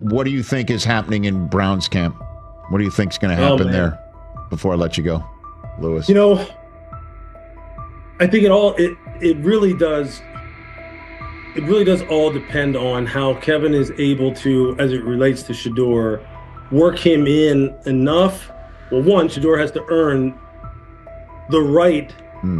what do you think is happening in Browns camp? What do you think is going to happen there? Before I let you go, Lewis. You know, I think it really does. It really does all depend on how Kevin is able to, as it relates to Shedeur, work him in enough. Well, one, Shedeur has to earn the right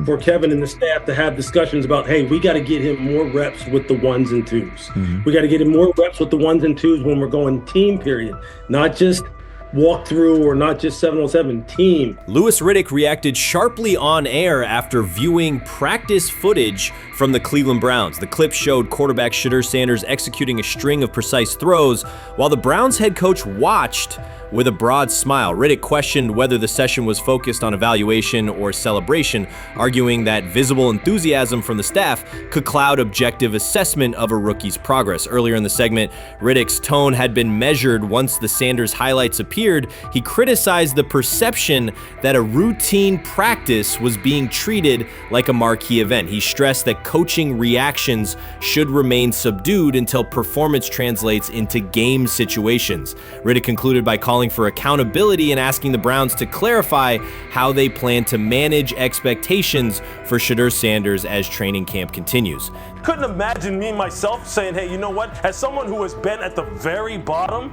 for Kevin and the staff to have discussions about, hey, we got to get him more reps with the ones and twos. We got to get him more reps with the ones and twos when we're going team period, not just walk through or not just 7-on-7 team. Louis Riddick reacted sharply on air after viewing practice footage from the Cleveland Browns. The clip showed quarterback Shedeur Sanders executing a string of precise throws while the Browns head coach watched with a broad smile. Riddick questioned whether the session was focused on evaluation or celebration, arguing that visible enthusiasm from the staff could cloud objective assessment of a rookie's progress. Earlier in the segment, Riddick's tone had been measured once the Sanders highlights appeared. He criticized the perception that a routine practice was being treated like a marquee event. He stressed that coaching reactions should remain subdued until performance translates into game situations. Riddick concluded by calling for accountability and asking the Browns to clarify how they plan to manage expectations for Shedeur Sanders as training camp continues. Couldn't imagine me myself saying, hey, you know what, as someone who has been at the very bottom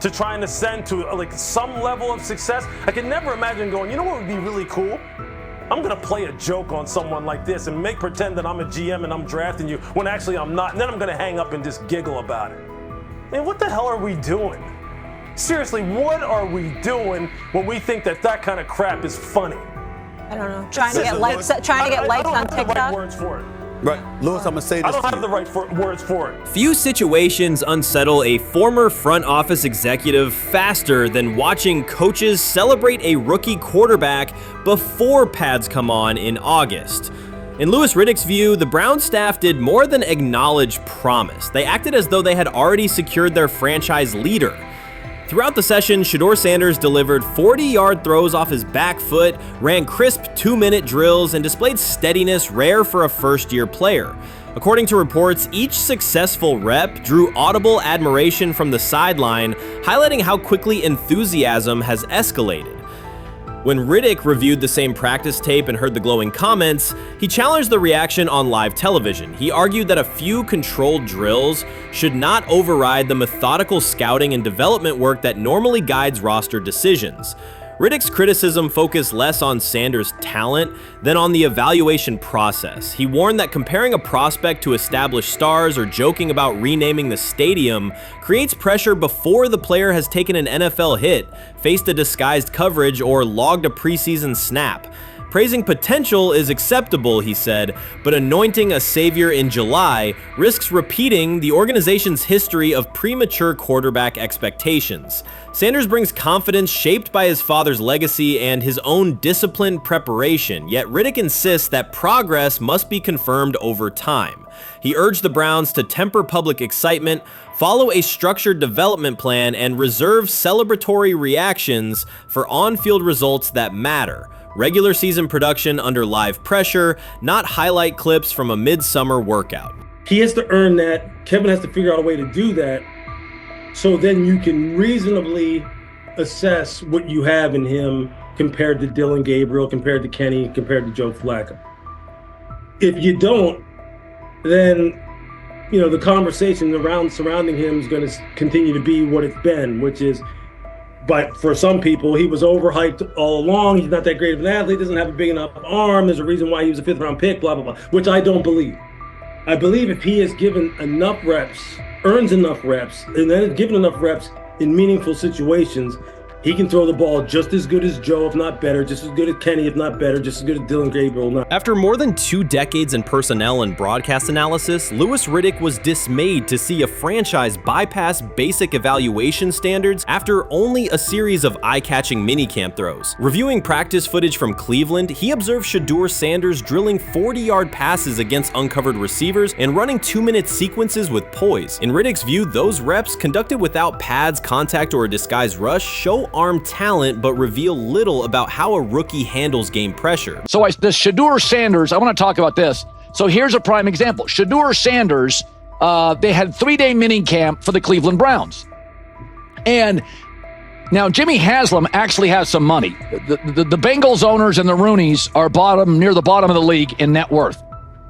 to try and ascend to like some level of success, I could never imagine going, you know what would be really cool? I'm gonna play a joke on someone like this and pretend that I'm a GM and I'm drafting you when actually I'm not, and then I'm gonna hang up and just giggle about it. Man, what the hell are we doing? Seriously, what are we doing when we think that kind of crap is funny? I don't know. Trying to get likes on TikTok. I don't have the right words for it. Right, Lewis, I'm gonna say this. I don't have the right words for it. Few situations unsettle a former front office executive faster than watching coaches celebrate a rookie quarterback before pads come on in August. In Louis Riddick's view, the Browns staff did more than acknowledge promise. They acted as though they had already secured their franchise leader. Throughout the session, Shedeur Sanders delivered 40-yard throws off his back foot, ran crisp 2-minute drills, and displayed steadiness rare for a first-year player. According to reports, each successful rep drew audible admiration from the sideline, highlighting how quickly enthusiasm has escalated. When Riddick reviewed the same practice tape and heard the glowing comments, he challenged the reaction on live television. He argued that a few controlled drills should not override the methodical scouting and development work that normally guides roster decisions. Riddick's criticism focused less on Sanders' talent than on the evaluation process. He warned that comparing a prospect to established stars or joking about renaming the stadium creates pressure before the player has taken an NFL hit, faced a disguised coverage, or logged a preseason snap. Praising potential is acceptable, he said, but anointing a savior in July risks repeating the organization's history of premature quarterback expectations. Sanders brings confidence shaped by his father's legacy and his own disciplined preparation, yet Riddick insists that progress must be confirmed over time. He urged the Browns to temper public excitement, follow a structured development plan, and reserve celebratory reactions for on-field results that matter. Regular season production under live pressure, not highlight clips from a midsummer workout. He has to earn that. Kevin has to figure out a way to do that. So then you can reasonably assess what you have in him compared to Dylan Gabriel, compared to Kenny, compared to Joe Flacco. If you don't, then the conversation surrounding him is going to continue to be what it's been, which is, but for some people, he was overhyped all along. He's not that great of an athlete, doesn't have a big enough arm. There's a reason why he was a 5th-round pick, blah, blah, blah, which I don't believe. I believe if he is given enough reps, earns enough reps, and then is given enough reps in meaningful situations, he can throw the ball just as good as Joe, if not better, just as good as Kenny, if not better, just as good as Dylan Gabriel. After more than 2 decades in personnel and broadcast analysis, Louis Riddick was dismayed to see a franchise bypass basic evaluation standards after only a series of eye-catching minicamp throws. Reviewing practice footage from Cleveland, he observed Shedeur Sanders drilling 40-yard passes against uncovered receivers and running 2-minute sequences with poise. In Riddick's view, those reps, conducted without pads, contact, or a disguised rush, show arm talent but reveal little about how a rookie handles game pressure. So the Shedeur Sanders, I want to talk about this. So here's a prime example. Shedeur Sanders, they had 3-day mini camp for the Cleveland Browns. And now Jimmy Haslam actually has some money. The Bengals owners and the Rooneys are near the bottom of the league in net worth.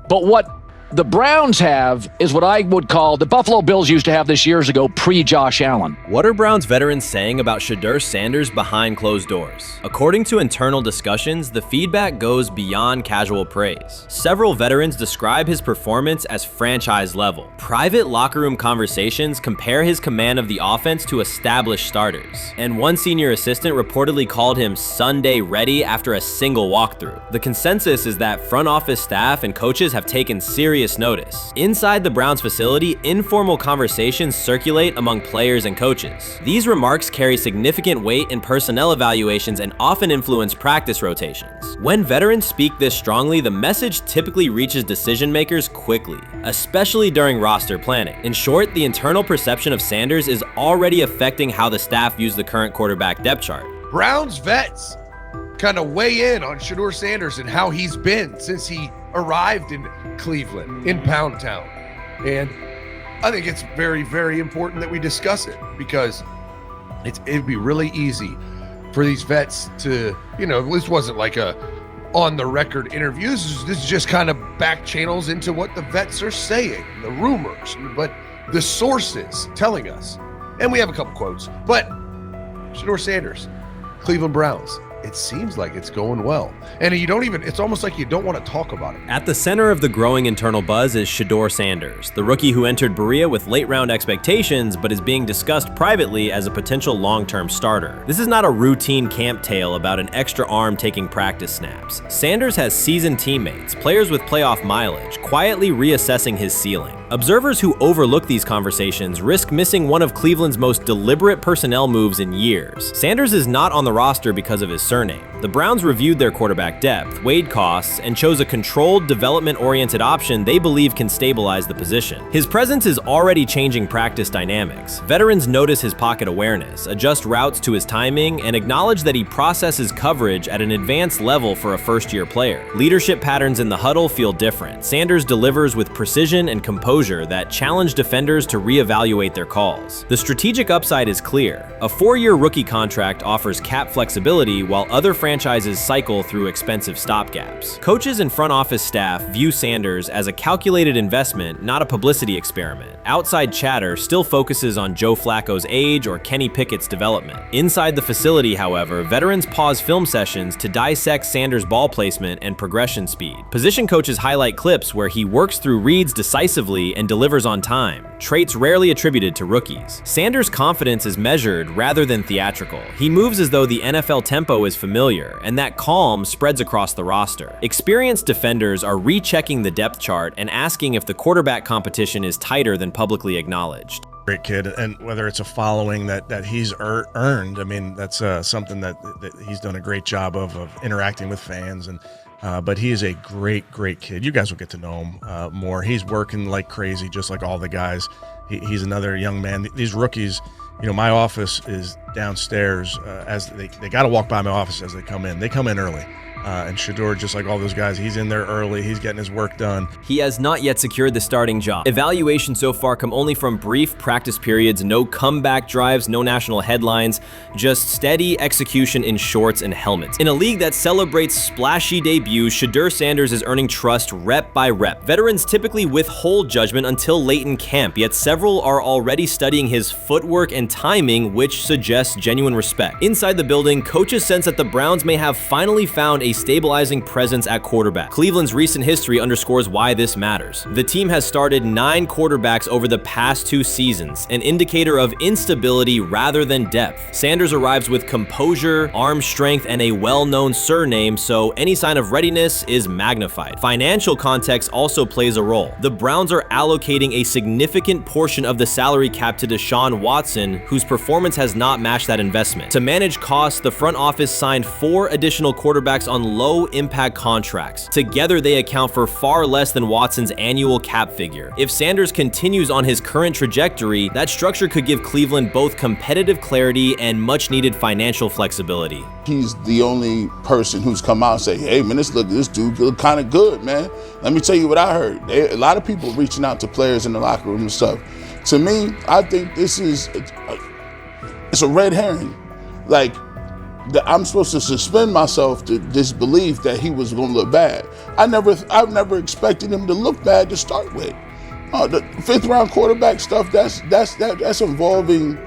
But what the Browns have is what I would call the Buffalo Bills used to have this years ago, pre-Josh Allen. What are Browns veterans saying about Shedeur Sanders behind closed doors? According to internal discussions, the feedback goes beyond casual praise. Several veterans describe his performance as franchise level. Private locker room conversations compare his command of the offense to established starters. And one senior assistant reportedly called him Sunday ready after a single walkthrough. The consensus is that front office staff and coaches have taken serious notice. Inside the Browns facility, informal conversations circulate among players and coaches. These remarks carry significant weight in personnel evaluations and often influence practice rotations. When veterans speak this strongly, the message typically reaches decision makers quickly, especially during roster planning. In short, the internal perception of Sanders is already affecting how the staff views the current quarterback depth chart. Browns vets kind of weigh in on Shedeur Sanders and how he's been since he arrived in Cleveland, in Pound Town. And I think it's very, very important that we discuss it, because it'd be really easy for these vets to, this wasn't like a on the record interviews. This is just kind of back channels into what the vets are saying, the rumors, but the sources telling us. And we have a couple quotes, but Shedeur Sanders, Cleveland Browns, it seems like it's going well. And it's almost like you don't want to talk about it. At the center of the growing internal buzz is Shedeur Sanders, the rookie who entered Berea with late-round expectations but is being discussed privately as a potential long-term starter. This is not a routine camp tale about an extra arm taking practice snaps. Sanders has seasoned teammates, players with playoff mileage, quietly reassessing his ceiling. Observers who overlook these conversations risk missing one of Cleveland's most deliberate personnel moves in years. Sanders is not on the roster because of his surname. The Browns reviewed their quarterback depth, weighed costs, and chose a controlled, development-oriented option they believe can stabilize the position. His presence is already changing practice dynamics. Veterans notice his pocket awareness, adjust routes to his timing, and acknowledge that he processes coverage at an advanced level for a first-year player. Leadership patterns in the huddle feel different. Sanders delivers with precision and composure that challenge defenders to reevaluate their calls. The strategic upside is clear. A 4-year rookie contract offers cap flexibility while other franchises cycle through expensive stopgaps. Coaches and front office staff view Sanders as a calculated investment, not a publicity experiment. Outside chatter still focuses on Joe Flacco's age or Kenny Pickett's development. Inside the facility, however, veterans pause film sessions to dissect Sanders' ball placement and progression speed. Position coaches highlight clips where he works through reads decisively and delivers on time, traits rarely attributed to rookies. Sanders' confidence is measured rather than theatrical. He moves as though the NFL tempo is familiar, and that calm spreads across the roster. Experienced defenders are rechecking the depth chart and asking if the quarterback competition is tighter than publicly acknowledged. Great kid, and whether it's a following that he's earned, I mean, that's something that he's done a great job of interacting with fans, and but he is a great kid. You guys will get to know him more. He's working like crazy, just like all the guys. He's another young man. These rookies, my office is downstairs. As they got to walk by my office as they come in. They come in early. And Shedeur, just like all those guys, he's in there early. He's getting his work done. He has not yet secured the starting job. Evaluations so far come only from brief practice periods, no comeback drives, no national headlines, just steady execution in shorts and helmets. In a league that celebrates splashy debuts, Shedeur Sanders is earning trust rep by rep. Veterans typically withhold judgment until late in camp, yet several are already studying his footwork and timing, which suggests genuine respect. Inside the building, coaches sense that the Browns may have finally found a stabilizing presence at quarterback. Cleveland's recent history underscores why this matters. The team has started 9 quarterbacks over the past 2 seasons, an indicator of instability rather than depth. Sanders arrives with composure, arm strength, and a well-known surname, so any sign of readiness is magnified. Financial context also plays a role. The Browns are allocating a significant portion of the salary cap to Deshaun Watson, whose performance has not matched that investment. To manage costs, the front office signed 4 additional quarterbacks on low-impact contracts. Together, they account for far less than Watson's annual cap figure. If Sanders continues on hhis current trajectory, that structure could give Cleveland both competitive clarity and much-needed financial flexibility. He's the only person who's come out and say, hey, man, this dude look kind of good, man. Let me tell you what I heard. A lot of people reaching out to players in the locker room and stuff. To me, I think this is It's a red herring. Like, I'm supposed to suspend myself to disbelief that he was going to look bad. I've never expected him to look bad to start with. The 5th round quarterback stuff, that's involving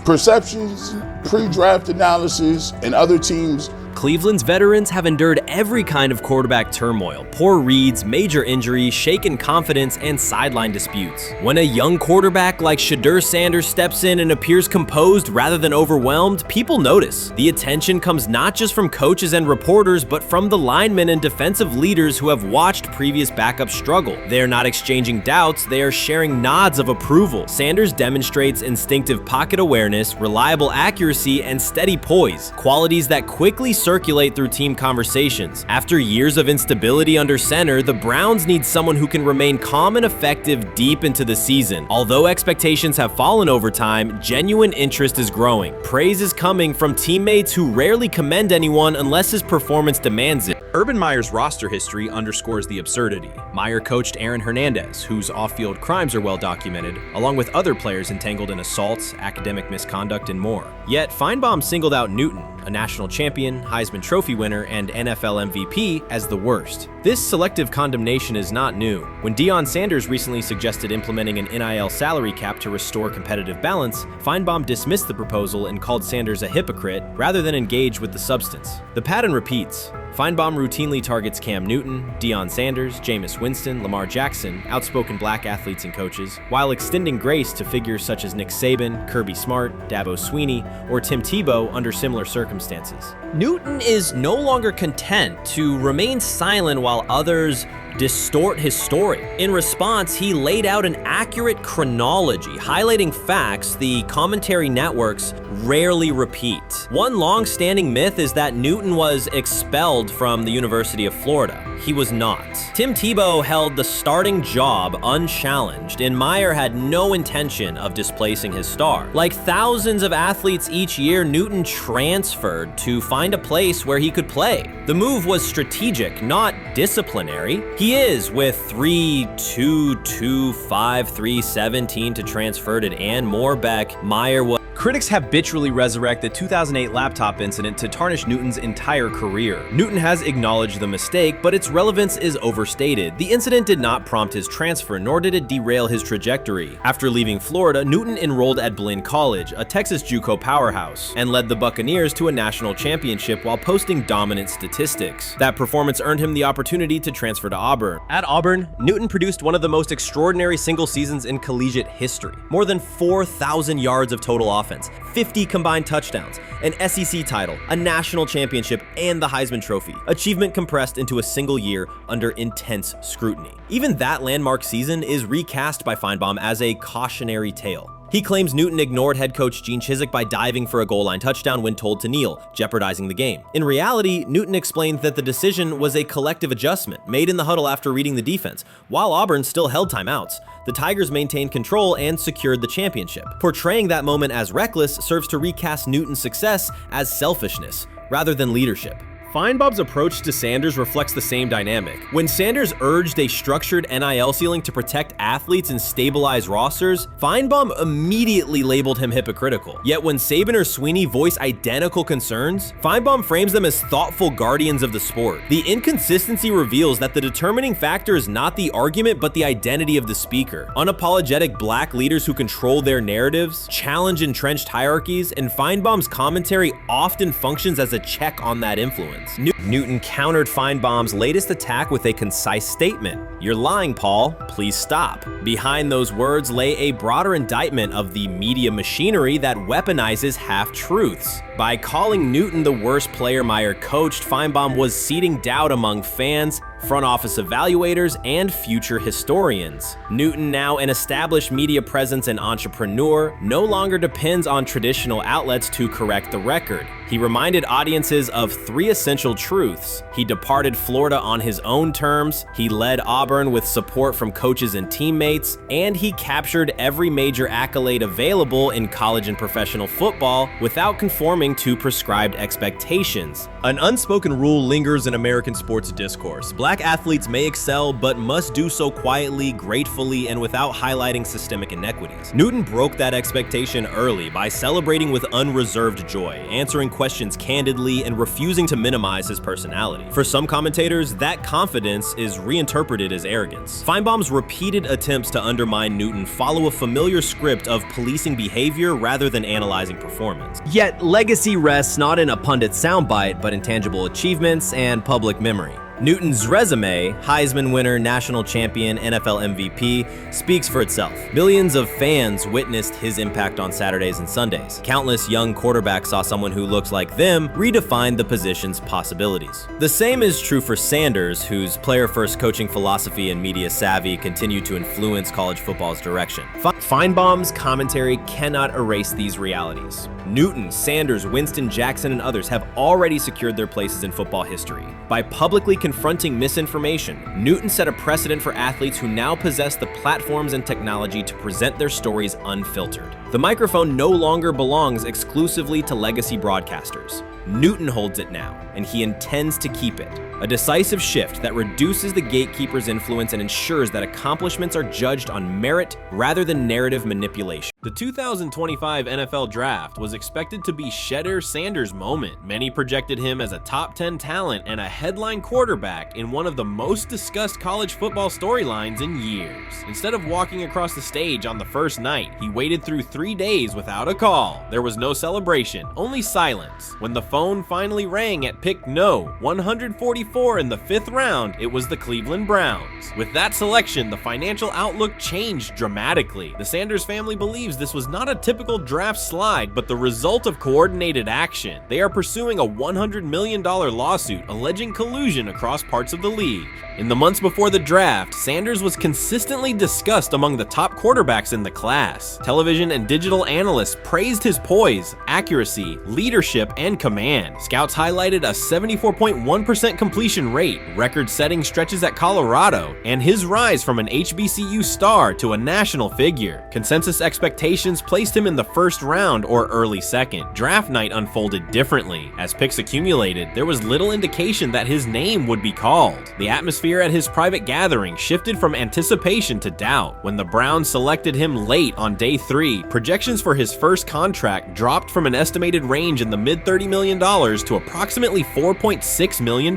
perceptions, pre-draft analysis, and other teams. Cleveland's veterans have endured every kind of quarterback turmoil, poor reads, major injuries, shaken confidence, and sideline disputes. When a young quarterback like Shedeur Sanders steps in and appears composed rather than overwhelmed, people notice. The attention comes not just from coaches and reporters, but from the linemen and defensive leaders who have watched previous backups struggle. They are not exchanging doubts, they are sharing nods of approval. Sanders demonstrates instinctive pocket awareness, reliable accuracy, and steady poise, qualities that quickly circulate through team conversations. After years of instability under center, the Browns need someone who can remain calm and effective deep into the season. Although expectations have fallen over time, genuine interest is growing. Praise is coming from teammates who rarely commend anyone unless his performance demands it. Urban Meyer's roster history underscores the absurdity. Meyer coached Aaron Hernandez, whose off-field crimes are well documented, along with other players entangled in assaults, academic misconduct, and more. Yet Feinbaum singled out Newton, a national champion, Heisman Trophy winner, and NFL MVP, as the worst. This selective condemnation is not new. When Deion Sanders recently suggested implementing an NIL salary cap to restore competitive balance, Feinbaum dismissed the proposal and called Sanders a hypocrite rather than engage with the substance. The pattern repeats. Feinbaum routinely targets Cam Newton, Deion Sanders, Jameis Winston, Lamar Jackson, outspoken black athletes and coaches, while extending grace to figures such as Nick Saban, Kirby Smart, Dabo Swinney, or Tim Tebow under similar circumstances. Newton is no longer content to remain silent while others distort his story. In response, he laid out an accurate chronology, highlighting facts the commentary networks rarely repeat. One long-standing myth is that Newton was expelled from the University of Florida. He was not. Tim Tebow held the starting job unchallenged, and Meyer had no intention of displacing his star. Like thousands of athletes each year, Newton transferred to find a place where he could play. The move was strategic, not disciplinary. He is, with 3-2-2-5-3-17 to transfer to and more back, Meyer was. Critics habitually resurrect the 2008 laptop incident to tarnish Newton's entire career. Newton has acknowledged the mistake, but its relevance is overstated. The incident did not prompt his transfer, nor did it derail his trajectory. After leaving Florida, Newton enrolled at Blinn College, a Texas JUCO powerhouse, and led the Buccaneers to a national championship while posting dominant statistics. That performance earned him the opportunity to transfer to Auburn. At Auburn, Newton produced one of the most extraordinary single seasons in collegiate history. More than 4,000 yards of total offense, 50 combined touchdowns, an SEC title, a national championship, and the Heisman Trophy. Achievement compressed into a single year under intense scrutiny. Even that landmark season is recast by Feinbaum as a cautionary tale. He claims Newton ignored head coach Gene Chizik by diving for a goal line touchdown when told to kneel, jeopardizing the game. In reality, Newton explained that the decision was a collective adjustment made in the huddle after reading the defense, while Auburn still held timeouts. The Tigers maintained control and secured the championship. Portraying that moment as reckless serves to recast Newton's success as selfishness rather than leadership. Feinbaum's approach to Sanders reflects the same dynamic. When Sanders urged a structured NIL ceiling to protect athletes and stabilize rosters, Feinbaum immediately labeled him hypocritical. Yet when Saban or Swinney voice identical concerns, Feinbaum frames them as thoughtful guardians of the sport. The inconsistency reveals that the determining factor is not the argument but the identity of the speaker. Unapologetic black leaders who control their narratives, challenge entrenched hierarchies, and Feinbaum's commentary often functions as a check on that influence. Newton countered Feinbaum's latest attack with a concise statement. "You're lying, Paul. Please stop." Behind those words lay a broader indictment of the media machinery that weaponizes half-truths. By calling Newton the worst player Meyer coached, Feinbaum was seeding doubt among fans, front office evaluators, and future historians. Newton, now an established media presence and entrepreneur, no longer depends on traditional outlets to correct the record. He reminded audiences of 3 essential truths. He departed Florida on his own terms, he led Auburn with support from coaches and teammates, and he captured every major accolade available in college and professional football without conforming conforming to prescribed expectations. An unspoken rule lingers in American sports discourse. Black Black athletes may excel, but must do so quietly, gratefully, and without highlighting systemic inequities. Newton broke that expectation early by celebrating with unreserved joy, answering questions candidly, and refusing to minimize his personality. For some commentators, that confidence is reinterpreted as arrogance. Feinbaum's repeated attempts to undermine Newton follow a familiar script of policing behavior rather than analyzing performance. Yet, legacy rests not in a pundit's soundbite, but in tangible achievements and public memory. Newton's resume, Heisman winner, national champion, NFL MVP, speaks for itself. Millions of fans witnessed his impact on Saturdays and Sundays. Countless young quarterbacks saw someone who looks like them redefine the position's possibilities. The same is true for Sanders, whose player-first coaching philosophy and media savvy continue to influence college football's direction. Feinbaum's commentary cannot erase these realities. Newton, Sanders, Winston, Jackson, and others have already secured their places in football history. By publicly confronting misinformation, Newton set a precedent for athletes who now possess the platforms and technology to present their stories unfiltered. The microphone no longer belongs exclusively to legacy broadcasters. Newton holds it now, and he intends to keep it. A decisive shift that reduces the gatekeeper's influence and ensures that accomplishments are judged on merit rather than narrative manipulation. The 2025 NFL Draft was expected to be Shedeur Sanders' moment. Many projected him as a top 10 talent and a headline quarterback in one of the most discussed college football storylines in years. Instead of walking across the stage on the first night, he waited through 3 days without a call. There was no celebration, only silence. When the phone finally rang at pick no 144 in the 5th round, it was the Cleveland Browns. With that selection, the financial outlook changed dramatically. The Sanders family believes this was not a typical draft slide, but the result of coordinated action. They are pursuing a $100 million lawsuit alleging collusion across parts of the league. In the months before the draft, Sanders was consistently discussed among the top quarterbacks in the class. Television and digital analysts praised his poise, accuracy, leadership, and command. Scouts highlighted a 74.1% completion rate, record-setting stretches at Colorado, and his rise from an HBCU star to a national figure. Consensus expectations placed him in the first round or early second. Draft night unfolded differently. As picks accumulated, there was little indication that his name would be called. The atmosphere at his private gathering shifted from anticipation to doubt. When the Browns selected him late on day 3, projections for his first contract dropped from an estimated range in the mid-$30 million to approximately $4.6 million,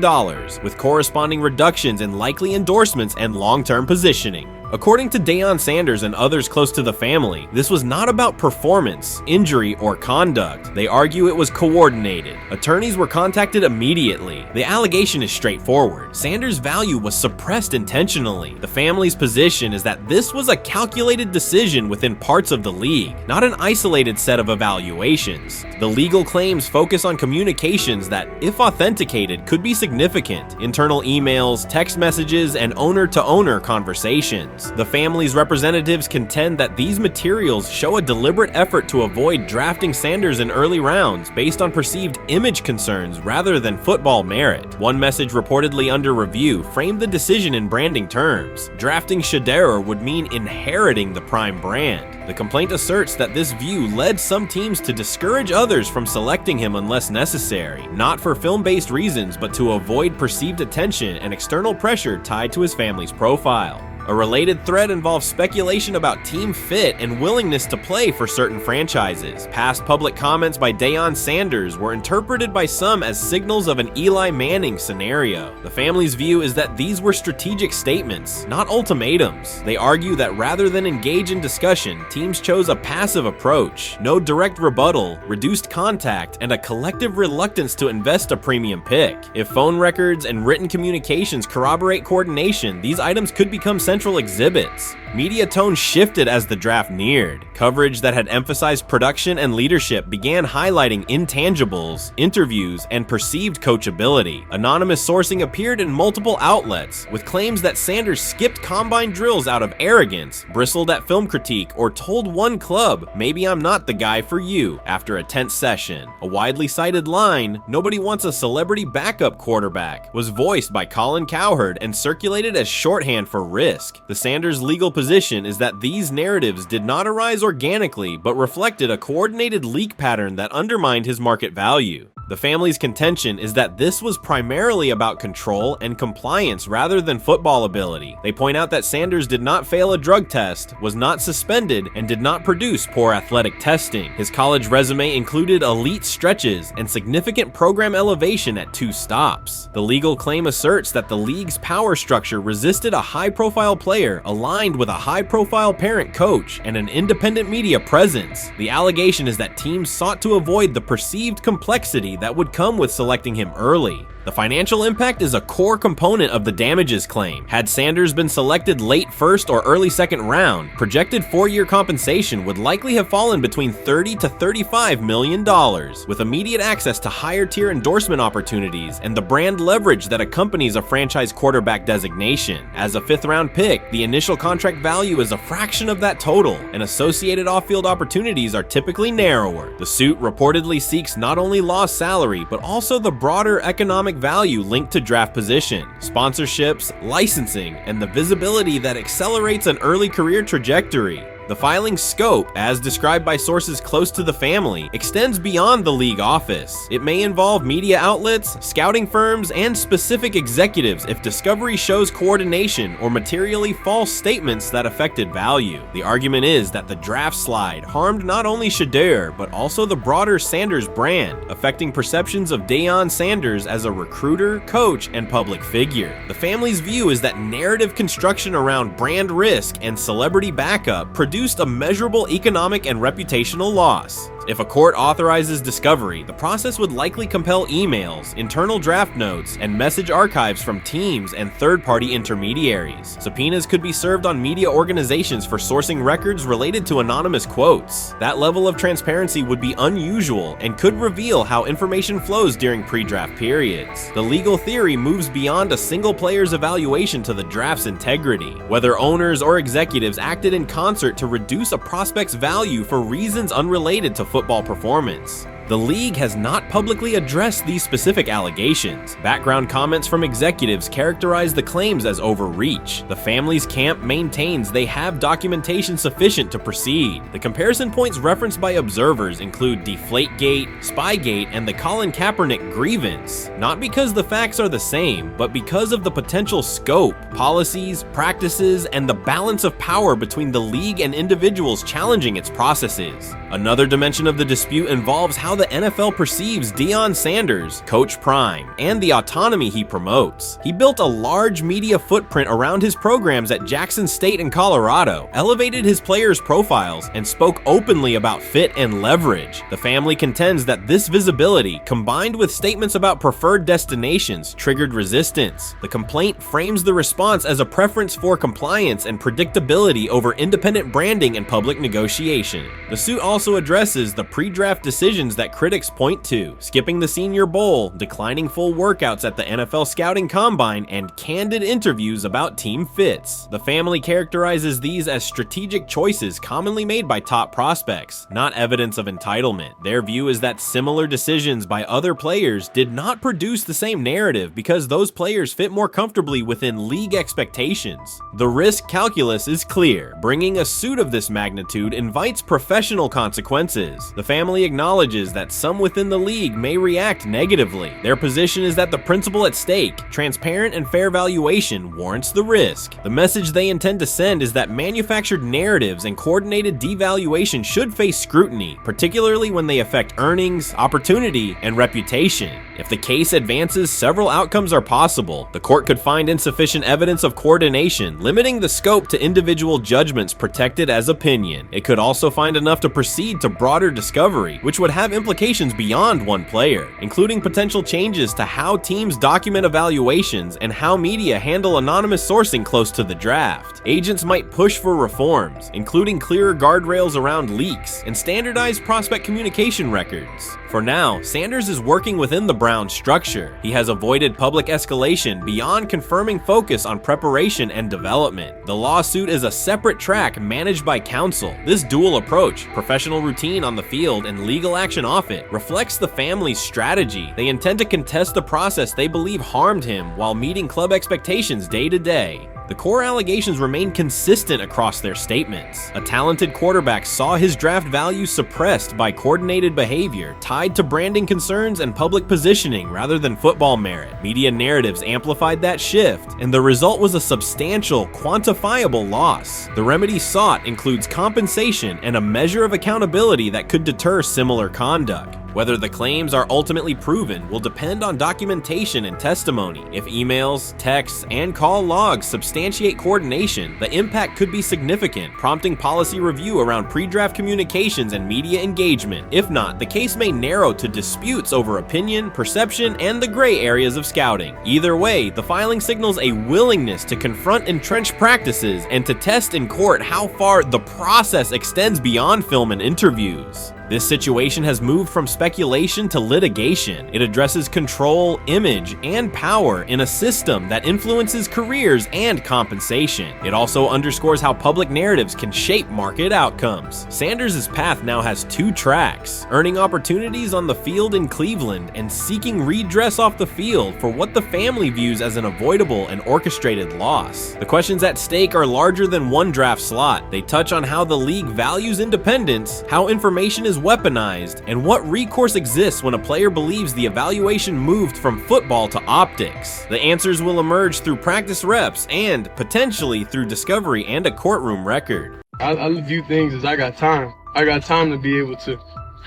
with corresponding reductions in likely endorsements and long-term positioning. According to Deion Sanders and others close to the family, this was not about performance, injury, or conduct. They argue it was coordinated. Attorneys were contacted immediately. The allegation is straightforward. Sanders' value was suppressed intentionally. The family's position is that this was a calculated decision within parts of the league, not an isolated set of evaluations. The legal claims focus on communications that, if authenticated, could be significant. Internal emails, text messages, and owner-to-owner conversations. The family's representatives contend that these materials show a deliberate effort to avoid drafting Sanders in early rounds based on perceived image concerns rather than football merit. One message reportedly under review framed the decision in branding terms. Drafting Shedeur would mean inheriting the Prime brand. The complaint asserts that this view led some teams to discourage others from selecting him unless necessary, not for film-based reasons, but to avoid perceived attention and external pressure tied to his family's profile. A related thread involves speculation about team fit and willingness to play for certain franchises. Past public comments by Deion Sanders were interpreted by some as signals of an Eli Manning scenario. The family's view is that these were strategic statements, not ultimatums. They argue that rather than engage in discussion, teams chose a passive approach, no direct rebuttal, reduced contact, and a collective reluctance to invest a premium pick. If phone records and written communications corroborate coordination, these items could become central exhibits. Media tone shifted as the draft neared. Coverage that had emphasized production and leadership began highlighting intangibles, interviews, and perceived coachability. Anonymous sourcing appeared in multiple outlets, with claims that Sanders skipped combine drills out of arrogance, bristled at film critique, or told one club, "Maybe I'm not the guy for you," after a tense session. A widely cited line, "Nobody wants a celebrity backup quarterback," was voiced by Colin Cowherd and circulated as shorthand for risk. The Sanders legal position is that these narratives did not arise organically, but reflected a coordinated leak pattern that undermined his market value. The family's contention is that this was primarily about control and compliance rather than football ability. They point out that Sanders did not fail a drug test, was not suspended, and did not produce poor athletic testing. His college resume included elite stretches and significant program elevation at 2 stops. The legal claim asserts that the league's power structure resisted a high-profile player aligned with a high-profile parent coach and an independent media presence. The allegation is that teams sought to avoid the perceived complexity that would come with selecting him early. The financial impact is a core component of the damages claim. Had Sanders been selected late first or early second round, projected 4-year compensation would likely have fallen between $30 to $35 million, with immediate access to higher tier endorsement opportunities and the brand leverage that accompanies a franchise quarterback designation. As a 5th round pick, the initial contract value is a fraction of that total, and associated off-field opportunities are typically narrower. The suit reportedly seeks not only lost salary, but also the broader economic value linked to draft position, sponsorships, licensing, and the visibility that accelerates an early career trajectory. The filing's scope, as described by sources close to the family, extends beyond the league office. It may involve media outlets, scouting firms, and specific executives if discovery shows coordination or materially false statements that affected value. The argument is that the draft slide harmed not only Shedeur, but also the broader Sanders brand, affecting perceptions of Deion Sanders as a recruiter, coach, and public figure. The family's view is that narrative construction around brand risk and celebrity backup produced a measurable economic and reputational loss. If a court authorizes discovery, the process would likely compel emails, internal draft notes, and message archives from teams and third-party intermediaries. Subpoenas could be served on media organizations for sourcing records related to anonymous quotes. That level of transparency would be unusual and could reveal how information flows during pre-draft periods. The legal theory moves beyond a single player's evaluation to the draft's integrity, whether owners or executives acted in concert to reduce a prospect's value for reasons unrelated to football performance. The league has not publicly addressed these specific allegations. Background comments from executives characterize the claims as overreach. The family's camp maintains they have documentation sufficient to proceed. The comparison points referenced by observers include Deflategate, Spygate, and the Colin Kaepernick grievance, not because the facts are the same, but because of the potential scope, policies, practices, and the balance of power between the league and individuals challenging its processes. Another dimension of the dispute involves how the NFL perceives Deion Sanders, Coach Prime, and the autonomy he promotes. He built a large media footprint around his programs at Jackson State and Colorado, elevated his players' profiles, and spoke openly about fit and leverage. The family contends that this visibility, combined with statements about preferred destinations, triggered resistance. The complaint frames the response as a preference for compliance and predictability over independent branding and public negotiation. The suit also addresses the pre-draft decisions that critics point to, skipping the Senior Bowl, declining full workouts at the NFL Scouting Combine, and candid interviews about team fits. The family characterizes these as strategic choices commonly made by top prospects, not evidence of entitlement. Their view is that similar decisions by other players did not produce the same narrative because those players fit more comfortably within league expectations. The risk calculus is clear. Bringing a suit of this magnitude invites professional consequences. The family acknowledges that some within the league may react negatively. Their position is that the principle at stake, transparent and fair valuation, warrants the risk. The message they intend to send is that manufactured narratives and coordinated devaluation should face scrutiny, particularly when they affect earnings, opportunity, and reputation. If the case advances, several outcomes are possible. The court could find insufficient evidence of coordination, limiting the scope to individual judgments protected as opinion. It could also find enough to proceed to broader discovery, which would have implications beyond one player, including potential changes to how teams document evaluations and how media handle anonymous sourcing close to the draft. Agents might push for reforms, including clearer guardrails around leaks and standardized prospect communication records. For now, Sanders is working within the Browns structure. He has avoided public escalation beyond confirming focus on preparation and development. The lawsuit is a separate track managed by counsel. This dual approach, professional routine on the field and legal action off it, reflects the family's strategy. They intend to contest the process they believe harmed him while meeting club expectations day to day. The core allegations remain consistent across their statements. A talented quarterback saw his draft value suppressed by coordinated behavior tied to branding concerns and public positioning rather than football merit. Media narratives amplified that shift, and the result was a substantial, quantifiable loss. The remedy sought includes compensation and a measure of accountability that could deter similar conduct. Whether the claims are ultimately proven will depend on documentation and testimony. If emails, texts, and call logs substantiate coordination, the impact could be significant, prompting policy review around pre-draft communications and media engagement. If not, the case may narrow to disputes over opinion, perception, and the gray areas of scouting. Either way, the filing signals a willingness to confront entrenched practices and to test in court how far the process extends beyond film and interviews. This situation has moved from speculation to litigation. It addresses control, image, and power in a system that influences careers and compensation. It also underscores how public narratives can shape market outcomes. Sanders' path now has two tracks: earning opportunities on the field in Cleveland and seeking redress off the field for what the family views as an avoidable and orchestrated loss. The questions at stake are larger than one draft slot. They touch on how the league values independence, how information is weaponized, and what recourse exists when a player believes the evaluation moved from football to optics. The answers will emerge through practice reps and, potentially, through discovery and a courtroom record. I view things as I got time. I got time to be able to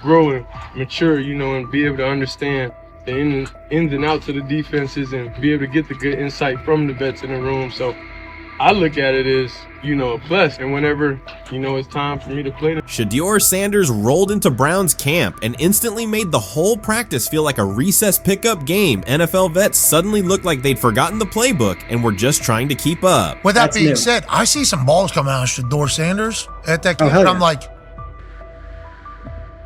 grow and mature, and be able to understand the ins and outs of the defenses and be able to get the good insight from the vets in the room. So I look at it as, a plus, and whenever, it's time for me to play. Shedeur Sanders rolled into Browns camp and instantly made the whole practice feel like a recess pickup game. NFL vets suddenly looked like they'd forgotten the playbook and were just trying to keep up. With that being said, I see some balls come out of Shedeur Sanders at that camp, and I'm like,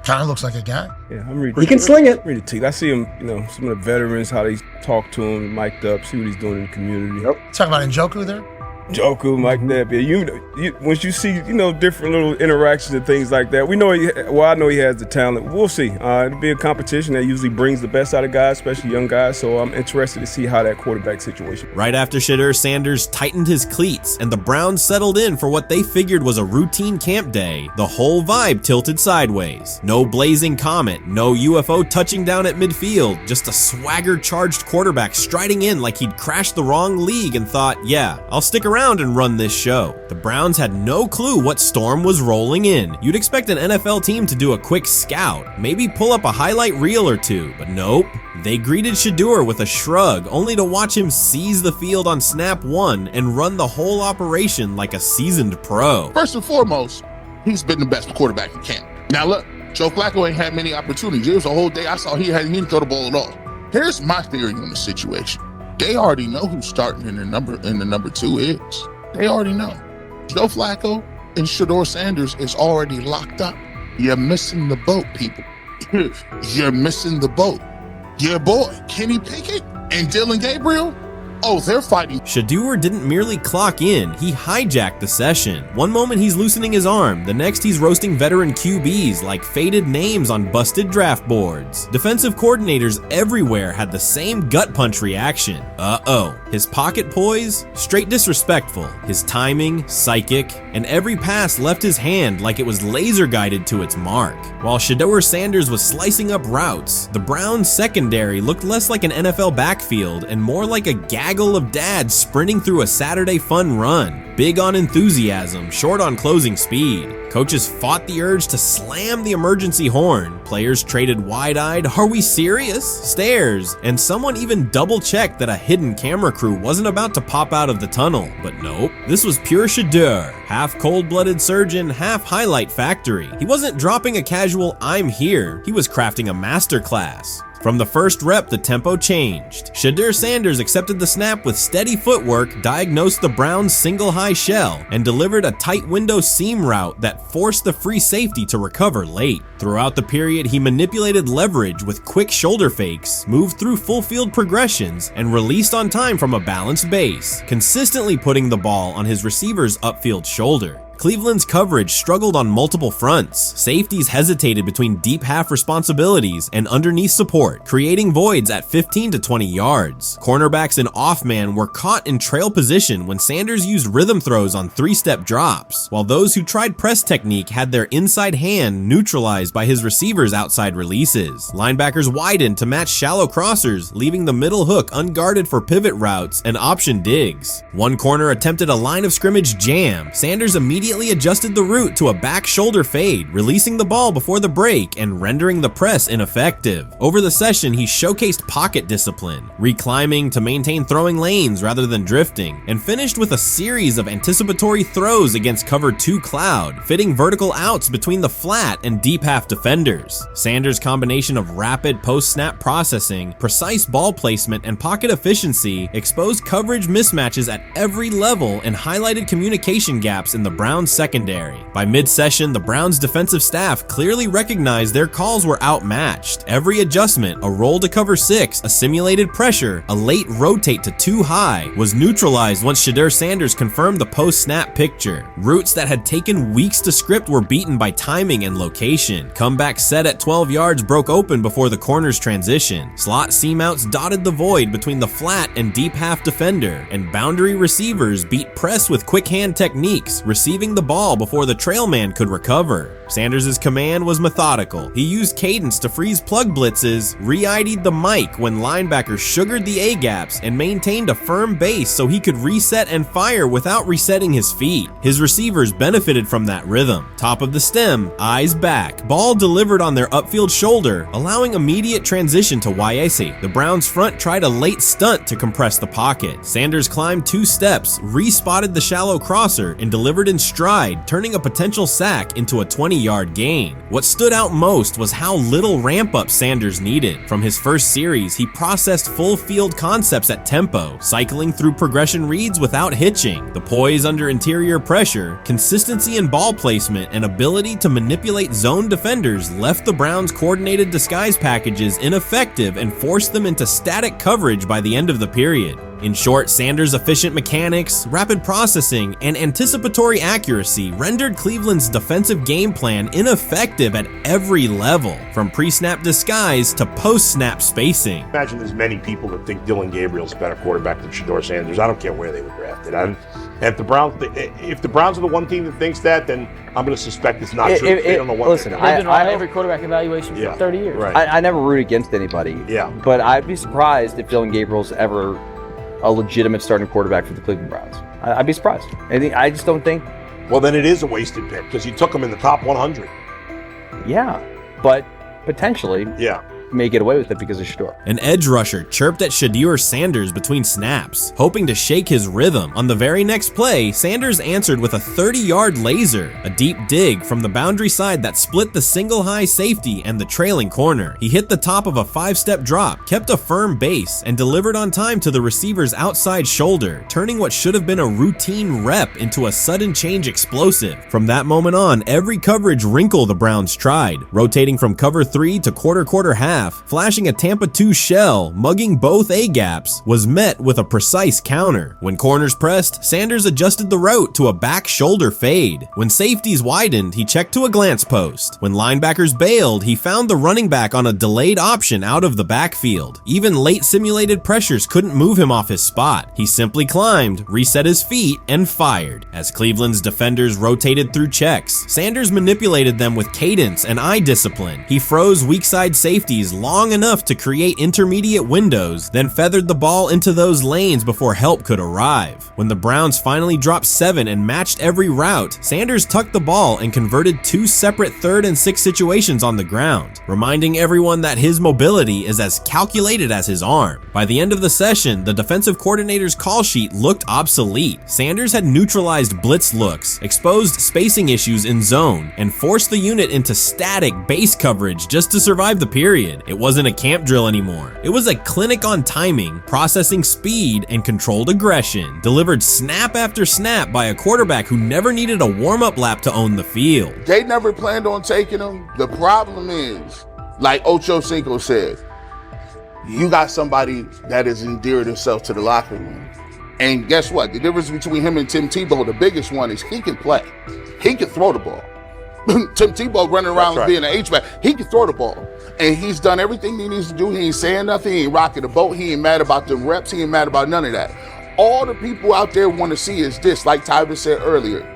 kind of looks like a guy. Yeah, I'm ready. He can sling it. Ready to. I see him, some of the veterans, how they talk to him, mic'd up, see what he's doing in the community. Yep. Talking about Njoku there? Njoku, Mike Knapp. Yeah, once you see, different little interactions and things like that, I know he has the talent. We'll see. It'll be a competition that usually brings the best out of guys, especially young guys. So I'm interested to see how that quarterback situation. Right after Shedeur Sanders tightened his cleats and the Browns settled in for what they figured was a routine camp day, the whole vibe tilted sideways. No blazing comet, no UFO touching down at midfield, just a swagger-charged quarterback striding in like he'd crashed the wrong league and thought, yeah, I'll stick around and run this show. The Browns had no clue what storm was rolling in. You'd expect an NFL team to do a quick scout, maybe pull up a highlight reel or two, but nope. They greeted Shedeur with a shrug, only to watch him seize the field on snap one and run the whole operation like a seasoned pro. First and foremost, he's been the best quarterback in camp. Now look, Joe Flacco ain't had many opportunities. There was a whole day I saw he didn't throw the ball at all. Here's my theory on the situation. They already know who's starting in the number 2 is. They already know. Joe Flacco and Shedeur Sanders is already locked up. You're missing the boat, people. You're missing the boat. Your boy, Kenny Pickett and Dylan Gabriel, they're fighting. Shedeur didn't merely clock in, he hijacked the session. One moment he's loosening his arm, the next he's roasting veteran QBs like faded names on busted draft boards. Defensive coordinators everywhere had the same gut punch reaction. His pocket poise, straight disrespectful. His timing, psychic, and every pass left his hand like it was laser guided to its mark. While Shedeur Sanders was slicing up routes, the Browns secondary looked less like an NFL backfield and more like a gaggle of dads sprinting through a Saturday fun run. Big on enthusiasm, short on closing speed. Coaches fought the urge to slam the emergency horn. Players traded wide-eyed, "Are we serious?" stares, and someone even double-checked that a hidden camera crew wasn't about to pop out of the tunnel. But nope, this was pure Shedeur. Half cold-blooded surgeon, half highlight factory. He wasn't dropping a casual "I'm here," he was crafting a masterclass. From the first rep, the tempo changed. Shedeur Sanders accepted the snap with steady footwork, diagnosed the Browns' single high shell, and delivered a tight window seam route that forced the free safety to recover late. Throughout the period, he manipulated leverage with quick shoulder fakes, moved through full field progressions, and released on time from a balanced base, consistently putting the ball on his receiver's upfield shoulder. Cleveland's coverage struggled on multiple fronts. Safeties hesitated between deep half responsibilities and underneath support, creating voids at 15 to 20 yards. Cornerbacks and off-man were caught in trail position when Sanders used rhythm throws on 3-step drops, while those who tried press technique had their inside hand neutralized by his receivers' outside releases. Linebackers widened to match shallow crossers, leaving the middle hook unguarded for pivot routes and option digs. One corner attempted a line of scrimmage jam. Sanders immediately adjusted the route to a back shoulder fade, releasing the ball before the break and rendering the press ineffective. Over the session, he showcased pocket discipline, reclimbing to maintain throwing lanes rather than drifting, and finished with a series of anticipatory throws against cover 2 cloud, fitting vertical outs between the flat and deep half defenders. Sanders' combination of rapid post-snap processing, precise ball placement, and pocket efficiency exposed coverage mismatches at every level and highlighted communication gaps in the Browns secondary. By mid-session, the Browns defensive staff clearly recognized their calls were outmatched. Every adjustment, a roll to cover 6, a simulated pressure, a late rotate to 2 high, was neutralized once Shedeur Sanders confirmed the post-snap picture. Routes that had taken weeks to script were beaten by timing and location. Comeback set at 12 yards broke open before the corner's transition. Slot seam outs dotted the void between the flat and deep half defender, and boundary receivers beat press with quick hand techniques, receiving the ball before the trail man could recover. Sanders' command was methodical. He used cadence to freeze plug blitzes, re-ID'd the mic when linebackers sugared the A-gaps, and maintained a firm base so he could reset and fire without resetting his feet. His receivers benefited from that rhythm. Top of the stem, eyes back, ball delivered on their upfield shoulder, allowing immediate transition to YAC. The Browns front tried a late stunt to compress the pocket. Sanders climbed 2 steps, re-spotted the shallow crosser, and delivered in stride, turning a potential sack into a 20-yard gain. What stood out most was how little ramp-up Sanders needed. From his first series, he processed full field concepts at tempo, cycling through progression reads without hitching. The poise under interior pressure, consistency in ball placement, and ability to manipulate zone defenders left the Browns' coordinated disguise packages ineffective and forced them into static coverage by the end of the period. In short, Sanders' efficient mechanics, rapid processing, and anticipatory accuracy rendered Cleveland's defensive game plan ineffective at every level, from pre-snap disguise to post-snap spacing. Imagine there's many people that think Dylan Gabriel's a better quarterback than Shedeur Sanders. I don't care where they were drafted. If the Browns are the one team that thinks that, then I'm going to suspect it's not true. They don't know what. Listen, I've been on every quarterback evaluation for 30 years. Right. I never root against anybody. Yeah. But I'd be surprised if Dylan Gabriel's ever a legitimate starting quarterback for the Cleveland Browns. I'd be surprised. I just don't think. Well, then it is a wasted pick because you took him in the top 100. Yeah, but potentially. Yeah. May get away with it because of Shedeur. An edge rusher chirped at Shedeur Sanders between snaps, hoping to shake his rhythm. On the very next play, Sanders answered with a 30-yard laser, a deep dig from the boundary side that split the single high safety and the trailing corner. He hit the top of a 5-step drop, kept a firm base, and delivered on time to the receiver's outside shoulder, turning what should have been a routine rep into a sudden change explosive. From that moment on, every coverage wrinkle the Browns tried, rotating from cover 3 to quarter half, flashing a Tampa 2 shell, mugging both A-gaps, was met with a precise counter. When corners pressed, Sanders adjusted the route to a back shoulder fade. When safeties widened, he checked to a glance post. When linebackers bailed, he found the running back on a delayed option out of the backfield. Even late simulated pressures couldn't move him off his spot. He simply climbed, reset his feet, and fired. As Cleveland's defenders rotated through checks, Sanders manipulated them with cadence and eye discipline. He froze weak side safeties long enough to create intermediate windows, then feathered the ball into those lanes before help could arrive. When the Browns finally dropped 7 and matched every route, Sanders tucked the ball and converted 2 separate 3rd and 6 situations on the ground, reminding everyone that his mobility is as calculated as his arm. By the end of the session, the defensive coordinator's call sheet looked obsolete. Sanders had neutralized blitz looks, exposed spacing issues in zone, and forced the unit into static base coverage just to survive the period. It wasn't a camp drill anymore. It was a clinic on timing, processing speed, and controlled aggression, delivered snap after snap by a quarterback who never needed a warm-up lap to own the field. They never planned on taking him. The problem is, like Ocho Cinco said, you got somebody that has endeared himself to the locker room. And guess what? The difference between him and Tim Tebow, the biggest one, is he can play. He can throw the ball. Tim Tebow running around being an H-back. He can throw the ball. And he's done everything he needs to do. He ain't saying nothing. He ain't rocking the boat. He ain't mad about the reps. He ain't mad about none of that. All the people out there want to see is this, like Tyler said earlier.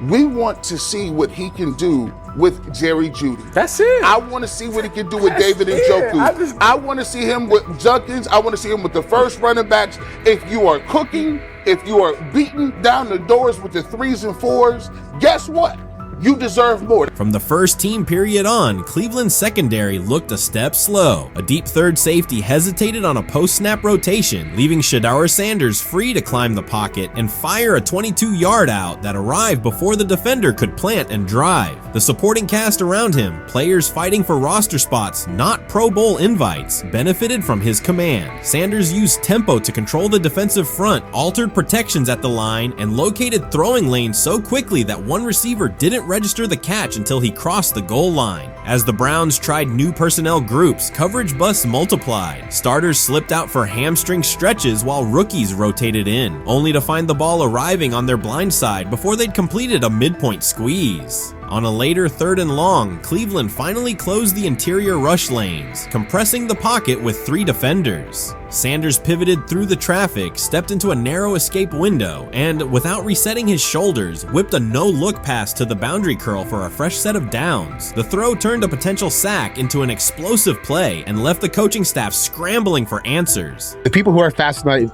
We want to see what he can do with Jerry Jeudy. That's it. I want to see what he can do with David Njoku. I want to see him with Junkins. I want to see him with the first running backs. If you are cooking, if you are beating down the doors with the 3s and 4s, guess what? You deserve more. From the first team period on, Cleveland's secondary looked a step slow. A deep third safety hesitated on a post-snap rotation, leaving Shedeur Sanders free to climb the pocket and fire a 22-yard out that arrived before the defender could plant and drive. The supporting cast around him, players fighting for roster spots, not Pro Bowl invites, benefited from his command. Sanders used tempo to control the defensive front, altered protections at the line, and located throwing lanes so quickly that one receiver didn't register the catch until he crossed the goal line. As the Browns tried new personnel groups, coverage busts multiplied. Starters slipped out for hamstring stretches while rookies rotated in, only to find the ball arriving on their blind side before they'd completed a midpoint squeeze. On a later 3rd and long, Cleveland finally closed the interior rush lanes, compressing the pocket with 3 defenders. Sanders pivoted through the traffic, stepped into a narrow escape window, and, without resetting his shoulders, whipped a no-look pass to the boundary curl for a fresh set of downs. The throw turned a potential sack into an explosive play and left the coaching staff scrambling for answers. The people who are fascinated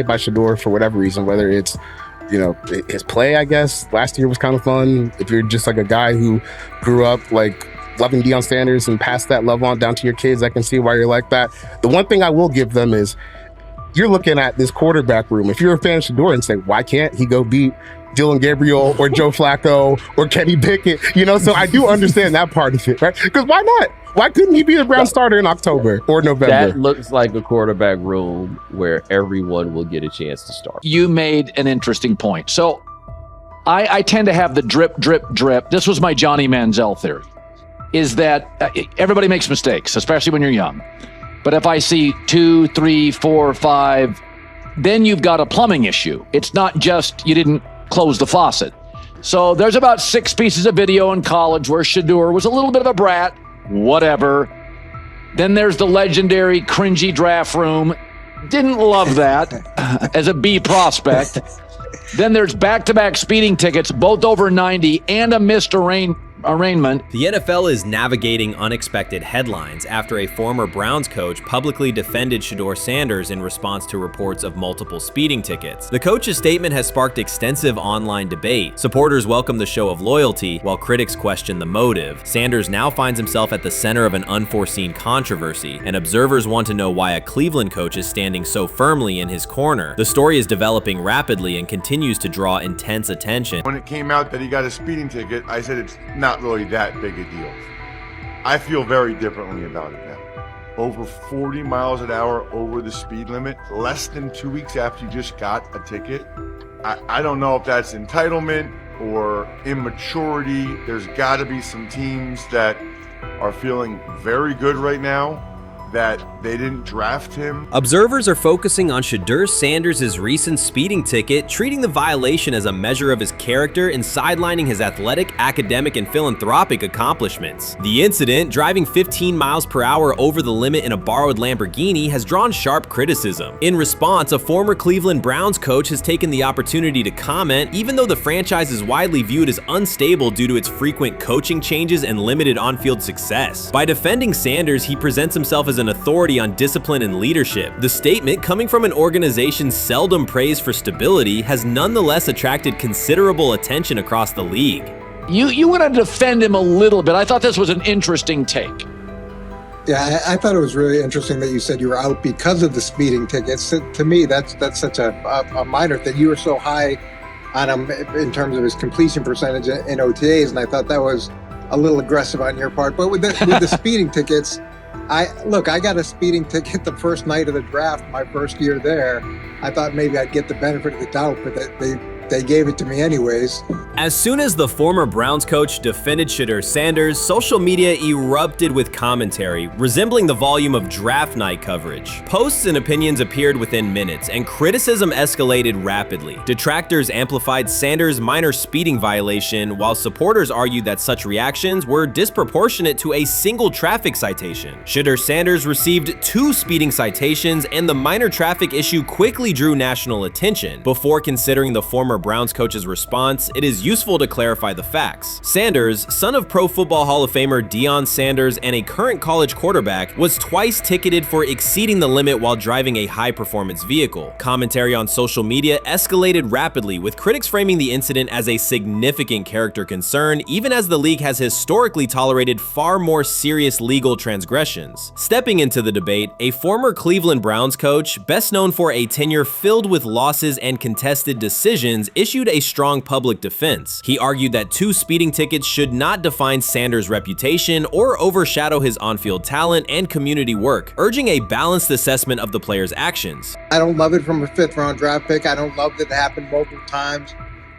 by Shedeur for whatever reason, whether it's his play, I guess, last year was kind of fun. If you're just like a guy who grew up like loving Deion Sanders and passed that love on down to your kids, I can see why you're like that. The one thing I will give them is you're looking at this quarterback room. If you're a fan of Shedeur and say, why can't he go beat Dylan Gabriel or Joe Flacco or Kenny Pickett? So I do understand that part of it, right? Because why not? Why couldn't he be a Brown starter in October or November? That looks like a quarterback room where everyone will get a chance to start. You made an interesting point. So I tend to have the drip, drip, drip. This was my Johnny Manziel theory, is that everybody makes mistakes, especially when you're young. But if I see 2, 3, 4, 5, then you've got a plumbing issue. It's not just you didn't close the faucet. So there's about 6 pieces of video in college where Shedeur was a little bit of a brat. Whatever. Then there's the legendary cringy draft room. Didn't love that as a B prospect. Then there's back-to-back speeding tickets, both over 90, and a missed arraignment. The NFL is navigating unexpected headlines after a former Browns coach publicly defended Shedeur Sanders in response to reports of multiple speeding tickets. The coach's statement has sparked extensive online debate. Supporters welcome the show of loyalty, while critics question the motive. Sanders now finds himself at the center of an unforeseen controversy, and observers want to know why a Cleveland coach is standing so firmly in his corner. The story is developing rapidly and continues to draw intense attention. When it came out that he got a speeding ticket, I said it's not really that big a deal. I feel very differently about it now. Over 40 miles an hour over the speed limit, less than 2 weeks after you just got a ticket. I don't know if that's entitlement or immaturity. There's got to be some teams that are feeling very good right now that they didn't draft him. Observers are focusing on Shedeur Sanders' recent speeding ticket, treating the violation as a measure of his character and sidelining his athletic, academic, and philanthropic accomplishments. The incident, driving 15 miles per hour over the limit in a borrowed Lamborghini, has drawn sharp criticism. In response, a former Cleveland Browns coach has taken the opportunity to comment, even though the franchise is widely viewed as unstable due to its frequent coaching changes and limited on-field success. By defending Sanders, he presents himself as an authority on discipline and leadership. The statement, coming from an organization seldom praised for stability, has nonetheless attracted considerable attention across the league. You want to defend him a little bit. I thought this was an interesting take. Yeah, I thought it was really interesting that you said you were out because of the speeding tickets. To me, that's such a minor thing. You were so high on him in terms of his completion percentage in OTAs, and I thought that was a little aggressive on your part. But with the speeding tickets, I got a speeding ticket the first night of the draft, my first year there. I thought maybe I'd get the benefit of the doubt, but they gave it to me anyways. As soon as the former Browns coach defended Shedeur Sanders, social media erupted with commentary, resembling the volume of draft night coverage. Posts and opinions appeared within minutes, and criticism escalated rapidly. Detractors amplified Sanders' minor speeding violation, while supporters argued that such reactions were disproportionate to a single traffic citation. Shedeur Sanders received 2 speeding citations, and the minor traffic issue quickly drew national attention. Before considering the former Browns coach's response, it is useful to clarify the facts. Sanders, son of Pro Football Hall of Famer Deion Sanders and a current college quarterback, was twice ticketed for exceeding the limit while driving a high-performance vehicle. Commentary on social media escalated rapidly, with critics framing the incident as a significant character concern, even as the league has historically tolerated far more serious legal transgressions. Stepping into the debate, a former Cleveland Browns coach, best known for a tenure filled with losses and contested decisions, issued a strong public defense. He argued that 2 speeding tickets should not define Sanders' reputation or overshadow his on-field talent and community work, urging a balanced assessment of the player's actions. I don't love it from a 5th-round draft pick. I don't love that it happened multiple times.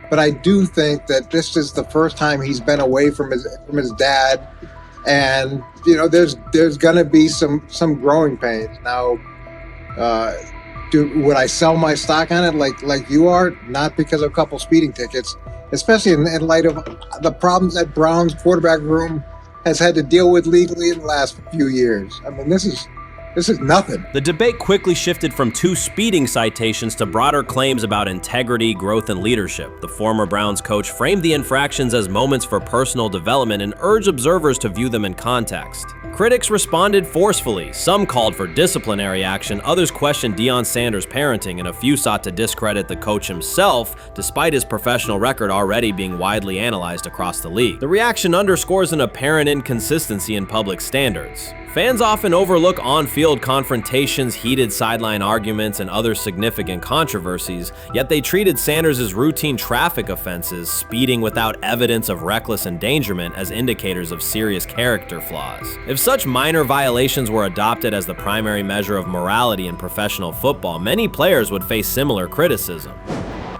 But I do think that this is the first time he's been away from his dad. And, you know, there's going to be some growing pains. Now, would I sell my stock on it like you are? Not because of a couple speeding tickets, especially in light of the problems that Brown's quarterback room has had to deal with legally in the last few years. I mean, this is nothing. The debate quickly shifted from 2 speeding citations to broader claims about integrity, growth, and leadership. The former Browns coach framed the infractions as moments for personal development and urged observers to view them in context. Critics responded forcefully. Some called for disciplinary action, others questioned Deion Sanders' parenting, and a few sought to discredit the coach himself, despite his professional record already being widely analyzed across the league. The reaction underscores an apparent inconsistency in public standards. Fans often overlook on-field confrontations, heated sideline arguments, and other significant controversies, yet they treated Sanders' routine traffic offenses, speeding without evidence of reckless endangerment, as indicators of serious character flaws. If such minor violations were adopted as the primary measure of morality in professional football, many players would face similar criticism.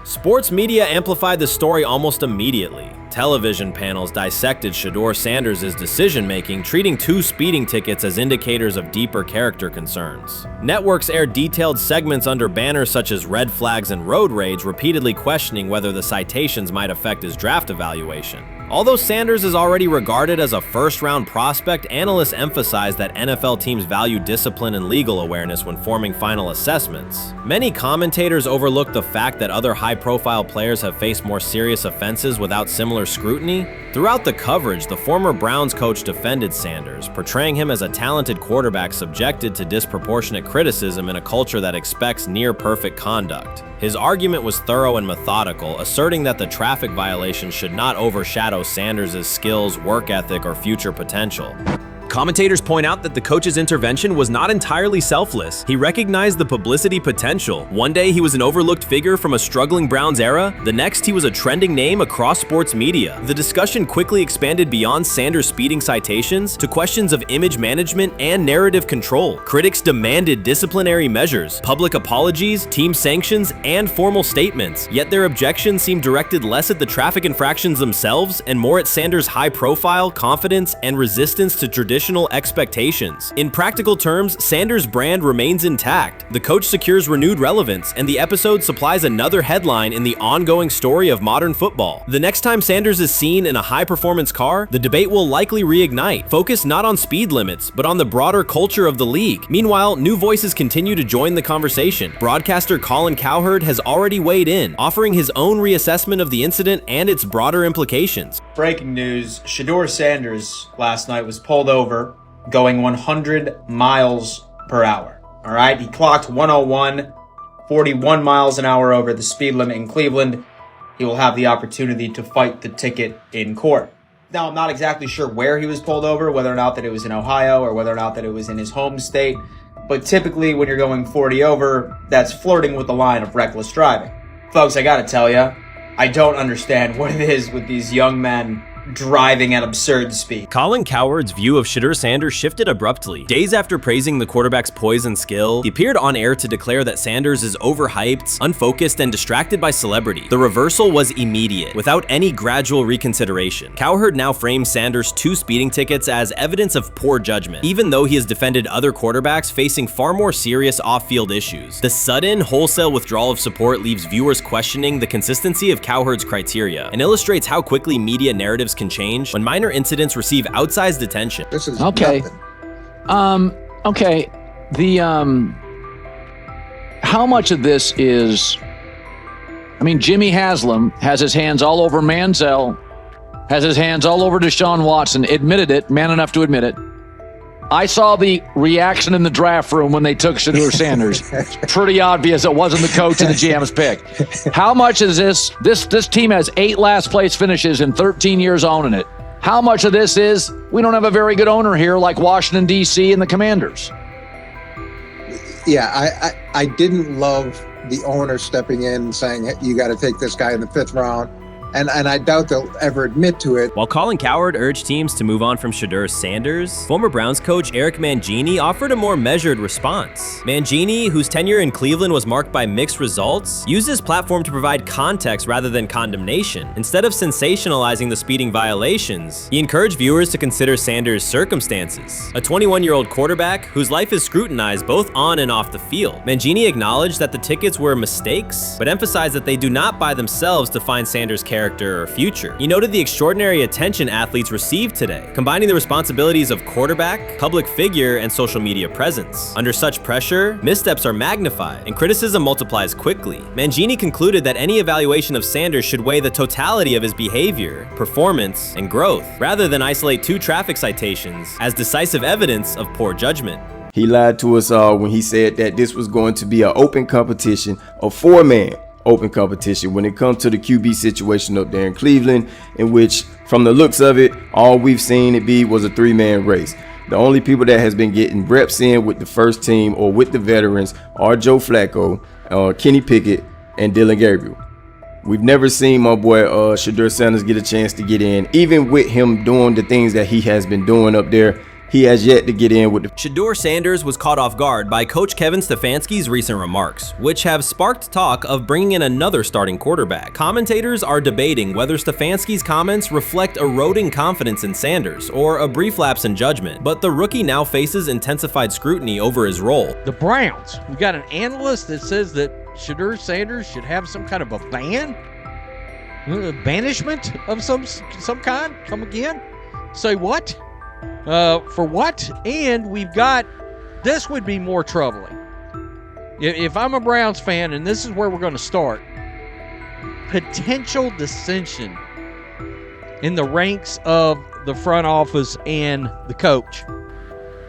Sports media amplified the story almost immediately. Television panels dissected Shedeur Sanders' decision-making, treating 2 speeding tickets as indicators of deeper character concerns. Networks aired detailed segments under banners such as red flags and road rage, repeatedly questioning whether the citations might affect his draft evaluation. Although Sanders is already regarded as a first-round prospect, analysts emphasize that NFL teams value discipline and legal awareness when forming final assessments. Many commentators overlook the fact that other high-profile players have faced more serious offenses without similar scrutiny. Throughout the coverage, the former Browns coach defended Sanders, portraying him as a talented quarterback subjected to disproportionate criticism in a culture that expects near-perfect conduct. His argument was thorough and methodical, asserting that the traffic violation should not overshadow Sanders' skills, work ethic, or future potential. Commentators point out that the coach's intervention was not entirely selfless. He recognized the publicity potential. One day he was an overlooked figure from a struggling Browns era, the next he was a trending name across sports media. The discussion quickly expanded beyond Sanders' speeding citations to questions of image management and narrative control. Critics demanded disciplinary measures, public apologies, team sanctions, and formal statements, yet their objections seemed directed less at the traffic infractions themselves and more at Sanders' high profile, confidence, and resistance to traditional expectations. In practical terms, Sanders' brand remains intact. The coach secures renewed relevance, and the episode supplies another headline in the ongoing story of modern football. The next time Sanders is seen in a high-performance car, the debate will likely reignite, focused not on speed limits, but on the broader culture of the league. Meanwhile, new voices continue to join the conversation. Broadcaster Colin Cowherd has already weighed in, offering his own reassessment of the incident and its broader implications. Breaking news, Shedeur Sanders last night was pulled over going 100 miles per hour. All right, he clocked 101, 41 miles an hour over the speed limit in Cleveland. He will have the opportunity to fight the ticket in court. Now, I'm not exactly sure where he was pulled over, whether or not that it was in Ohio or whether or not that it was in his home state. But typically when you're going 40 over, that's flirting with the line of reckless driving. Folks, I gotta tell you, I don't understand what it is with these young men driving at absurd speed. Colin Cowherd's view of Shedeur Sanders shifted abruptly. Days after praising the quarterback's poise and skill, he appeared on air to declare that Sanders is overhyped, unfocused, and distracted by celebrity. The reversal was immediate, without any gradual reconsideration. Cowherd now frames Sanders' 2 speeding tickets as evidence of poor judgment, even though he has defended other quarterbacks facing far more serious off-field issues. The sudden, wholesale withdrawal of support leaves viewers questioning the consistency of Cowherd's criteria and illustrates how quickly media narratives can change when minor incidents receive outsized attention. This is okay. Okay. How much of this is? I mean, Jimmy Haslam has his hands all over Manziel, has his hands all over Deshaun Watson. Admitted it, man enough to admit it. I saw the reaction in the draft room when they took Shedeur Sanders. It's pretty obvious it wasn't the coach and the GM's pick. How much is this? This team has 8 last place finishes in 13 years owning it. How much of this is we don't have a very good owner here like Washington, D.C. and the Commanders? Yeah, I didn't love the owner stepping in and saying, you got to take this guy in the 5th round. And I doubt they'll ever admit to it. While Colin Cowherd urged teams to move on from Shedeur Sanders, former Browns coach Eric Mangini offered a more measured response. Mangini, whose tenure in Cleveland was marked by mixed results, used his platform to provide context rather than condemnation. Instead of sensationalizing the speeding violations, he encouraged viewers to consider Sanders' circumstances. A 21-year-old quarterback whose life is scrutinized both on and off the field. Mangini acknowledged that the tickets were mistakes, but emphasized that they do not by themselves define Sanders' character or future. He noted the extraordinary attention athletes received today, combining the responsibilities of quarterback, public figure, and social media presence. Under such pressure, missteps are magnified, and criticism multiplies quickly. Mangini concluded that any evaluation of Sanders should weigh the totality of his behavior, performance, and growth, rather than isolate 2 traffic citations as decisive evidence of poor judgment. He lied to us all when he said that this was going to be an open competition, a 4-man open competition when it comes to the QB situation up there in Cleveland, in which, from the looks of it, all we've seen it be was a 3-man race. The only people that has been getting reps in with the first team or with the veterans are Joe Flacco, Kenny Pickett, and Dylan Gabriel. We've never seen my boy Shedeur Sanders get a chance to get in, even with him doing the things that he has been doing up there. He has yet to get in with the... Shedeur Sanders was caught off guard by Coach Kevin Stefanski's recent remarks, which have sparked talk of bringing in another starting quarterback. Commentators are debating whether Stefanski's comments reflect eroding confidence in Sanders or a brief lapse in judgment, but the rookie now faces intensified scrutiny over his role. The Browns, we got an analyst that says that Shedeur Sanders should have some kind of a ban? Banishment of some kind? Come again? Say what? For what? And we've got, this would be more troubling. If I'm a Browns fan, and this is where we're going to start, potential dissension in the ranks of the front office and the coach.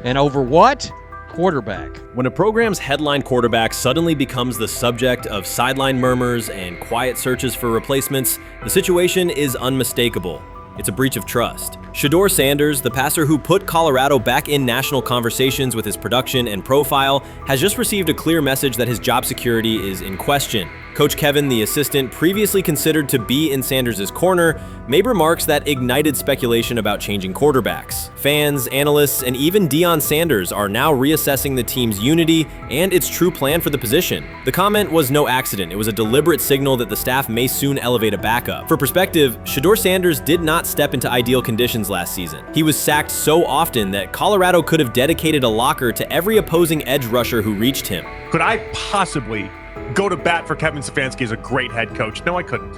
And over what? Quarterback. When a program's headline quarterback suddenly becomes the subject of sideline murmurs and quiet searches for replacements, the situation is unmistakable. It's a breach of trust. Shedeur Sanders, the passer who put Colorado back in national conversations with his production and profile, has just received a clear message that his job security is in question. Coach Kevin, the assistant previously considered to be in Sanders' corner, made remarks that ignited speculation about changing quarterbacks. Fans, analysts, and even Deion Sanders are now reassessing the team's unity and its true plan for the position. The comment was no accident. It was a deliberate signal that the staff may soon elevate a backup. For perspective, Shedeur Sanders did not step into ideal conditions last season. He was sacked so often that Colorado could have dedicated a locker to every opposing edge rusher who reached him. Could I possibly go to bat for Kevin Stefanski as a great head coach? No, I couldn't.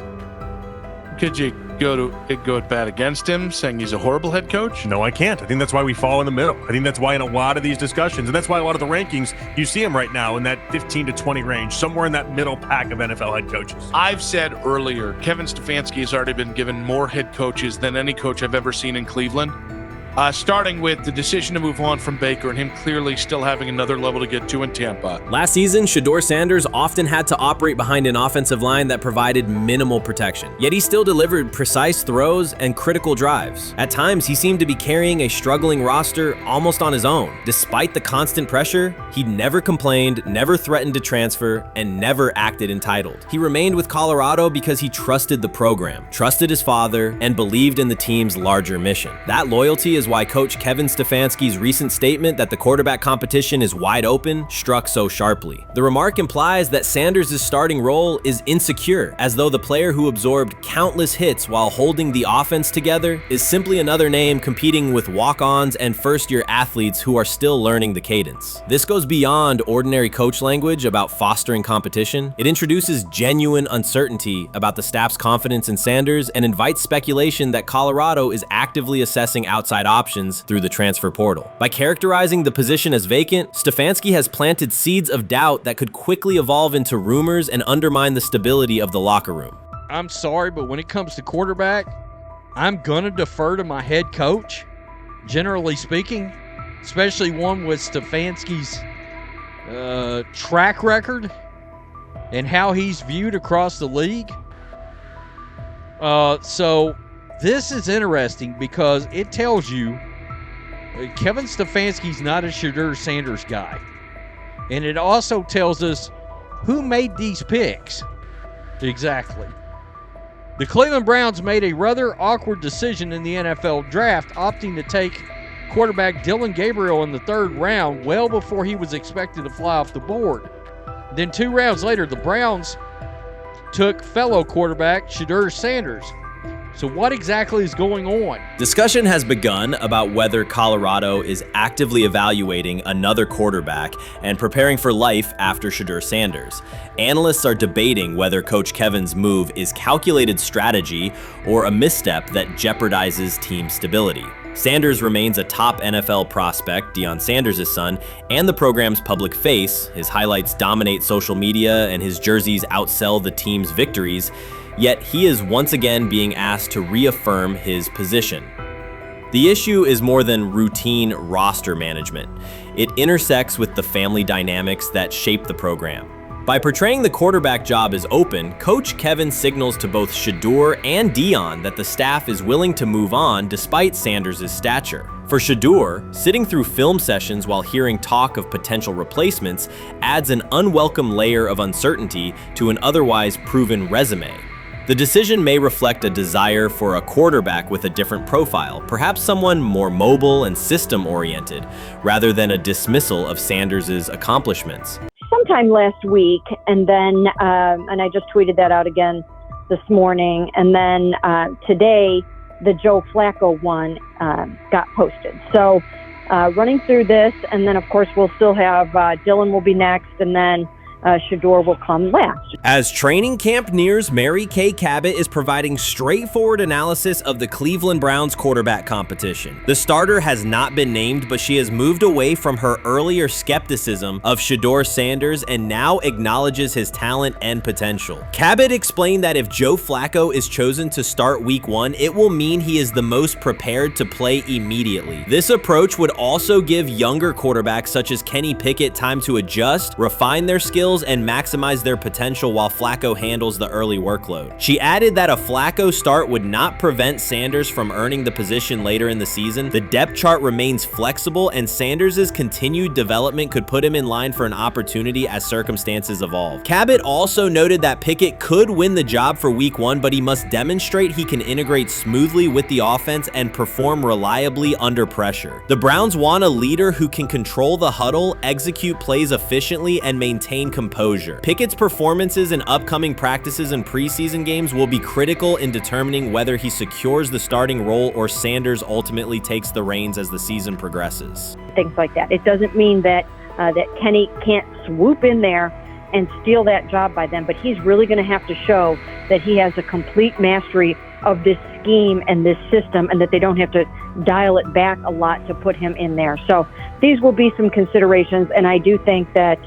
Could you go at bat against him, saying he's a horrible head coach? No, I can't. I think that's why we fall in the middle. I think that's why in a lot of these discussions, and that's why a lot of the rankings, you see him right now in that 15 to 20 range, somewhere in that middle pack of NFL head coaches. I've said earlier, Kevin Stefanski has already been given more head coaches than any coach I've ever seen in Cleveland. Starting with the decision to move on from Baker and him clearly still having another level to get to in Tampa. Last season, Shedeur Sanders often had to operate behind an offensive line that provided minimal protection, yet he still delivered precise throws and critical drives. At times, he seemed to be carrying a struggling roster almost on his own. Despite the constant pressure, he never complained, never threatened to transfer, and never acted entitled. He remained with Colorado because he trusted the program, trusted his father, and believed in the team's larger mission. That loyalty is why Coach Kevin Stefanski's recent statement that the quarterback competition is wide open struck so sharply. The remark implies that Sanders' starting role is insecure, as though the player who absorbed countless hits while holding the offense together is simply another name competing with walk-ons and first-year athletes who are still learning the cadence. This goes beyond ordinary coach language about fostering competition. It introduces genuine uncertainty about the staff's confidence in Sanders and invites speculation that Colorado is actively assessing outside options through the transfer portal. By characterizing the position as vacant, Stefanski has planted seeds of doubt that could quickly evolve into rumors and undermine the stability of the locker room. I'm sorry, but when it comes to quarterback, I'm going to defer to my head coach, generally speaking, especially one with Stefanski's track record and how he's viewed across the league. So this is interesting because it tells you Kevin Stefanski's not a Shedeur Sanders guy. And it also tells us who made these picks. Exactly. The Cleveland Browns made a rather awkward decision in the NFL draft, opting to take quarterback Dillon Gabriel in the 3rd round well before he was expected to fly off the board. Then 2 rounds later, the Browns took fellow quarterback Shedeur Sanders. So what exactly is going on? Discussion has begun about whether Colorado is actively evaluating another quarterback and preparing for life after Shedeur Sanders. Analysts are debating whether Coach Kevin's move is calculated strategy or a misstep that jeopardizes team stability. Sanders remains a top NFL prospect, Deion Sanders' son, and the program's public face. His highlights dominate social media and his jerseys outsell the team's victories. Yet he is once again being asked to reaffirm his position. The issue is more than routine roster management. It intersects with the family dynamics that shape the program. By portraying the quarterback job as open, Coach Kevin signals to both Shedeur and Deion that the staff is willing to move on despite Sanders' stature. For Shedeur, sitting through film sessions while hearing talk of potential replacements adds an unwelcome layer of uncertainty to an otherwise proven resume. The decision may reflect a desire for a quarterback with a different profile, perhaps someone more mobile and system-oriented, rather than a dismissal of Sanders' accomplishments. Sometime last week, and then, and I just tweeted that out again this morning, and then today, the Joe Flacco one got posted. So running through this, and then of course we'll still have Dillon will be next, and then Shedeur will come last. As training camp nears, Mary Kay Cabot is providing straightforward analysis of the Cleveland Browns quarterback competition. The starter has not been named, but she has moved away from her earlier skepticism of Shedeur Sanders and now acknowledges his talent and potential. Cabot explained that if Joe Flacco is chosen to start week 1, it will mean he is the most prepared to play immediately. This approach would also give younger quarterbacks such as Kenny Pickett time to adjust, refine their skills, and maximize their potential while Flacco handles the early workload. She added that a Flacco start would not prevent Sanders from earning the position later in the season. The depth chart remains flexible, and Sanders' continued development could put him in line for an opportunity as circumstances evolve. Cabot also noted that Pickett could win the job for week 1, but he must demonstrate he can integrate smoothly with the offense and perform reliably under pressure. The Browns want a leader who can control the huddle, execute plays efficiently, and maintain composure. Pickett's performances in upcoming practices and preseason games will be critical in determining whether he secures the starting role or Sanders ultimately takes the reins as the season progresses. Things like that. It doesn't mean that that Kenny can't swoop in there and steal that job by them, but he's really going to have to show that he has a complete mastery of this scheme and this system, and that they don't have to dial it back a lot to put him in there. So these will be some considerations, and I do think that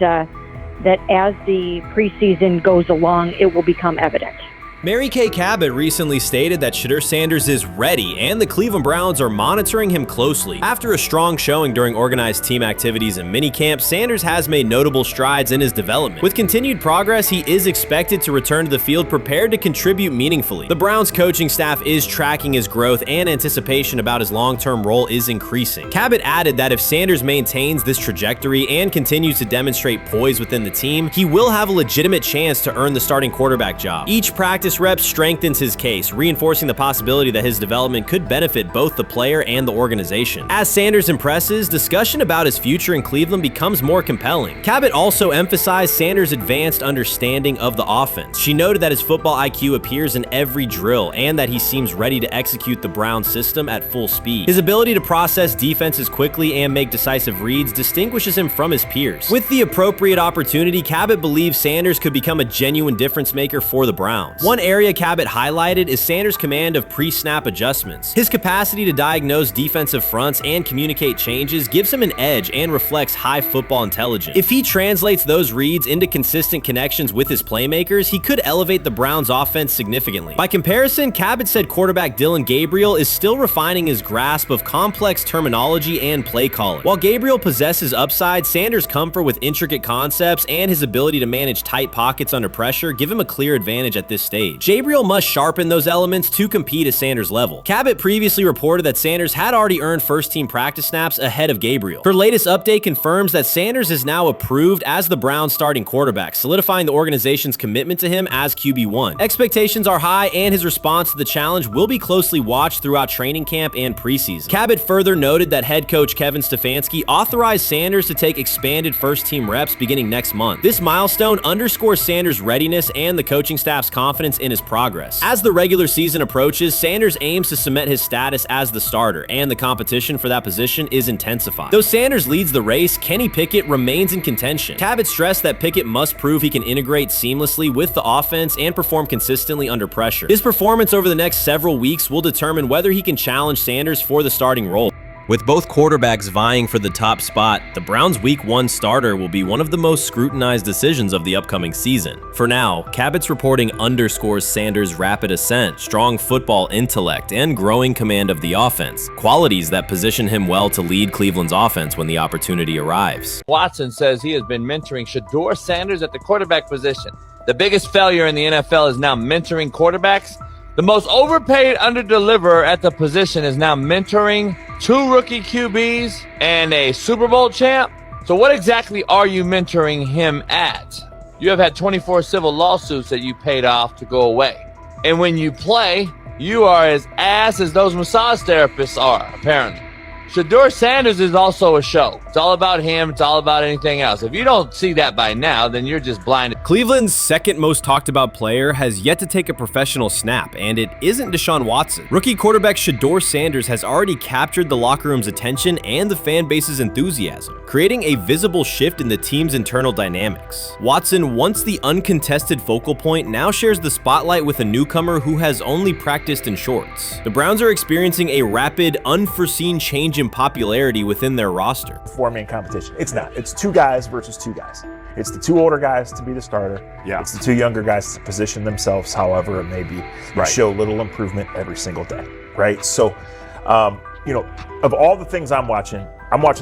that as the preseason goes along, it will become evident. Mary Kay Cabot recently stated that Shedeur Sanders is ready and the Cleveland Browns are monitoring him closely. After a strong showing during organized team activities and minicamp, Sanders has made notable strides in his development. With continued progress, he is expected to return to the field prepared to contribute meaningfully. The Browns coaching staff is tracking his growth and anticipation about his long-term role is increasing. Cabot added that if Sanders maintains this trajectory and continues to demonstrate poise within the team, he will have a legitimate chance to earn the starting quarterback job. Each practice rep strengthens his case, reinforcing the possibility that his development could benefit both the player and the organization. As Sanders impresses, discussion about his future in Cleveland becomes more compelling. Cabot also emphasized Sanders' advanced understanding of the offense. She noted that his football IQ appears in every drill and that he seems ready to execute the Browns system at full speed. His ability to process defenses quickly and make decisive reads distinguishes him from his peers. With the appropriate opportunity, Cabot believes Sanders could become a genuine difference maker for the Browns. One area Cabot highlighted is Sanders' command of pre-snap adjustments. His capacity to diagnose defensive fronts and communicate changes gives him an edge and reflects high football intelligence. If he translates those reads into consistent connections with his playmakers, he could elevate the Browns' offense significantly. By comparison, Cabot said quarterback Dillon Gabriel is still refining his grasp of complex terminology and play calling. While Gabriel possesses upside, Sanders' comfort with intricate concepts and his ability to manage tight pockets under pressure give him a clear advantage at this stage. Gabriel must sharpen those elements to compete at Sanders' level. Cabot previously reported that Sanders had already earned first-team practice snaps ahead of Gabriel. Her latest update confirms that Sanders is now approved as the Browns' starting quarterback, solidifying the organization's commitment to him as QB1. Expectations are high, and his response to the challenge will be closely watched throughout training camp and preseason. Cabot further noted that head coach Kevin Stefanski authorized Sanders to take expanded first-team reps beginning next month. This milestone underscores Sanders' readiness and the coaching staff's confidence in his progress. As the regular season approaches, Sanders aims to cement his status as the starter, and the competition for that position is intensified. Though Sanders leads the race, Kenny Pickett remains in contention. Cabot stressed that Pickett must prove he can integrate seamlessly with the offense and perform consistently under pressure. His performance over the next several weeks will determine whether he can challenge Sanders for the starting role. With both quarterbacks vying for the top spot, the Browns' Week 1 starter will be one of the most scrutinized decisions of the upcoming season. For now, Cabot's reporting underscores Sanders' rapid ascent, strong football intellect, and growing command of the offense, qualities that position him well to lead Cleveland's offense when the opportunity arrives. Watson says he has been mentoring Shedeur Sanders at the quarterback position. The biggest failure in the NFL is now mentoring quarterbacks. The most overpaid underdeliverer at the position is now mentoring 2 rookie QBs and a Super Bowl champ. So what exactly are you mentoring him at? You have had 24 civil lawsuits that you paid off to go away. And when you play, you are as ass as those massage therapists are, apparently. Shedeur Sanders is also a show. It's all about him. It's all about anything else. If you don't see that by now, then you're just blinded. Cleveland's second most talked about player has yet to take a professional snap, and it isn't Deshaun Watson. Rookie quarterback Shedeur Sanders has already captured the locker room's attention and the fan base's enthusiasm, creating a visible shift in the team's internal dynamics. Watson, once the uncontested focal point, now shares the spotlight with a newcomer who has only practiced in shorts. The Browns are experiencing a rapid, unforeseen change in popularity within their roster. 4-man competition. It's not. It's 2 guys versus 2 guys. It's the 2 older guys to be the starter. Yeah. It's the 2 younger guys to position themselves however it may be and show little improvement every single day, right? So, of all the things I'm watching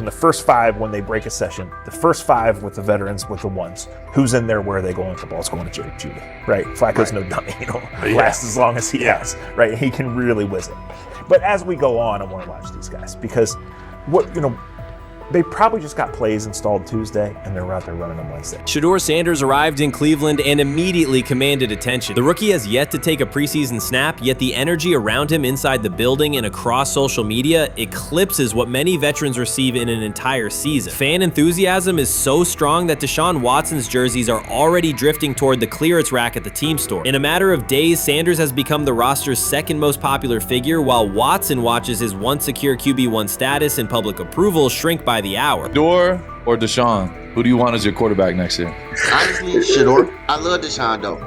the first 5 when they break a session, the first 5 with the veterans, with the ones. Who's in there, where are they going? The ball's going to Jerry Jeudy, right? Flacco's no dummy, lasts as long as he has, right? He can really whiz it. But as we go on, I want to watch these guys because they probably just got plays installed Tuesday and they're out there running on Wednesday. Shedeur Sanders arrived in Cleveland and immediately commanded attention. The rookie has yet to take a preseason snap, yet the energy around him inside the building and across social media eclipses what many veterans receive in an entire season. Fan enthusiasm is so strong that Deshaun Watson's jerseys are already drifting toward the clearance rack at the team store. In a matter of days, Sanders has become the roster's second most popular figure, while Watson watches his once secure QB1 status and public approval shrink by the hour. Shedeur or Deshaun? Who do you want as your quarterback next year? Honestly, Shedeur. I love Deshaun though.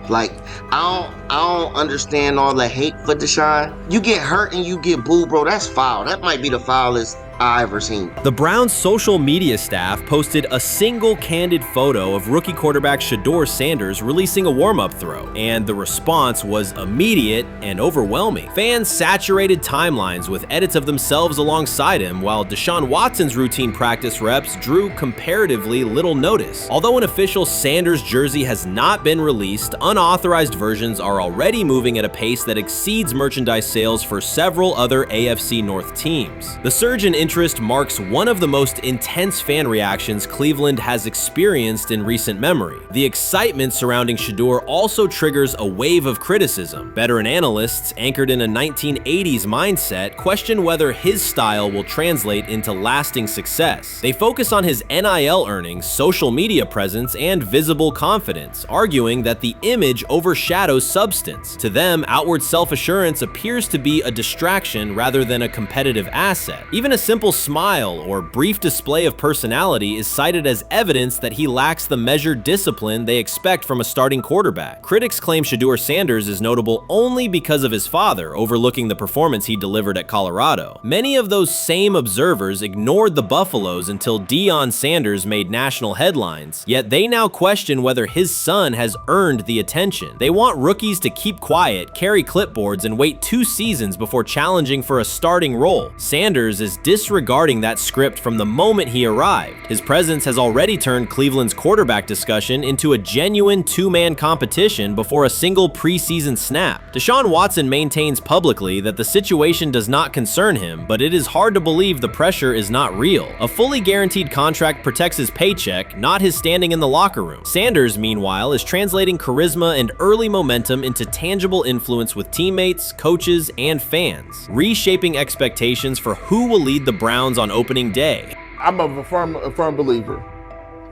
Like, I don't understand all the hate for Deshaun. You get hurt and you get booed, bro. That's foul. That might be the foulest I ever seen. The Browns' social media staff posted a single candid photo of rookie quarterback Shedeur Sanders releasing a warm-up throw, and the response was immediate and overwhelming. Fans saturated timelines with edits of themselves alongside him, while Deshaun Watson's routine practice reps drew comparatively little notice. Although an official Sanders jersey has not been released, unauthorized versions are already moving at a pace that exceeds merchandise sales for several other AFC North teams. The surge in interest marks one of the most intense fan reactions Cleveland has experienced in recent memory. The excitement surrounding Shedeur also triggers a wave of criticism. Veteran analysts, anchored in a 1980s mindset, question whether his style will translate into lasting success. They focus on his NIL earnings, social media presence, and visible confidence, arguing that the image overshadows substance. To them, outward self-assurance appears to be a distraction rather than a competitive asset. Even a simple smile or brief display of personality is cited as evidence that he lacks the measured discipline they expect from a starting quarterback. Critics claim Shedeur Sanders is notable only because of his father, overlooking the performance he delivered at Colorado. Many of those same observers ignored the Buffaloes until Deion Sanders made national headlines, yet they now question whether his son has earned the attention. They want rookies to keep quiet, carry clipboards, and wait 2 seasons before challenging for a starting role. Sanders is disregarding that script from the moment he arrived. His presence has already turned Cleveland's quarterback discussion into a genuine two-man competition before a single preseason snap. Deshaun Watson maintains publicly that the situation does not concern him, but it is hard to believe the pressure is not real. A fully guaranteed contract protects his paycheck, not his standing in the locker room. Sanders, meanwhile, is translating charisma and early momentum into tangible influence with teammates, coaches, and fans, reshaping expectations for who will lead the Browns on opening day. I'm a firm believer.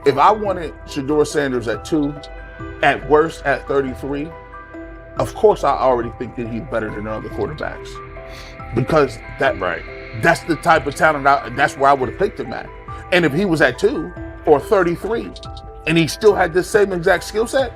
If I wanted Shedeur Sanders at 2, at worst at 33, of course I already think that he's better than other quarterbacks. Because that's the type of talent, that's where I would have picked him at. And if he was at 2 or 33, and he still had this same exact skill set,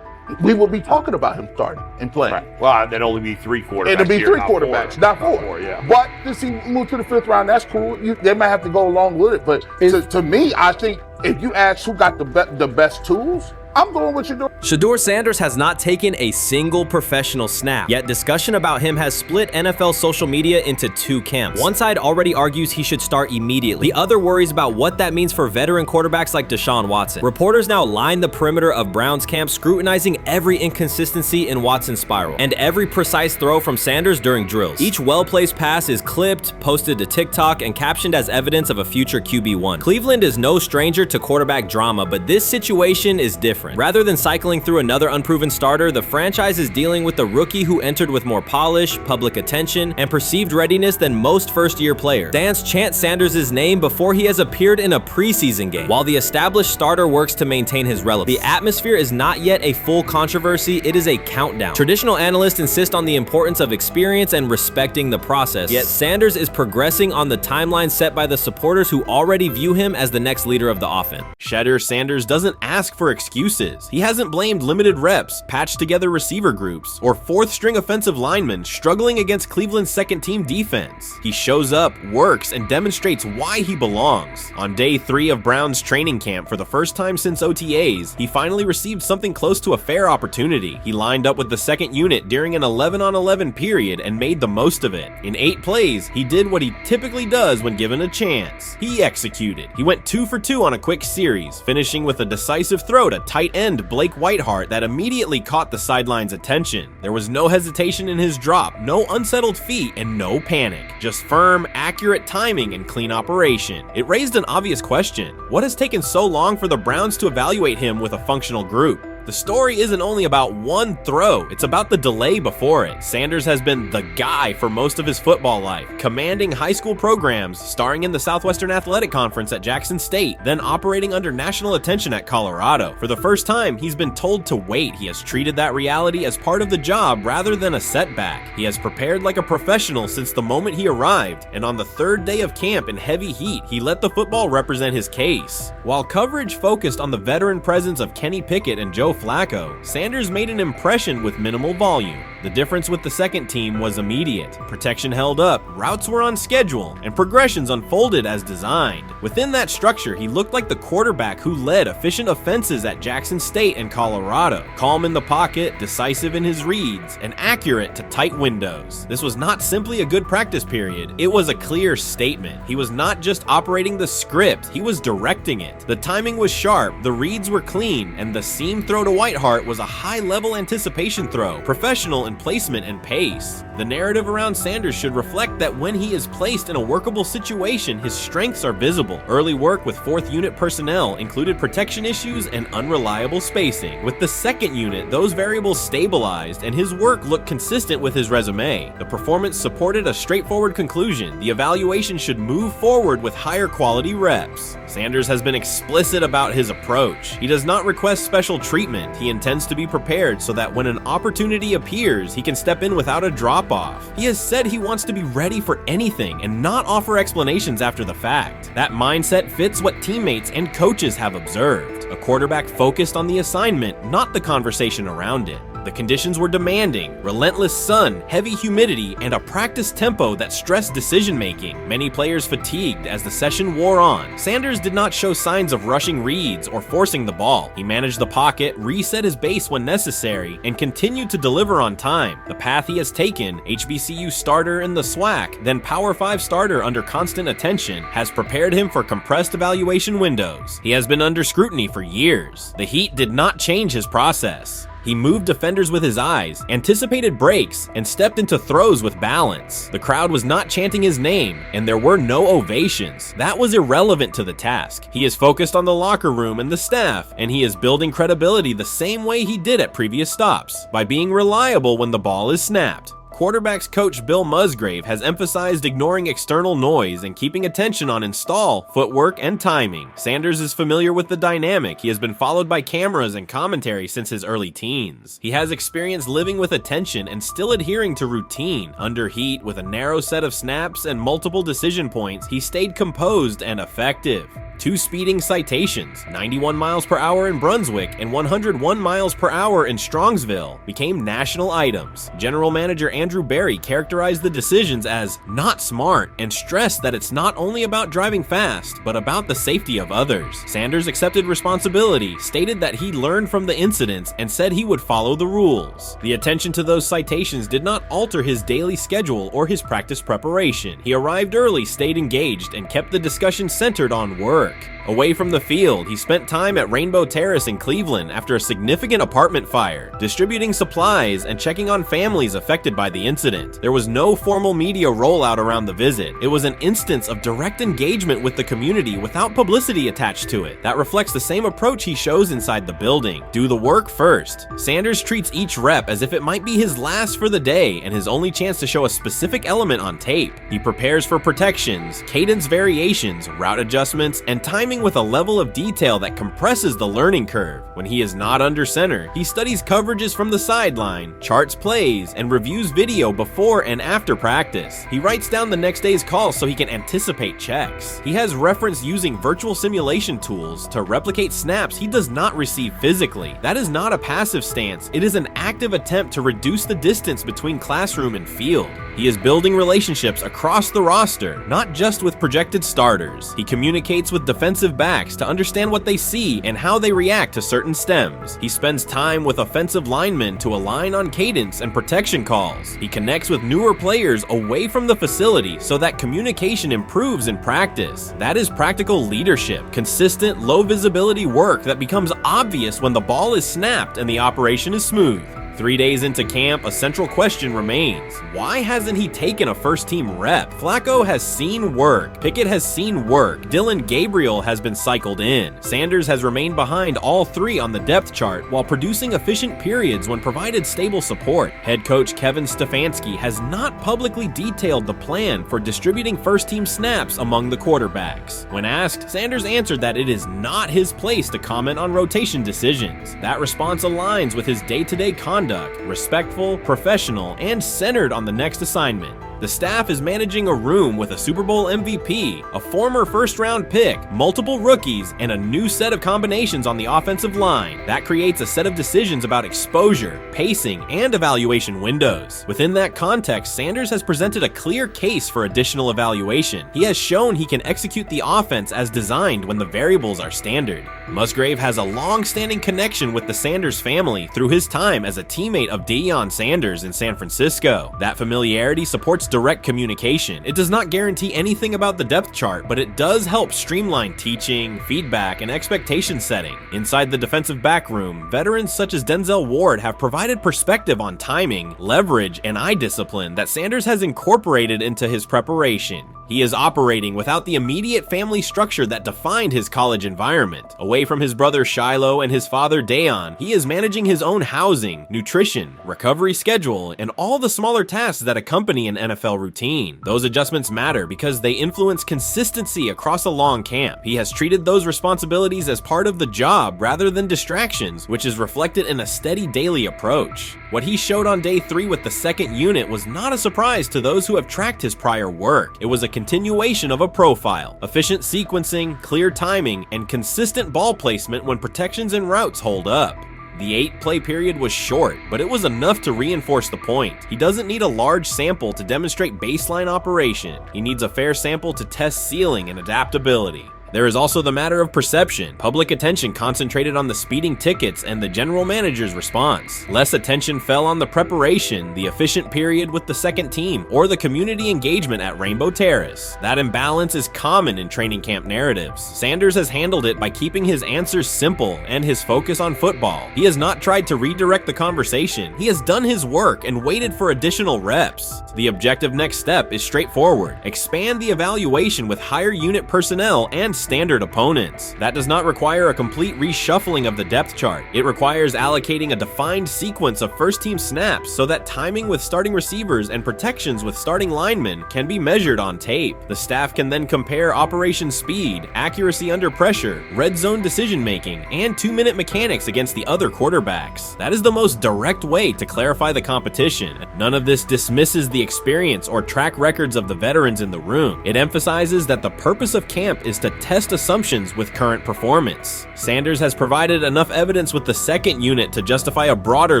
we would be talking about him starting and playing. Right. Well, that'd only be 3 quarterbacks. It'd be here, 3 not quarterbacks, 4. not 4. Yeah. But to see move to the 5th round, that's cool. They might have to go along with it. But to me, I think if you ask who got the best tools, I'm going with Shedeur. Shedeur Sanders has not taken a single professional snap, yet discussion about him has split NFL social media into 2 camps. One side already argues he should start immediately. The other worries about what that means for veteran quarterbacks like Deshaun Watson. Reporters now line the perimeter of Browns camp, scrutinizing every inconsistency in Watson's spiral and every precise throw from Sanders during drills. Each well-placed pass is clipped, posted to TikTok, and captioned as evidence of a future QB1. Cleveland is no stranger to quarterback drama, but this situation is different. Rather than cycling through another unproven starter, the franchise is dealing with a rookie who entered with more polish, public attention, and perceived readiness than most first-year players. Fans chant Sanders' name before he has appeared in a preseason game, while the established starter works to maintain his relevance. The atmosphere is not yet a full controversy, it is a countdown. Traditional analysts insist on the importance of experience and respecting the process, yet Sanders is progressing on the timeline set by the supporters who already view him as the next leader of the offense. Shedeur Sanders doesn't ask for excuses. He hasn't blamed limited reps, patched together receiver groups, or 4th-string offensive linemen struggling against Cleveland's second-team defense. He shows up, works, and demonstrates why he belongs. On day 3 of Browns training camp, for the first time since OTAs, he finally received something close to a fair opportunity. He lined up with the second unit during an 11-on-11 period and made the most of it. In 8 plays, he did what he typically does when given a chance. He executed. He went 2 for 2 on a quick series, finishing with a decisive throw to tight end Blake Whiteheart that immediately caught the sideline's attention. There was no hesitation in his drop, no unsettled feet, and no panic. Just firm, accurate timing and clean operation. It raised an obvious question. What has taken so long for the Browns to evaluate him with a functional group? The story isn't only about one throw, it's about the delay before it. Sanders has been the guy for most of his football life, commanding high school programs, starring in the Southwestern Athletic Conference at Jackson State, then operating under national attention at Colorado. For the first time, he's been told to wait. He has treated that reality as part of the job rather than a setback. He has prepared like a professional since the moment he arrived, and on the 3rd day of camp in heavy heat, he let the football represent his case. While coverage focused on the veteran presence of Kenny Pickett and Joe Joe Flacco, Sanders made an impression with minimal volume. The difference with the second team was immediate. Protection held up, routes were on schedule, and progressions unfolded as designed. Within that structure, he looked like the quarterback who led efficient offenses at Jackson State and Colorado. Calm in the pocket, decisive in his reads, and accurate to tight windows. This was not simply a good practice period, it was a clear statement. He was not just operating the script, he was directing it. The timing was sharp, the reads were clean, and the seam throw to Whiteheart was a high-level anticipation throw, professional in placement and pace. The narrative around Sanders should reflect that when he is placed in a workable situation, his strengths are visible. Early work with 4th unit personnel included protection issues and unreliable spacing. With the 2nd unit, those variables stabilized and his work looked consistent with his resume. The performance supported a straightforward conclusion. The evaluation should move forward with higher quality reps. Sanders has been explicit about his approach. He does not request special treatment. He intends to be prepared so that when an opportunity appears, he can step in without a drop-off. He has said he wants to be ready for anything and not offer explanations after the fact. That mindset fits what teammates and coaches have observed. A quarterback focused on the assignment, not the conversation around it. The conditions were demanding, relentless sun, heavy humidity, and a practice tempo that stressed decision-making. Many players fatigued as the session wore on. Sanders did not show signs of rushing reads or forcing the ball. He managed the pocket, reset his base when necessary, and continued to deliver on time. The path he has taken, HBCU starter in the SWAC, then Power 5 starter under constant attention, has prepared him for compressed evaluation windows. He has been under scrutiny for years. The heat did not change his process. He moved defenders with his eyes, anticipated breaks, and stepped into throws with balance. The crowd was not chanting his name, and there were no ovations. That was irrelevant to the task. He is focused on the locker room and the staff, and he is building credibility the same way he did at previous stops, by being reliable when the ball is snapped. Quarterbacks coach Bill Musgrave has emphasized ignoring external noise and keeping attention on install, footwork, and timing. Sanders is familiar with the dynamic. He has been followed by cameras and commentary since his early teens. He has experience living with attention and still adhering to routine. Under heat, with a narrow set of snaps and multiple decision points, he stayed composed and effective. 2 speeding citations, 91 miles per hour in Brunswick and 101 miles per hour in Strongsville, became national items. General Manager Andrew Berry characterized the decisions as not smart and stressed that it's not only about driving fast, but about the safety of others. Sanders accepted responsibility, stated that he learned from the incidents, and said he would follow the rules. The attention to those citations did not alter his daily schedule or his practice preparation. He arrived early, stayed engaged, and kept the discussion centered on work. Away from the field, he spent time at Rainbow Terrace in Cleveland after a significant apartment fire, distributing supplies and checking on families affected by the incident. There was no formal media rollout around the visit. It was an instance of direct engagement with the community without publicity attached to it. That reflects the same approach he shows inside the building. Do the work first. Sanders treats each rep as if it might be his last for the day and his only chance to show a specific element on tape. He prepares for protections, cadence variations, route adjustments, and timing with a level of detail that compresses the learning curve. When he is not under center, he studies coverages from the sideline, charts plays, and reviews video before and after practice. He writes down the next day's calls so he can anticipate checks. He has referenced using virtual simulation tools to replicate snaps he does not receive physically. That is not a passive stance, it is an active attempt to reduce the distance between classroom and field. He is building relationships across the roster, not just with projected starters. He communicates with defensive backs to understand what they see and how they react to certain stems. He spends time with offensive linemen to align on cadence and protection calls. He connects with newer players away from the facility so that communication improves in practice. That is practical leadership, consistent, low visibility work that becomes obvious when the ball is snapped and the operation is smooth. 3 days into camp, a central question remains. Why hasn't he taken a first-team rep? Flacco has seen work. Pickett has seen work. Dylan Gabriel has been cycled in. Sanders has remained behind all 3 on the depth chart while producing efficient periods when provided stable support. Head coach Kevin Stefanski has not publicly detailed the plan for distributing first-team snaps among the quarterbacks. When asked, Sanders answered that it is not his place to comment on rotation decisions. That response aligns with his day-to-day conduct, respectful, professional, and centered on the next assignment. The staff is managing a room with a Super Bowl MVP, a former first-round pick, multiple rookies, and a new set of combinations on the offensive line. That creates a set of decisions about exposure, pacing, and evaluation windows. Within that context, Sanders has presented a clear case for additional evaluation. He has shown he can execute the offense as designed when the variables are standard. Musgrave has a long-standing connection with the Sanders family through his time as a teammate of Deion Sanders in San Francisco. That familiarity supports direct communication. It does not guarantee anything about the depth chart, but it does help streamline teaching, feedback, and expectation setting. Inside the defensive back room, veterans such as Denzel Ward have provided perspective on timing, leverage, and eye discipline that Sanders has incorporated into his preparation. He is operating without the immediate family structure that defined his college environment. Away from his brother Shiloh and his father Deion, he is managing his own housing, nutrition, recovery schedule, and all the smaller tasks that accompany an NFL routine. Those adjustments matter because they influence consistency across a long camp. He has treated those responsibilities as part of the job rather than distractions, which is reflected in a steady daily approach. What he showed on day 3 with the second unit was not a surprise to those who have tracked his prior work. It was a continuation of a profile, efficient sequencing, clear timing, and consistent ball placement when protections and routes hold up. The 8-play period was short, but it was enough to reinforce the point. He doesn't need a large sample to demonstrate baseline operation. He needs a fair sample to test ceiling and adaptability. There is also the matter of perception. Public attention concentrated on the speeding tickets and the general manager's response. Less attention fell on the preparation, the efficient period with the second team, or the community engagement at Rainbow Terrace. That imbalance is common in training camp narratives. Sanders has handled it by keeping his answers simple and his focus on football. He has not tried to redirect the conversation. He has done his work and waited for additional reps. The objective next step is straightforward. Expand the evaluation with higher unit personnel and standard opponents. That does not require a complete reshuffling of the depth chart. It requires allocating a defined sequence of first-team snaps so that timing with starting receivers and protections with starting linemen can be measured on tape. The staff can then compare operation speed, accuracy under pressure, red zone decision-making, and 2-minute mechanics against the other quarterbacks. That is the most direct way to clarify the competition. None of this dismisses the experience or track records of the veterans in the room. It emphasizes that the purpose of camp is to test assumptions with current performance. Sanders has provided enough evidence with the second unit to justify a broader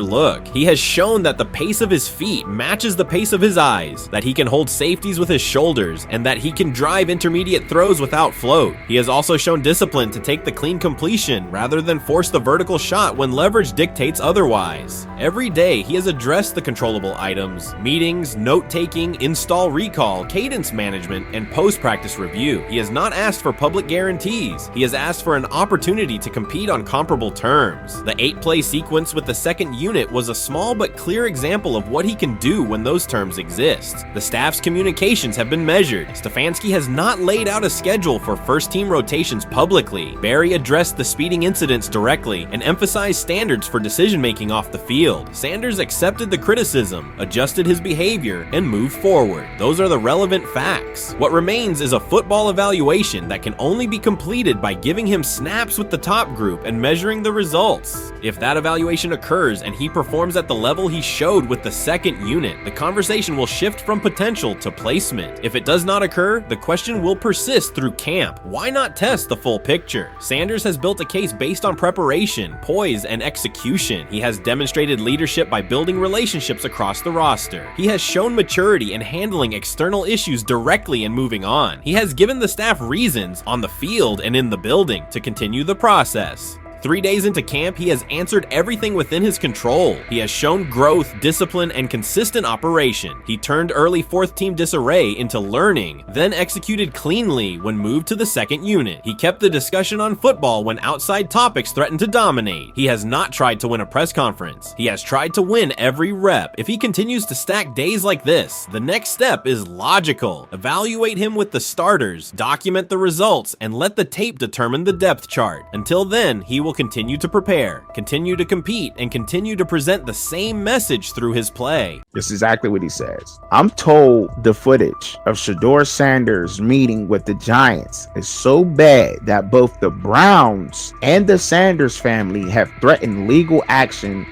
look. He has shown that the pace of his feet matches the pace of his eyes, that he can hold safeties with his shoulders, and that he can drive intermediate throws without float. He has also shown discipline to take the clean completion rather than force the vertical shot when leverage dictates otherwise. Every day, he has addressed the controllable items, meetings, note-taking, install recall, cadence management, and post-practice review. He has not asked for public guarantees. He has asked for an opportunity to compete on comparable terms. The 8-play sequence with the second unit was a small but clear example of what he can do when those terms exist. The staff's communications have been measured. Stefanski has not laid out a schedule for first-team rotations publicly. Barry addressed the speeding incidents directly and emphasized standards for decision-making off the field. Sanders accepted the criticism, adjusted his behavior, and moved forward. Those are the relevant facts. What remains is a football evaluation that can only be completed by giving him snaps with the top group and measuring the results. If that evaluation occurs and he performs at the level he showed with the second unit, the conversation will shift from potential to placement. If it does not occur, the question will persist through camp. Why not test the full picture? Sanders has built a case based on preparation, poise, and execution. He has demonstrated leadership by building relationships across the roster. He has shown maturity in handling external issues directly and moving on. He has given the staff reasons on the field and in the building to continue the process. 3 days into camp, he has answered everything within his control. He has shown growth, discipline, and consistent operation. He turned early fourth-team disarray into learning, then executed cleanly when moved to the second unit. He kept the discussion on football when outside topics threatened to dominate. He has not tried to win a press conference. He has tried to win every rep. If he continues to stack days like this, the next step is logical. Evaluate him with the starters, document the results, and let the tape determine the depth chart. Until then, he will continue to prepare, continue to compete, and continue to present the same message through his play. That's exactly what he says. I'm told the footage of Shedeur Sanders meeting with the Giants is so bad that both the Browns and the Sanders family have threatened legal action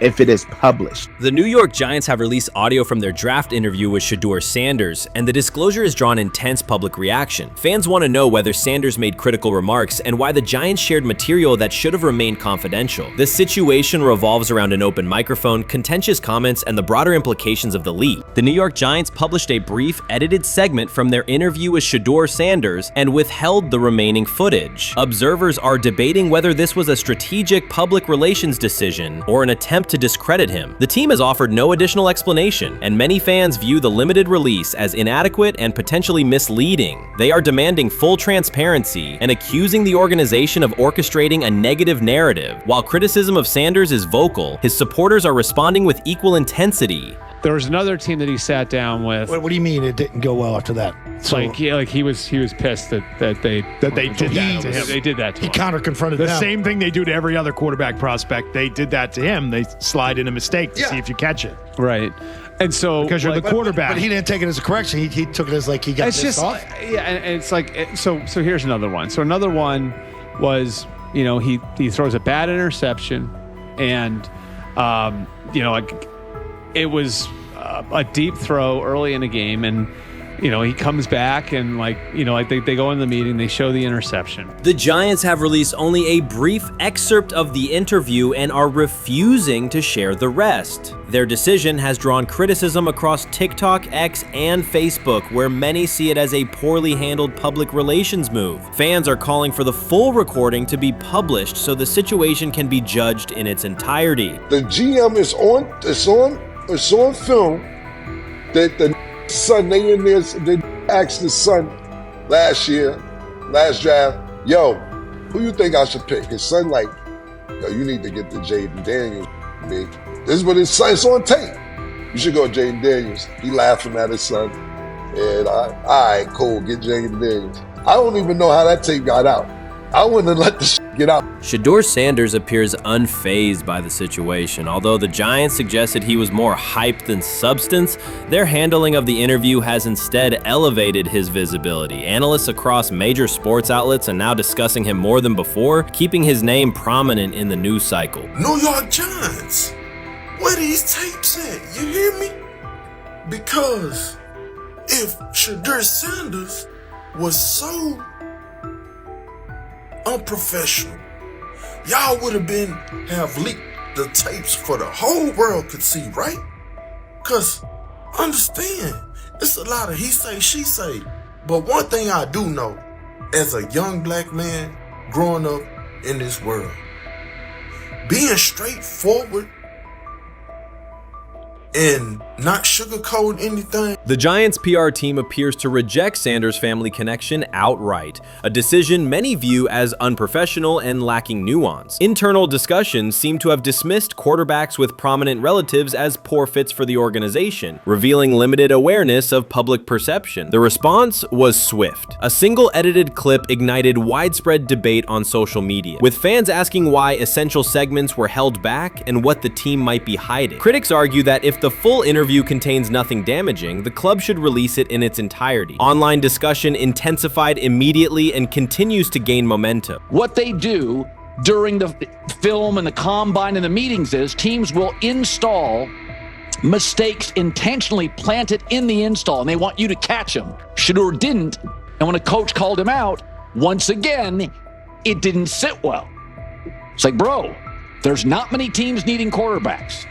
if it is published. The New York Giants have released audio from their draft interview with Shedeur Sanders, and the disclosure has drawn intense public reaction. Fans want to know whether Sanders made critical remarks and why the Giants shared material that should have remained confidential. The situation revolves around an open microphone, contentious comments, and the broader implications of the leak. The New York Giants published a brief, edited segment from their interview with Shedeur Sanders and withheld the remaining footage. Observers are debating whether this was a strategic public relations decision or an attempt to discredit him. The team has offered no additional explanation, and many fans view the limited release as inadequate and potentially misleading. They are demanding full transparency and accusing the organization of orchestrating a negative narrative. While criticism of Sanders is vocal, his supporters are responding with equal intensity. There was another team that he sat down with. What do you mean it didn't go well after that? So, he was pissed that they did that to him. They did that to him. He counter confronted the them. same thing they do to every other quarterback prospect. They did that to him. They slide in a mistake to see if you catch it. Right. And so because you're the quarterback. But he didn't take it as a correction. He took it as like he got pissed off. Yeah, and it's like so here's another one. So another one was, he throws a bad interception, and it was a deep throw early in the game, and he comes back and they go in the meeting, they show the interception. The Giants have released only a brief excerpt of the interview and are refusing to share the rest. Their decision has drawn criticism across TikTok, X, and Facebook, where many see it as a poorly handled public relations move. Fans are calling for the full recording to be published so the situation can be judged in its entirety. The GM is on film that the son, they asked the son last draft, yo, who you think I should pick? His son like, yo, you need to get the Jaden Daniels, big. This is what his son, it's on tape. You should go Jaden Daniels. He laughing at his son. And all right, cool, get Jaden Daniels. I don't even know how that tape got out. I wouldn't have let the get out. Shedeur Sanders appears unfazed by the situation. Although the Giants suggested he was more hype than substance, their handling of the interview has instead elevated his visibility. Analysts across major sports outlets are now discussing him more than before, keeping his name prominent in the news cycle. New York Giants, where these tapes at? You hear me? Because if Shedeur Sanders was so unprofessional, y'all would have leaked the tapes for the whole world could see, right? Cause understand, it's a lot of he say, she say. But one thing I do know, as a young black man growing up in this world, being straightforward and not sugarcoat anything. The Giants' PR team appears to reject Sanders' family connection outright, a decision many view as unprofessional and lacking nuance. Internal discussions seem to have dismissed quarterbacks with prominent relatives as poor fits for the organization, revealing limited awareness of public perception. The response was swift. A single edited clip ignited widespread debate on social media, with fans asking why essential segments were held back and what the team might be hiding. Critics argue that if the full interview contains nothing damaging, the club should release it in its entirety. Online discussion intensified immediately and continues to gain momentum. What they do during the film and the combine and the meetings is teams will install mistakes intentionally planted in the install, and they want you to catch them. Shedeur didn't, and when a coach called him out, once again, it didn't sit well. It's like, bro, there's not many teams needing quarterbacks,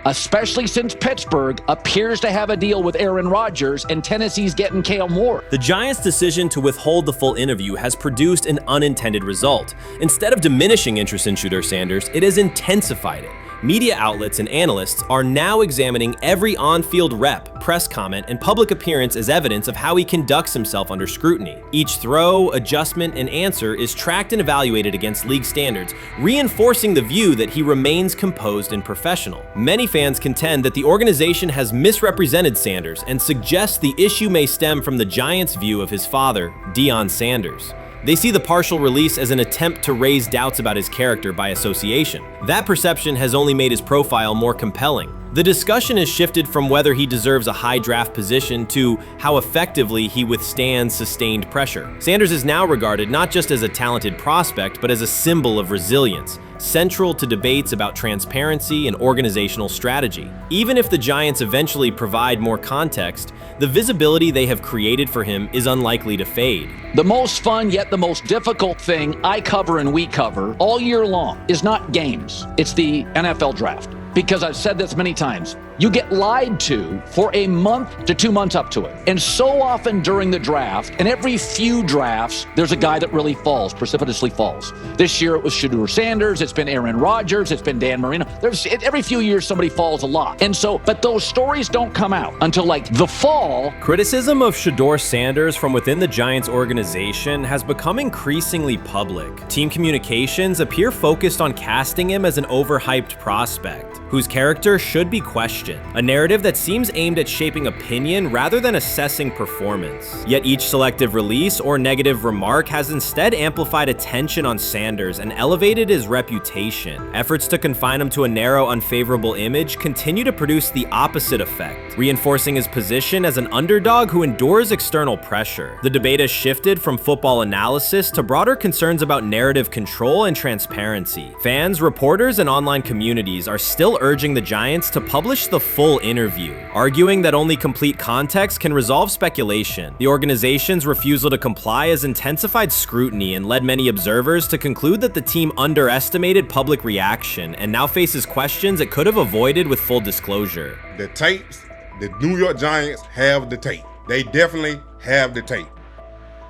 especially since Pittsburgh appears to have a deal with Aaron Rodgers and Tennessee's getting Kale Moore. The Giants' decision to withhold the full interview has produced an unintended result. Instead of diminishing interest in Shedeur Sanders, it has intensified it. Media outlets and analysts are now examining every on-field rep, press comment, and public appearance as evidence of how he conducts himself under scrutiny. Each throw, adjustment, and answer is tracked and evaluated against league standards, reinforcing the view that he remains composed and professional. Many fans contend that the organization has misrepresented Sanders and suggest the issue may stem from the Giants' view of his father, Deion Sanders. They see the partial release as an attempt to raise doubts about his character by association. That perception has only made his profile more compelling. The discussion has shifted from whether he deserves a high draft position to how effectively he withstands sustained pressure. Sanders is now regarded not just as a talented prospect, but as a symbol of resilience, central to debates about transparency and organizational strategy. Even if the Giants eventually provide more context, the visibility they have created for him is unlikely to fade. The most fun yet the most difficult thing I cover and we cover all year long is not games. It's the NFL draft. Because I've said this many times, you get lied to for a month to 2 months up to it. And so often during the draft, and every few drafts, there's a guy that really falls, precipitously falls. This year it was Shedeur Sanders, it's been Aaron Rodgers, it's been Dan Marino. Every few years somebody falls a lot. And so, but those stories don't come out until like the fall. Criticism of Shedeur Sanders from within the Giants organization has become increasingly public. Team communications appear focused on casting him as an overhyped prospect, whose character should be questioned, a narrative that seems aimed at shaping opinion rather than assessing performance. Yet each selective release or negative remark has instead amplified attention on Sanders and elevated his reputation. Efforts to confine him to a narrow, unfavorable image continue to produce the opposite effect, reinforcing his position as an underdog who endures external pressure. The debate has shifted from football analysis to broader concerns about narrative control and transparency. Fans, reporters, and online communities are still urging the Giants to publish the full interview, arguing that only complete context can resolve speculation. The organization's refusal to comply has intensified scrutiny and led many observers to conclude that the team underestimated public reaction and now faces questions it could have avoided with full disclosure. The tapes, the New York Giants have the tape. They definitely have the tape.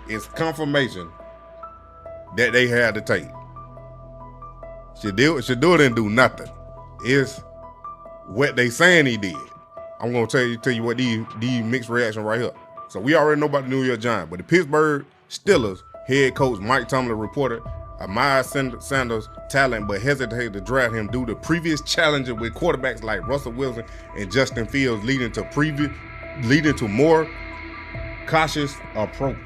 It's confirmation that they had the tape. Shedeur didn't do nothing. It's what they saying he did. I'm gonna tell you what these mixed reaction right here. So we already know about the New York Giants, but the Pittsburgh Steelers head coach Mike Tomlin reported admired Sanders' talent, but hesitated to draft him due to previous challenges with quarterbacks like Russell Wilson and Justin Fields, leading to more cautious approach.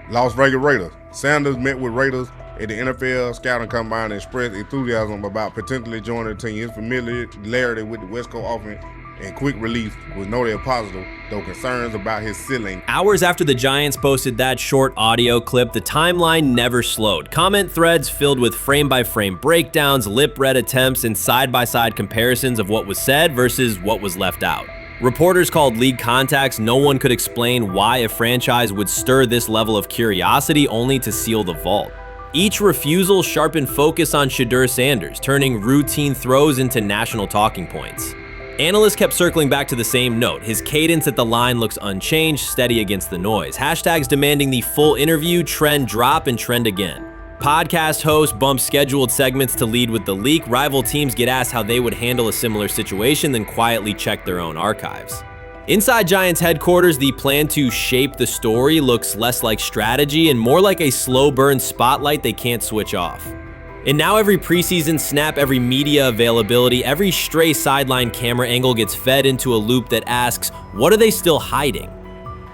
Las Vegas Raiders. Sanders met with Raiders at the NFL scouting combine and expressed enthusiasm about potentially joining the team. His familiarity with the West Coast offense and quick release was noted positive, though concerns about his ceiling. Hours after the Giants posted that short audio clip, the timeline never slowed. Comment threads filled with frame-by-frame breakdowns, lip-read attempts, and side-by-side comparisons of what was said versus what was left out. Reporters called league contacts. No one could explain why a franchise would stir this level of curiosity only to seal the vault. Each refusal sharpened focus on Shedeur Sanders, turning routine throws into national talking points. Analysts kept circling back to the same note. His cadence at the line looks unchanged, steady against the noise. Hashtags demanding the full interview, trend drop, and trend again. Podcast hosts bump scheduled segments to lead with the leak. Rival teams get asked how they would handle a similar situation, then quietly check their own archives. Inside Giants headquarters, the plan to shape the story looks less like strategy and more like a slow burn spotlight they can't switch off. And now every preseason snap, every media availability, every stray sideline camera angle gets fed into a loop that asks, what are they still hiding?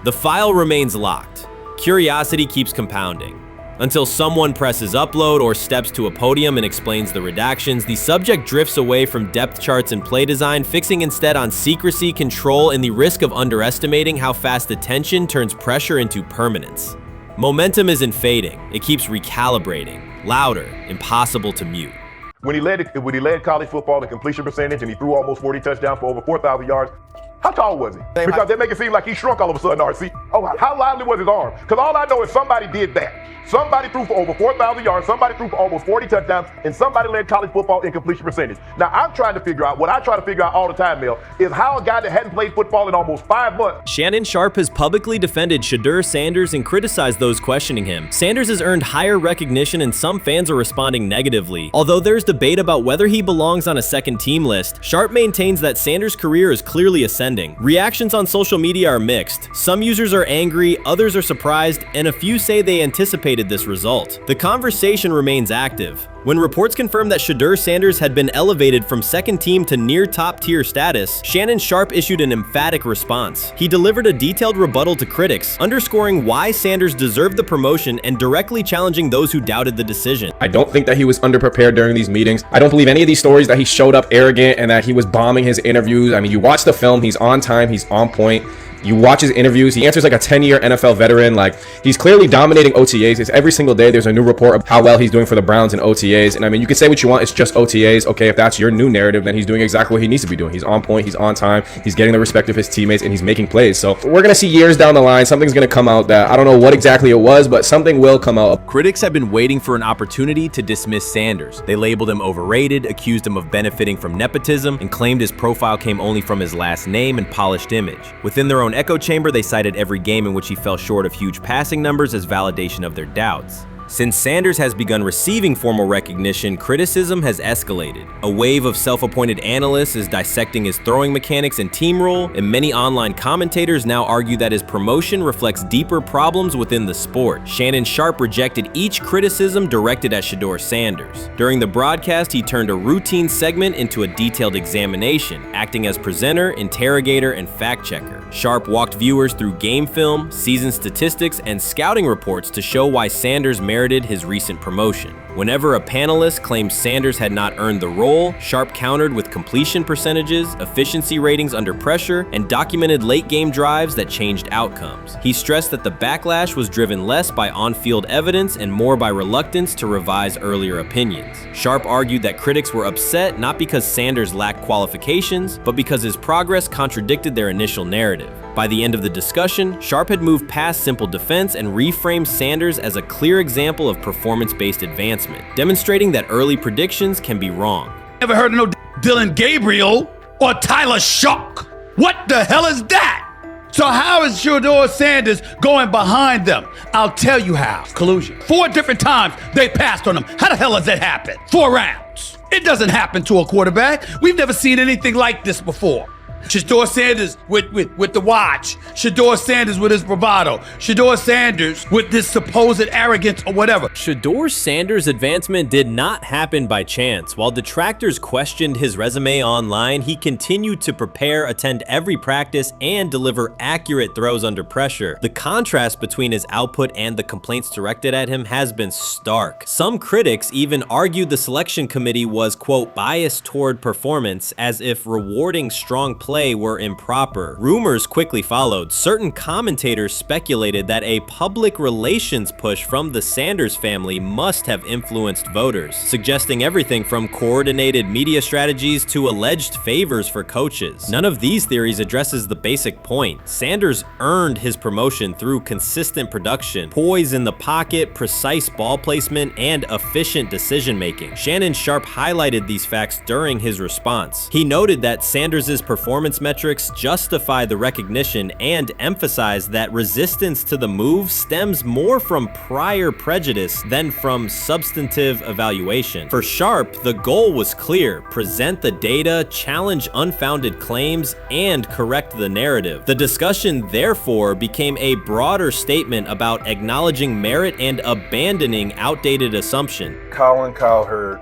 The file remains locked. Curiosity keeps compounding. Until someone presses upload or steps to a podium and explains the redactions, the subject drifts away from depth charts and play design, fixing instead on secrecy, control, and the risk of underestimating how fast attention turns pressure into permanence. Momentum isn't fading, it keeps recalibrating, louder, impossible to mute. When he led college football in completion percentage and he threw almost 40 touchdowns for over 4,000 yards, how tall was he? Because they make it seem like he shrunk all of a sudden, RC. Oh, how lively was his arm? Because all I know is somebody did that. Somebody threw for over 4,000 yards, somebody threw for almost 40 touchdowns, and somebody led college football in completion percentage. Now, I'm trying to figure out, what I try to figure out all the time, Mel, is how a guy that hadn't played football in almost 5 months. Shannon Sharpe has publicly defended Shedeur Sanders and criticized those questioning him. Sanders has earned higher recognition and some fans are responding negatively. Although there's debate about whether he belongs on a second team list, Sharpe maintains that Sanders' career is clearly ascending. Reactions on social media are mixed. Some users are are angry, others are surprised, and a few say they anticipated this result. The conversation remains active. When reports confirmed that Shedeur Sanders had been elevated from second team to near top-tier status, Shannon Sharpe issued an emphatic response. He delivered a detailed rebuttal to critics, underscoring why Sanders deserved the promotion and directly challenging those who doubted the decision. I don't think that he was underprepared during these meetings. I don't believe any of these stories that he showed up arrogant and that he was bombing his interviews. I mean, you watch the film, he's on time, he's on point. You watch his interviews, he answers like a 10-year NFL veteran. Like, he's clearly dominating OTAs. It's every single day there's a new report of how well he's doing for the Browns in OTAs. And I mean, you can say what you want, it's just OTAs. Okay, if that's your new narrative, then he's doing exactly what he needs to be doing. He's on point, he's on time, he's getting the respect of his teammates, and he's making plays. So we're gonna see years down the line, something's gonna come out that I don't know what exactly it was, but something will come out. Critics have been waiting for an opportunity to dismiss Sanders. They labeled him overrated, accused him of benefiting from nepotism, and claimed his profile came only from his last name and polished image. Within their own echo chamber, they cited every game in which he fell short of huge passing numbers as validation of their doubts. Since Sanders has begun receiving formal recognition, criticism has escalated. A wave of self-appointed analysts is dissecting his throwing mechanics and team role, and many online commentators now argue that his promotion reflects deeper problems within the sport. Shannon Sharpe rejected each criticism directed at Shedeur Sanders. During the broadcast, he turned a routine segment into a detailed examination, acting as presenter, interrogator, and fact-checker. Sharpe walked viewers through game film, season statistics, and scouting reports to show why Sanders merited his recent promotion. Whenever a panelist claimed Sanders had not earned the role, Sharpe countered with completion percentages, efficiency ratings under pressure, and documented late-game drives that changed outcomes. He stressed that the backlash was driven less by on-field evidence and more by reluctance to revise earlier opinions. Sharpe argued that critics were upset not because Sanders lacked qualifications, but because his progress contradicted their initial narrative. By the end of the discussion, Sharpe had moved past simple defense and reframed Sanders as a clear example of performance-based advancement, demonstrating that early predictions can be wrong. Never heard of no Dylan Gabriel or Tyler Shock. What the hell is that? So how is Shedeur Sanders going behind them? I'll tell you how. Collusion. 4 different times they passed on him. How the hell does that happen? 4 rounds. It doesn't happen to a quarterback. We've never seen anything like this before. Shedeur Sanders with the watch. Shedeur Sanders with his bravado. Shedeur Sanders with this supposed arrogance or whatever. Shedeur Sanders' advancement did not happen by chance. While detractors questioned his resume online, he continued to prepare, attend every practice, and deliver accurate throws under pressure. The contrast between his output and the complaints directed at him has been stark. Some critics even argued the selection committee was, quote, biased toward performance, as if rewarding strong play were improper. Rumors quickly followed. Certain commentators speculated that a public relations push from the Sanders family must have influenced voters, suggesting everything from coordinated media strategies to alleged favors for coaches. None of these theories addresses the basic point. Sanders earned his promotion through consistent production, poise in the pocket, precise ball placement, and efficient decision-making. Shannon Sharpe highlighted these facts during his response. He noted that Sanders' performance metrics justify the recognition and emphasize that resistance to the move stems more from prior prejudice than from substantive evaluation. For Sharpe, the goal was clear: present the data, challenge unfounded claims, and correct the narrative. The discussion, therefore, became a broader statement about acknowledging merit and abandoning outdated assumption. Colin Cowherd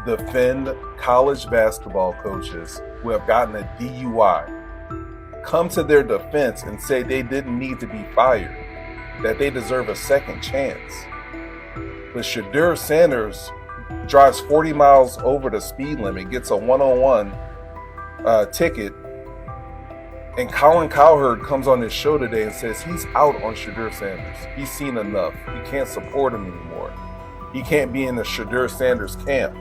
defend college basketball coaches who have gotten a DUI, come to their defense and say they didn't need to be fired, that they deserve a second chance. But Shedeur Sanders drives 40 miles over the speed limit, gets a one-on-one ticket, and Colin Cowherd comes on his show today and says he's out on Shedeur Sanders. He's seen enough. He can't support him anymore. He can't be in the Shedeur Sanders camp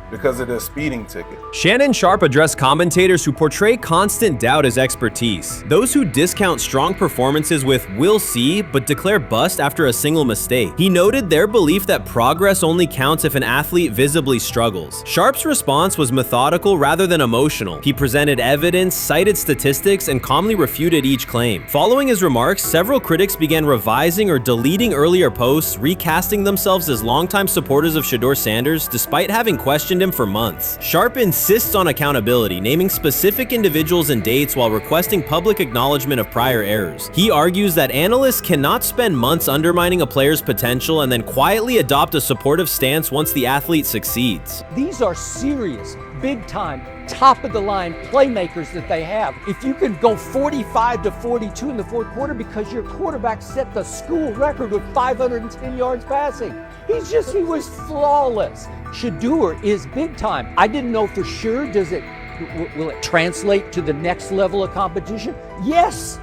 because of the speeding ticket. Shannon Sharpe addressed commentators who portray constant doubt as expertise. Those who discount strong performances with "we'll see," but declare bust after a single mistake. He noted their belief that progress only counts if an athlete visibly struggles. Sharpe's response was methodical rather than emotional. He presented evidence, cited statistics, and calmly refuted each claim. Following his remarks, several critics began revising or deleting earlier posts, recasting themselves as longtime supporters of Shedeur Sanders despite having questioned questioned him for months. Sharp insists on accountability, naming specific individuals and dates while requesting public acknowledgement of prior errors. He argues that analysts cannot spend months undermining a player's potential and then quietly adopt a supportive stance once the athlete succeeds. These are serious, big-time, top-of-the-line playmakers that they have. If you can go 45 to 42 in the fourth quarter because your quarterback set the school record with 510 yards passing. He was flawless. Shedeur is big-time. I didn't know for sure, will it translate to the next level of competition? Yes,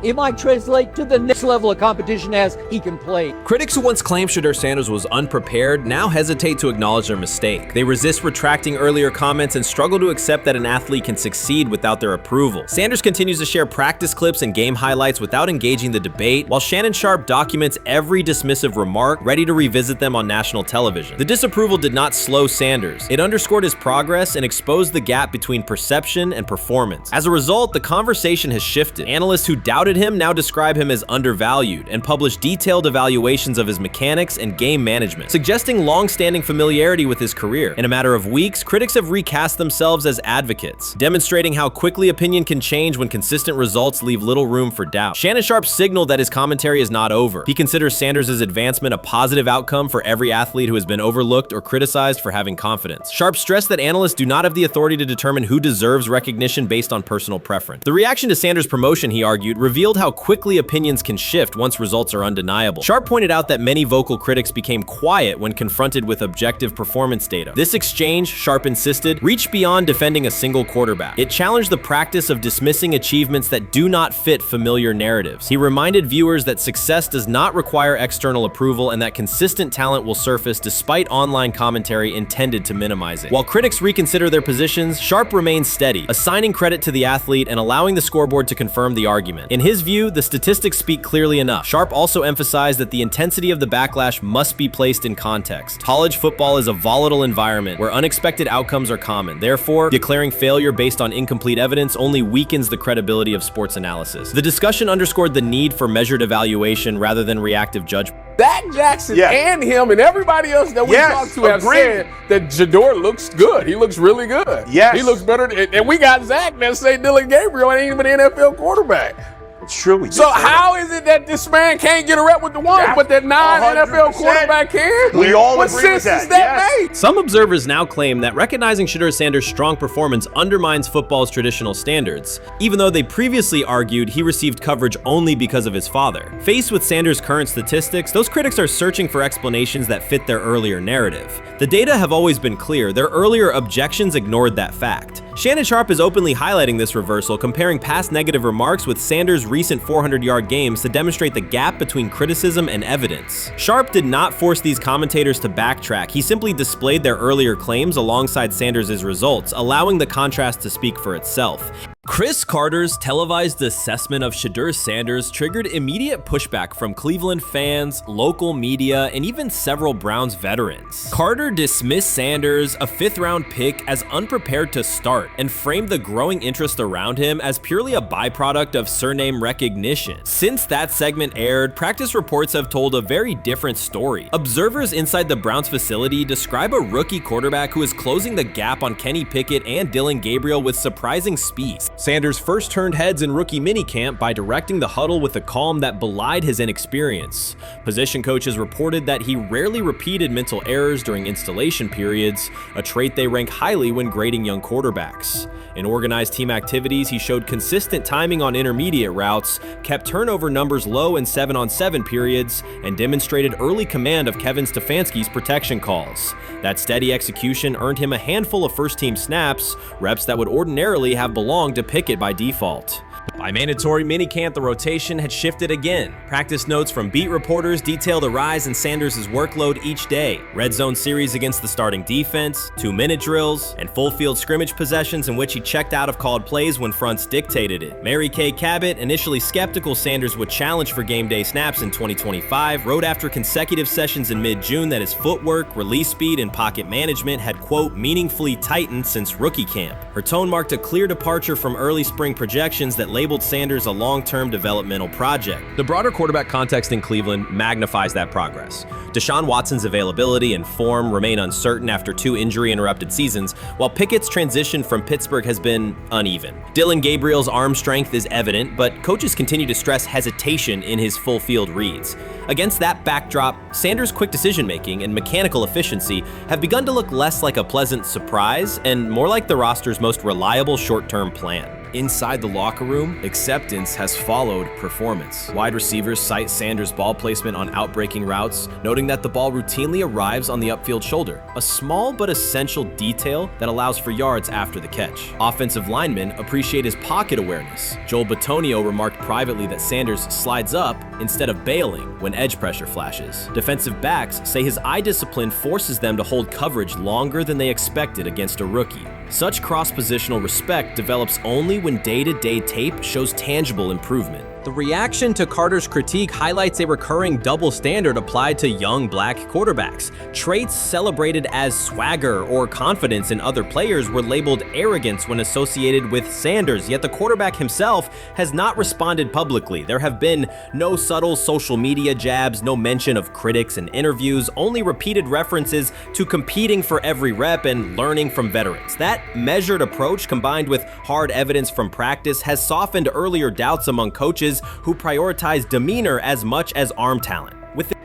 it might translate to the next level of competition as he can play. Critics who once claimed Shedeur Sanders was unprepared now hesitate to acknowledge their mistake. They resist retracting earlier comments and struggle to accept that an athlete can succeed without their approval. Sanders continues to share practice clips and game highlights without engaging the debate, while Shannon Sharpe documents every dismissive remark, ready to revisit them on national television. The disapproval did not slow Sanders. It underscored his progress and exposed the gap between perception and performance. As a result, the conversation has shifted. Analysts who doubted him now describe him as undervalued and publish detailed evaluations of his mechanics and game management, suggesting long-standing familiarity with his career. In a matter of weeks, critics have recast themselves as advocates, demonstrating how quickly opinion can change when consistent results leave little room for doubt. Shannon Sharpe signaled that his commentary is not over. He considers Sanders' advancement a positive outcome for every athlete who has been overlooked or criticized for having confidence. Sharpe stressed that analysts do not have the authority to determine who deserves recognition based on personal preference. The reaction to Sanders' promotion, he argued, revealed how quickly opinions can shift once results are undeniable. Sharpe pointed out that many vocal critics became quiet when confronted with objective performance data. This exchange, Sharpe insisted, reached beyond defending a single quarterback. It challenged the practice of dismissing achievements that do not fit familiar narratives. He reminded viewers that success does not require external approval and that consistent talent will surface despite online commentary intended to minimize it. While critics reconsider their positions, Sharpe remains steady, assigning credit to the athlete and allowing the scoreboard to confirm the argument. In his view, the statistics speak clearly enough. Sharpe also emphasized that the intensity of the backlash must be placed in context. College football is a volatile environment where unexpected outcomes are common. Therefore, declaring failure based on incomplete evidence only weakens the credibility of sports analysis. The discussion underscored the need for measured evaluation rather than reactive judgment. Zach Jackson and him and everybody else that we talked to have said that Shedeur looks good. He looks really good. He looks better. And we got Zach that say Dylan Gabriel ain't even an NFL quarterback. Truly. So how is it that this man can't get a rep with the ones, but that non-NFL quarterback can? We all what agree with sense that. does that make? Some observers now claim that recognizing Shedeur Sanders' strong performance undermines football's traditional standards, even though they previously argued he received coverage only because of his father. Faced with Sanders' current statistics, those critics are searching for explanations that fit their earlier narrative. The data have always been clear. Their earlier objections ignored that fact. Shannon Sharpe is openly highlighting this reversal, comparing past negative remarks with Sanders' recent 400-yard games to demonstrate the gap between criticism and evidence. Sharpe did not force these commentators to backtrack. He simply displayed their earlier claims alongside Sanders' results, allowing the contrast to speak for itself. Chris Carter's televised assessment of Shedeur Sanders triggered immediate pushback from Cleveland fans, local media, and even several Browns veterans. Carter dismissed Sanders, a fifth-round pick, as unprepared to start and framed the growing interest around him as purely a byproduct of surname recognition. Since that segment aired, practice reports have told a very different story. Observers inside the Browns facility describe a rookie quarterback who is closing the gap on Kenny Pickett and Dylan Gabriel with surprising speed. Sanders first turned heads in rookie minicamp by directing the huddle with a calm that belied his inexperience. Position coaches reported that he rarely repeated mental errors during installation periods, a trait they rank highly when grading young quarterbacks. In organized team activities, he showed consistent timing on intermediate routes, kept turnover numbers low in 7-on-7 periods, and demonstrated early command of Kevin Stefanski's protection calls. That steady execution earned him a handful of first-team snaps, reps that would ordinarily have belonged to Pickett by default. By mandatory minicamp, the rotation had shifted again. Practice notes from beat reporters detail the rise in Sanders' workload each day. Red zone series against the starting defense, 2-minute drills, and full field scrimmage possessions in which he checked out of called plays when fronts dictated it. Mary Kay Cabot, initially skeptical Sanders would challenge for game day snaps in 2025, wrote after consecutive sessions in mid-June that his footwork, release speed, and pocket management had, quote, meaningfully tightened since rookie camp. Her tone marked a clear departure from early spring projections that labeled labeled Sanders a long-term developmental project. The broader quarterback context in Cleveland magnifies that progress. Deshaun Watson's availability and form remain uncertain after 2 injury-interrupted seasons, while Pickett's transition from Pittsburgh has been uneven. Dillon Gabriel's arm strength is evident, but coaches continue to stress hesitation in his full-field reads. Against that backdrop, Sanders' quick decision-making and mechanical efficiency have begun to look less like a pleasant surprise and more like the roster's most reliable short-term plan. Inside the locker room, acceptance has followed performance. Wide receivers cite Sanders' ball placement on outbreaking routes, noting that the ball routinely arrives on the upfield shoulder, a small but essential detail that allows for yards after the catch. Offensive linemen appreciate his pocket awareness. Joel Bitonio remarked privately that Sanders slides up instead of bailing when edge pressure flashes. Defensive backs say his eye discipline forces them to hold coverage longer than they expected against a rookie. Such cross-positional respect develops only when day-to-day tape shows tangible improvement. The reaction to Carter's critique highlights a recurring double standard applied to young black quarterbacks. Traits celebrated as swagger or confidence in other players were labeled arrogance when associated with Sanders, yet the quarterback himself has not responded publicly. There have been no subtle social media jabs, no mention of critics in interviews, only repeated references to competing for every rep and learning from veterans. That measured approach, combined with hard evidence from practice, has softened earlier doubts among coaches who prioritize demeanor as much as arm talent.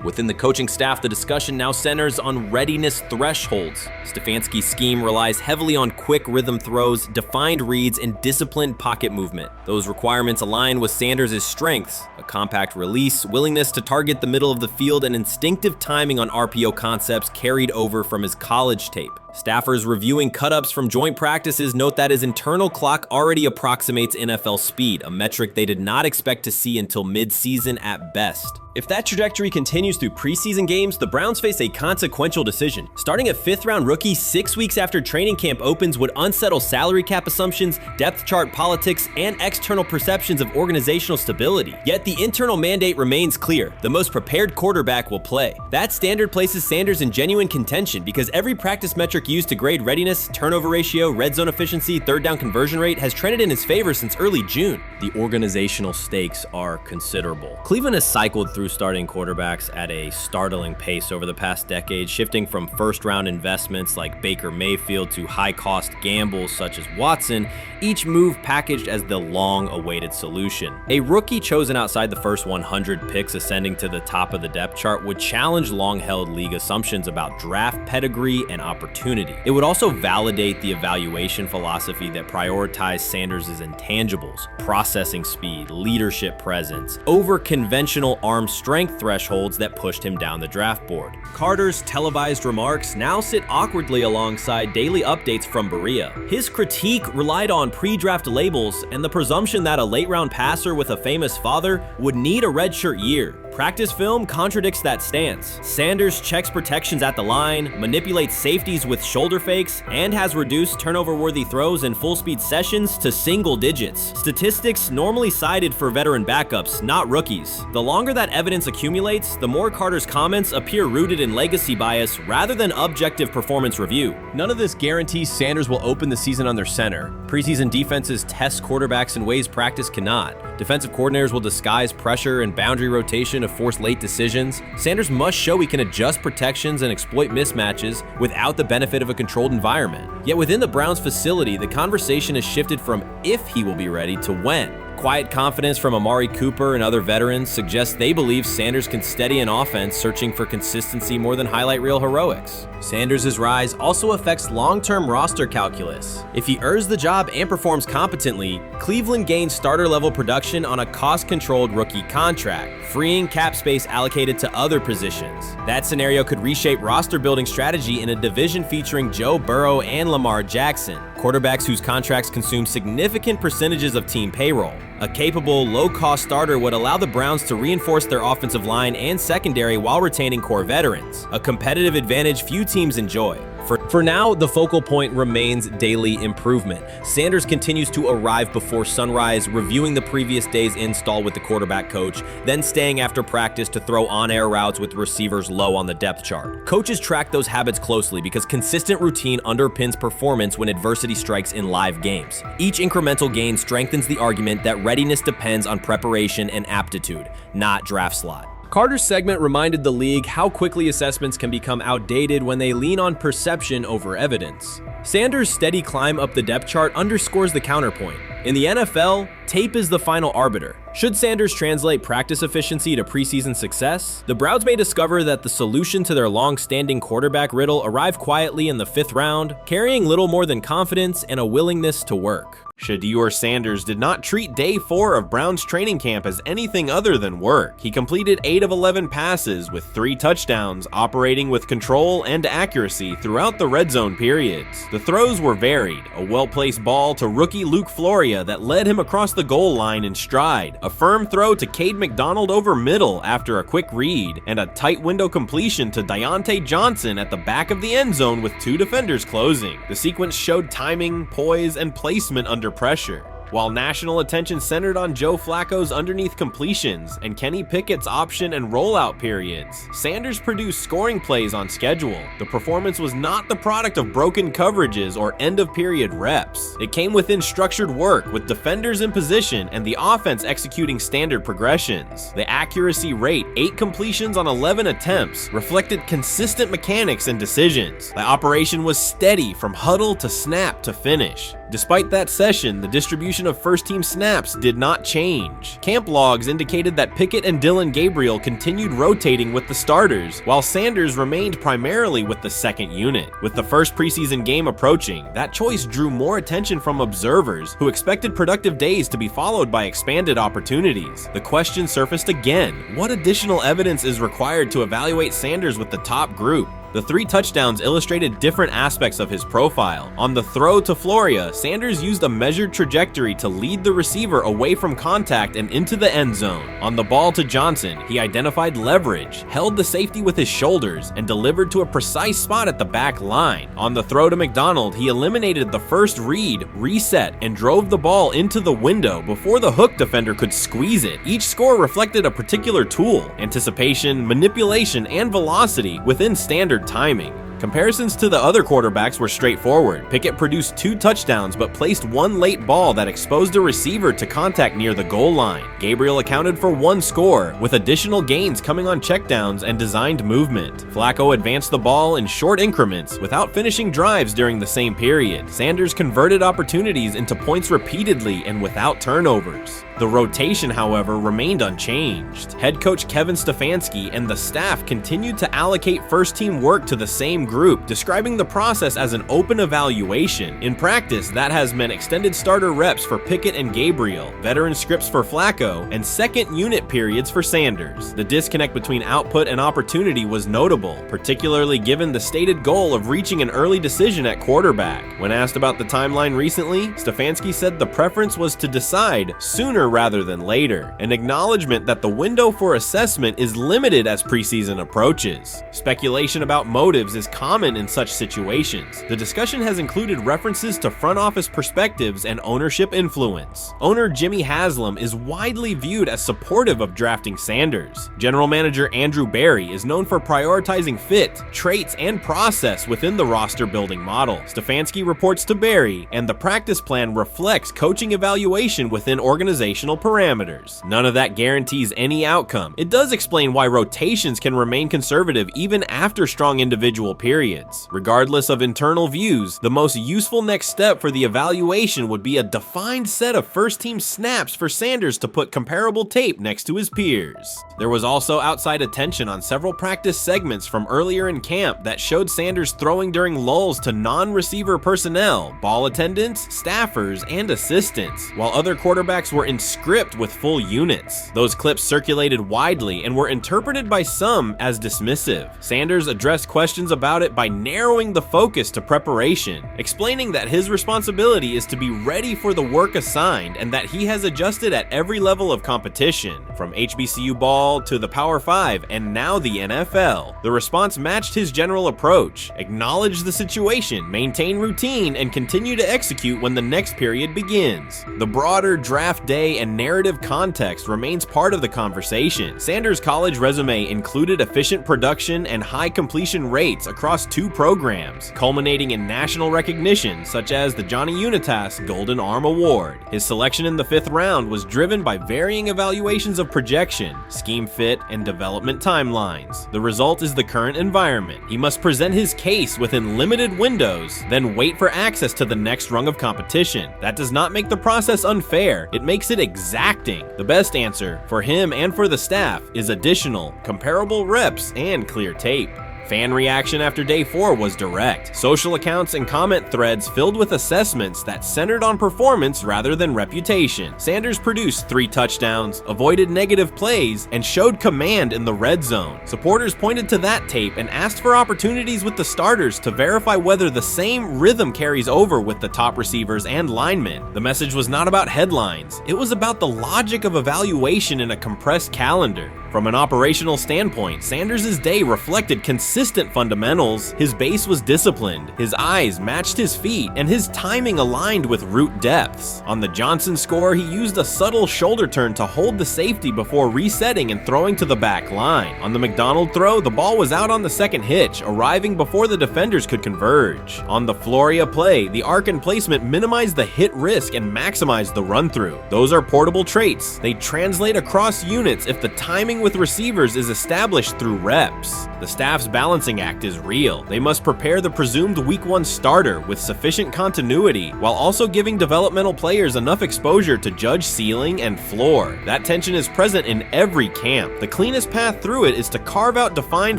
Within the coaching staff, the discussion now centers on readiness thresholds. Stefanski's scheme relies heavily on quick rhythm throws, defined reads, and disciplined pocket movement. Those requirements align with Sanders' strengths: a compact release, willingness to target the middle of the field, and instinctive timing on RPO concepts carried over from his college tape. Staffers reviewing cut-ups from joint practices note that his internal clock already approximates NFL speed, a metric they did not expect to see until mid-season at best. If that trajectory continues through preseason games, the Browns face a consequential decision. Starting a 5th-round rookie 6 weeks after training camp opens would unsettle salary cap assumptions, depth chart politics, and external perceptions of organizational stability. Yet the internal mandate remains clear: the most prepared quarterback will play. That standard places Sanders in genuine contention because every practice metric used to grade readiness, turnover ratio, red zone efficiency, third down conversion rate has trended in his favor since early June. The organizational stakes are considerable. Cleveland has cycled through starting quarterbacks at a startling pace over the past decade, shifting from first-round investments like Baker Mayfield to high-cost gambles such as Watson, each move packaged as the long-awaited solution. A rookie chosen outside the first 100 picks ascending to the top of the depth chart would challenge long-held league assumptions about draft pedigree and opportunity. It would also validate the evaluation philosophy that prioritized Sanders' intangibles: processing speed, leadership presence, over conventional arm strength thresholds that pushed him down the draft board. Carter's televised remarks now sit awkwardly alongside daily updates from Berea. His critique relied on pre-draft labels and the presumption that a late-round passer with a famous father would need a redshirt year. Practice film contradicts that stance. Sanders checks protections at the line, manipulates safeties with shoulder fakes, and has reduced turnover-worthy throws and full-speed sessions to single digits. Statistics normally cited for veteran backups, not rookies. The longer that evidence accumulates, the more Carter's comments appear rooted in legacy bias rather than objective performance review. None of this guarantees Sanders will open the season under center. Preseason defenses test quarterbacks in ways practice cannot. Defensive coordinators will disguise pressure and boundary rotation to force late decisions. Sanders must show he can adjust protections and exploit mismatches without the benefit of a controlled environment. Yet within the Browns facility, the conversation has shifted from if he will be ready to when. Quiet confidence from Amari Cooper and other veterans suggests they believe Sanders can steady an offense searching for consistency more than highlight reel heroics. Sanders' rise also affects long-term roster calculus. If he earns the job and performs competently, Cleveland gains starter-level production on a cost-controlled rookie contract, freeing cap space allocated to other positions. That scenario could reshape roster-building strategy in a division featuring Joe Burrow and Lamar Jackson, quarterbacks whose contracts consume significant percentages of team payroll. A capable, low-cost starter would allow the Browns to reinforce their offensive line and secondary while retaining core veterans, a competitive advantage few teams enjoy. For now, the focal point remains daily improvement. Sanders continues to arrive before sunrise, reviewing the previous day's install with the quarterback coach, then staying after practice to throw on-air routes with receivers low on the depth chart. Coaches track those habits closely because consistent routine underpins performance when adversity strikes in live games. Each incremental gain strengthens the argument that readiness depends on preparation and aptitude, not draft slot. Carter's segment reminded the league how quickly assessments can become outdated when they lean on perception over evidence. Sanders' steady climb up the depth chart underscores the counterpoint. In the NFL, tape is the final arbiter. Should Sanders translate practice efficiency to preseason success, the Browns may discover that the solution to their long-standing quarterback riddle arrived quietly in the 5th round, carrying little more than confidence and a willingness to work. Shedeur Sanders did not treat day 4 of Browns training camp as anything other than work. He completed 8 of 11 passes with 3 touchdowns, operating with control and accuracy throughout the red zone periods. The throws were varied, a well-placed ball to rookie Luke Floria that led him across the goal line in stride, a firm throw to Cade McDonald over middle after a quick read, and a tight window completion to Deontay Johnson at the back of the end zone with 2 defenders closing. The sequence showed timing, poise, and placement under pressure. While national attention centered on Joe Flacco's underneath completions and Kenny Pickett's option and rollout periods, Sanders produced scoring plays on schedule. The performance was not the product of broken coverages or end-of-period reps. It came within structured work with defenders in position and the offense executing standard progressions. The accuracy rate, 8 completions on 11 attempts, reflected consistent mechanics and decisions. The operation was steady from huddle to snap to finish. Despite that session, the distribution of first-team snaps did not change. Camp logs indicated that Pickett and Dillon Gabriel continued rotating with the starters, while Sanders remained primarily with the second unit. With the first preseason game approaching, that choice drew more attention from observers who expected productive days to be followed by expanded opportunities. The question surfaced again: what additional evidence is required to evaluate Sanders with the top group? The 3 touchdowns illustrated different aspects of his profile. On the throw to Floria, Sanders used a measured trajectory to lead the receiver away from contact and into the end zone. On the ball to Johnson, he identified leverage, held the safety with his shoulders, and delivered to a precise spot at the back line. On the throw to McDonald, he eliminated the first read, reset, and drove the ball into the window before the hook defender could squeeze it. Each score reflected a particular tool: anticipation, manipulation, and velocity within standard timing. Comparisons to the other quarterbacks were straightforward. Pickett produced 2 touchdowns but placed 1 late ball that exposed a receiver to contact near the goal line. Gabriel accounted for 1 score, with additional gains coming on checkdowns and designed movement. Flacco advanced the ball in short increments without finishing drives during the same period. Sanders converted opportunities into points repeatedly and without turnovers. The rotation, however, remained unchanged. Head coach Kevin Stefanski and the staff continued to allocate first-team work to the same group, describing the process as an open evaluation. In practice, that has meant extended starter reps for Pickett and Gabriel, veteran scripts for Flacco, and second unit periods for Sanders. The disconnect between output and opportunity was notable, particularly given the stated goal of reaching an early decision at quarterback. When asked about the timeline recently, Stefanski said the preference was to decide sooner rather than later, an acknowledgement that the window for assessment is limited as preseason approaches. Speculation about motives is common in such situations. The discussion has included references to front office perspectives and ownership influence. Owner Jimmy Haslam is widely viewed as supportive of drafting Sanders. General manager Andrew Berry is known for prioritizing fit, traits, and process within the roster building model. Stefanski reports to Berry, and the practice plan reflects coaching evaluation within organizational parameters. None of that guarantees any outcome. It does explain why rotations can remain conservative even after strong individual periods. Regardless of internal views, the most useful next step for the evaluation would be a defined set of first-team snaps for Sanders to put comparable tape next to his peers. There was also outside attention on several practice segments from earlier in camp that showed Sanders throwing during lulls to non-receiver personnel, ball attendants, staffers, and assistants. While other quarterbacks were in script with full units. Those clips circulated widely and were interpreted by some as dismissive. Sanders addressed questions about it by narrowing the focus to preparation, explaining that his responsibility is to be ready for the work assigned and that he has adjusted at every level of competition, from HBCU ball to the Power 5 and now the NFL. The response matched his general approach: acknowledge the situation, maintain routine, and continue to execute when the next period begins. The broader draft day and narrative context remains part of the conversation. Sanders' college resume included efficient production and high completion rates across 2 programs, culminating in national recognition such as the Johnny Unitas Golden Arm Award. His selection in the 5th round was driven by varying evaluations of projection, scheme fit, and development timelines. The result is the current environment. He must present his case within limited windows, then wait for access to the next rung of competition. That does not make the process unfair, it makes it exacting. The best answer, for him and for the staff, is additional, comparable reps and clear tape. Fan reaction after day 4 was direct. Social accounts and comment threads filled with assessments that centered on performance rather than reputation. Sanders produced 3 touchdowns, avoided negative plays, and showed command in the red zone. Supporters pointed to that tape and asked for opportunities with the starters to verify whether the same rhythm carries over with the top receivers and linemen. The message was not about headlines. It was about the logic of evaluation in a compressed calendar. From an operational standpoint, Sanders' day reflected consistent fundamentals. His base was disciplined, his eyes matched his feet, and his timing aligned with route depths. On the Johnson score, he used a subtle shoulder turn to hold the safety before resetting and throwing to the back line. On the McDonald throw, the ball was out on the second hitch, arriving before the defenders could converge. On the Floria play, the arc and placement minimized the hit risk and maximized the run-through. Those are portable traits. They translate across units if the timing with receivers is established through reps. The staff's balancing act is real. They must prepare the presumed week 1 starter with sufficient continuity while also giving developmental players enough exposure to judge ceiling and floor. That tension is present in every camp. The cleanest path through it is to carve out defined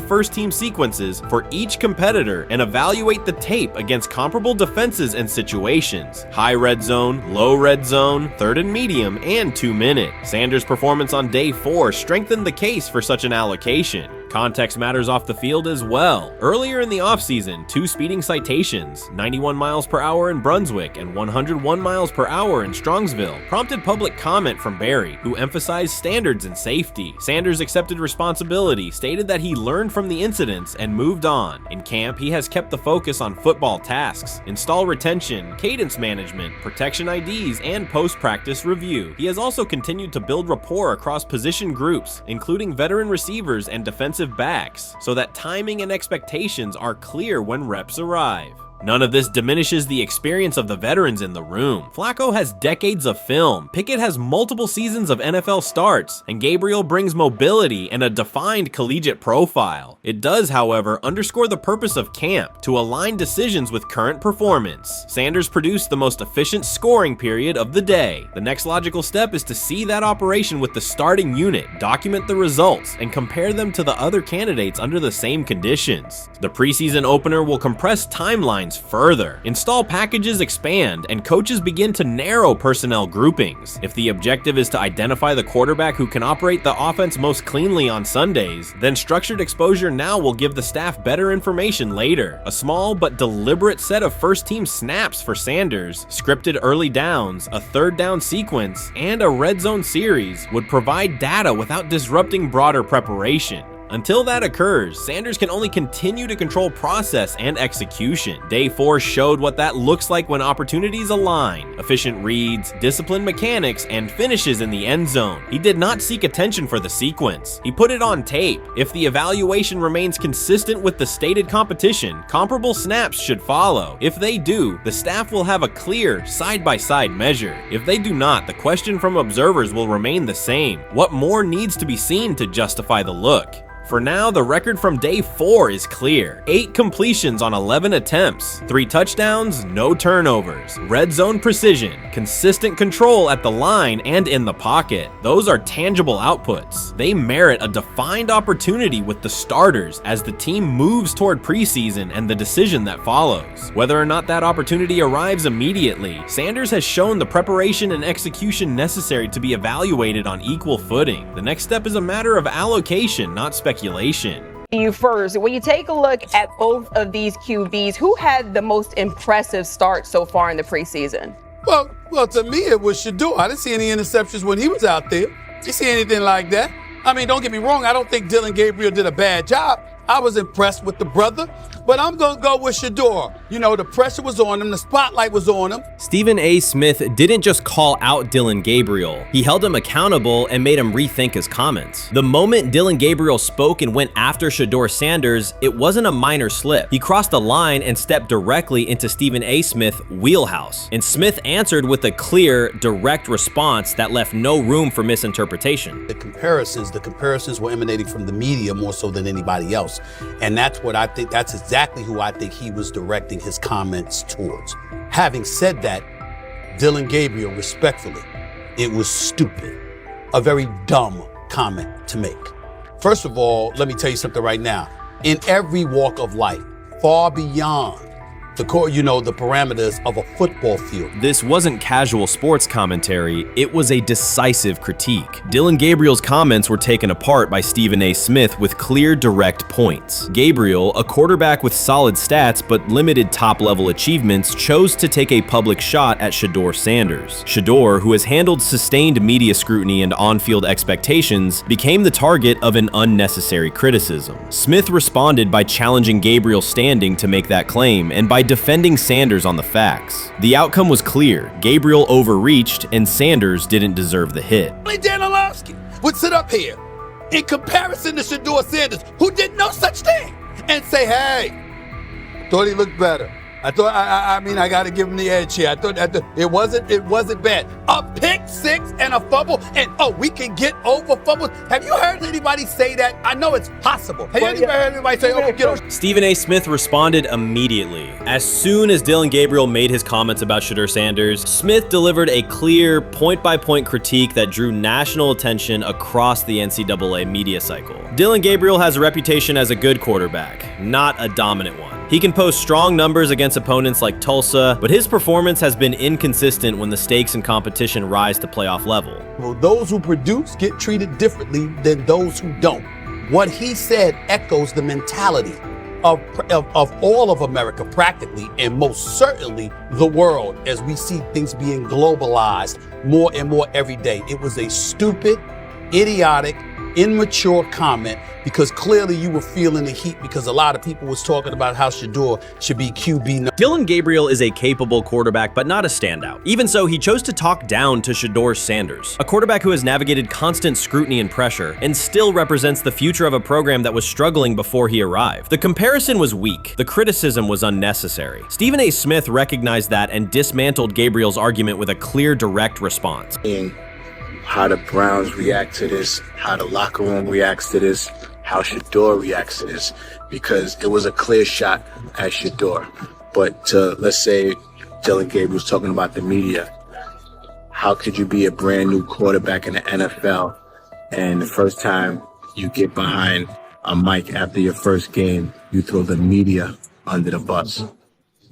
first-team sequences for each competitor and evaluate the tape against comparable defenses and situations: high red zone, low red zone, 3rd and medium, and 2-minute. Sanders' performance on day 4 strengthened the case for such an allocation. Context matters off the field as well. Earlier in the offseason, 2 speeding citations, 91 miles per hour in Brunswick and 101 miles per hour in Strongsville, prompted public comment from Barry, who emphasized standards and safety. Sanders accepted responsibility, stated that he learned from the incidents and moved on. In camp, he has kept the focus on football tasks, install retention, cadence management, protection IDs, and post-practice review. He has also continued to build rapport across position groups, including veteran receivers and defensive backs, so that timing and expectations are clear when reps arrive. None of this diminishes the experience of the veterans in the room. Flacco has decades of film, Pickett has multiple seasons of NFL starts, and Gabriel brings mobility and a defined collegiate profile. It does, however, underscore the purpose of camp, to align decisions with current performance. Sanders produced the most efficient scoring period of the day. The next logical step is to see that operation with the starting unit, document the results, and compare them to the other candidates under the same conditions. The preseason opener will compress timelines further. Install packages expand, and coaches begin to narrow personnel groupings. If the objective is to identify the quarterback who can operate the offense most cleanly on Sundays, then structured exposure now will give the staff better information later. A small but deliberate set of first-team snaps for Sanders, scripted early downs, a 3rd down sequence, and a red zone series would provide data without disrupting broader preparation. Until that occurs, Sanders can only continue to control process and execution. Day 4 showed what that looks like when opportunities align: efficient reads, disciplined mechanics, and finishes in the end zone. He did not seek attention for the sequence. He put it on tape. If the evaluation remains consistent with the stated competition, comparable snaps should follow. If they do, the staff will have a clear side-by-side measure. If they do not, the question from observers will remain the same: what more needs to be seen to justify the look? For now, the record from day 4 is clear. 8 completions on 11 attempts, 3 touchdowns, no turnovers, red zone precision, consistent control at the line and in the pocket. Those are tangible outputs. They merit a defined opportunity with the starters as the team moves toward preseason and the decision that follows. Whether or not that opportunity arrives immediately, Sanders has shown the preparation and execution necessary to be evaluated on equal footing. The next step is a matter of allocation, not speculation. You first, when you take a look at both of these QBs, who had the most impressive start so far in the preseason? Well, to me, it was Shedeur. I didn't see any interceptions when he was out there. Didn't see anything like that. I mean, don't get me wrong. I don't think Dillon Gabriel did a bad job. I was impressed with the brother, but I'm going to go with Shedeur. You know, the pressure was on him. The spotlight was on him. Stephen A. Smith didn't just call out Dillon Gabriel. He held him accountable and made him rethink his comments. The moment Dillon Gabriel spoke and went after Shedeur Sanders, it wasn't a minor slip. He crossed the line and stepped directly into Stephen A. Smith's wheelhouse. And Smith answered with a clear, direct response that left no room for misinterpretation. The comparisons were emanating from the media more so than anybody else. And that's what I think, that's exactly who I think he was directing his comments towards. Having said that, Dillon Gabriel, respectfully, it was stupid. A very dumb comment to make. First of all, let me tell you something right now. In every walk of life, far beyond the parameters of a football field. This wasn't casual sports commentary, it was a decisive critique. Dillon Gabriel's comments were taken apart by Stephen A. Smith with clear, direct points. Gabriel, a quarterback with solid stats but limited top-level achievements, chose to take a public shot at Shedeur Sanders. Shedeur, who has handled sustained media scrutiny and on-field expectations, became the target of an unnecessary criticism. Smith responded by challenging Gabriel's standing to make that claim, and by defending Sanders on the facts. The outcome was clear. Gabriel overreached, and Sanders didn't deserve the hit. Dan Orlovsky would sit up here in comparison to Shedeur Sanders, who did no such thing, and say, hey, thought he looked better. I got to give him the edge here. I thought it wasn't bad. A pick six and a fumble, and we can get over fumbles. Have you heard anybody say that? I know it's possible. Have you heard anybody say, get over? Stephen A. Smith responded immediately. As soon as Dillon Gabriel made his comments about Shedeur Sanders, Smith delivered a clear, point-by-point critique that drew national attention across the NCAA media cycle. Dillon Gabriel has a reputation as a good quarterback, not a dominant one. He can post strong numbers against opponents like Tulsa, but his performance has been inconsistent when the stakes and competition rise to playoff level. Well, those who produce get treated differently than those who don't. What he said echoes the mentality of all of America practically, and most certainly the world, as we see things being globalized more and more every day. It was a stupid, idiotic, immature comment, because clearly you were feeling the heat because a lot of people was talking about how Shedeur should be QB. Dillon Gabriel is a capable quarterback, but not a standout. Even so, he chose to talk down to Shedeur Sanders, a quarterback who has navigated constant scrutiny and pressure and still represents the future of a program that was struggling before he arrived. The comparison was weak. The criticism was unnecessary. Stephen A. Smith recognized that and dismantled Gabriel's argument with a clear, direct response. How the Browns react to this, how the locker room reacts to this, how Shedeur reacts to this, because it was a clear shot at Shedeur. But let's say Dillon Gabriel's talking about the media. How could you be a brand new quarterback in the NFL and the first time you get behind a mic after your first game, you throw the media under the bus?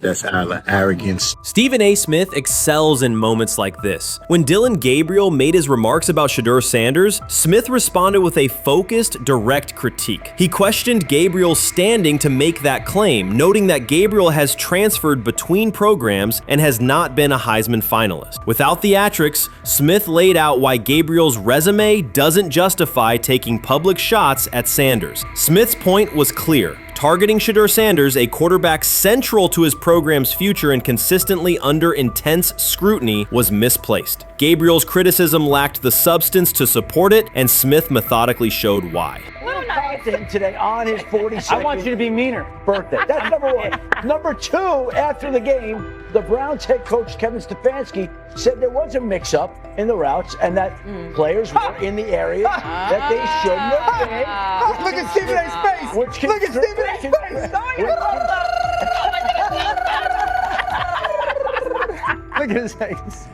That's arrogance. Stephen A. Smith excels in moments like this. When Dillon Gabriel made his remarks about Shedeur Sanders, Smith responded with a focused, direct critique. He questioned Gabriel's standing to make that claim, noting that Gabriel has transferred between programs and has not been a Heisman finalist. Without theatrics, Smith laid out why Gabriel's resume doesn't justify taking public shots at Sanders. Smith's point was clear. Targeting Shedeur Sanders, a quarterback central to his program's future and consistently under intense scrutiny, was misplaced. Gabriel's criticism lacked the substance to support it, and Smith methodically showed why. out to him today on his 42nd. I want you to be meaner. Birthday. That's number one. Number two, after the game, the Browns head coach Kevin Stefanski said there was a mix-up in the routes and that players were in the area that they shouldn't have been. Look at Stephen A's face. Look at Stephen A's face. Look at his face.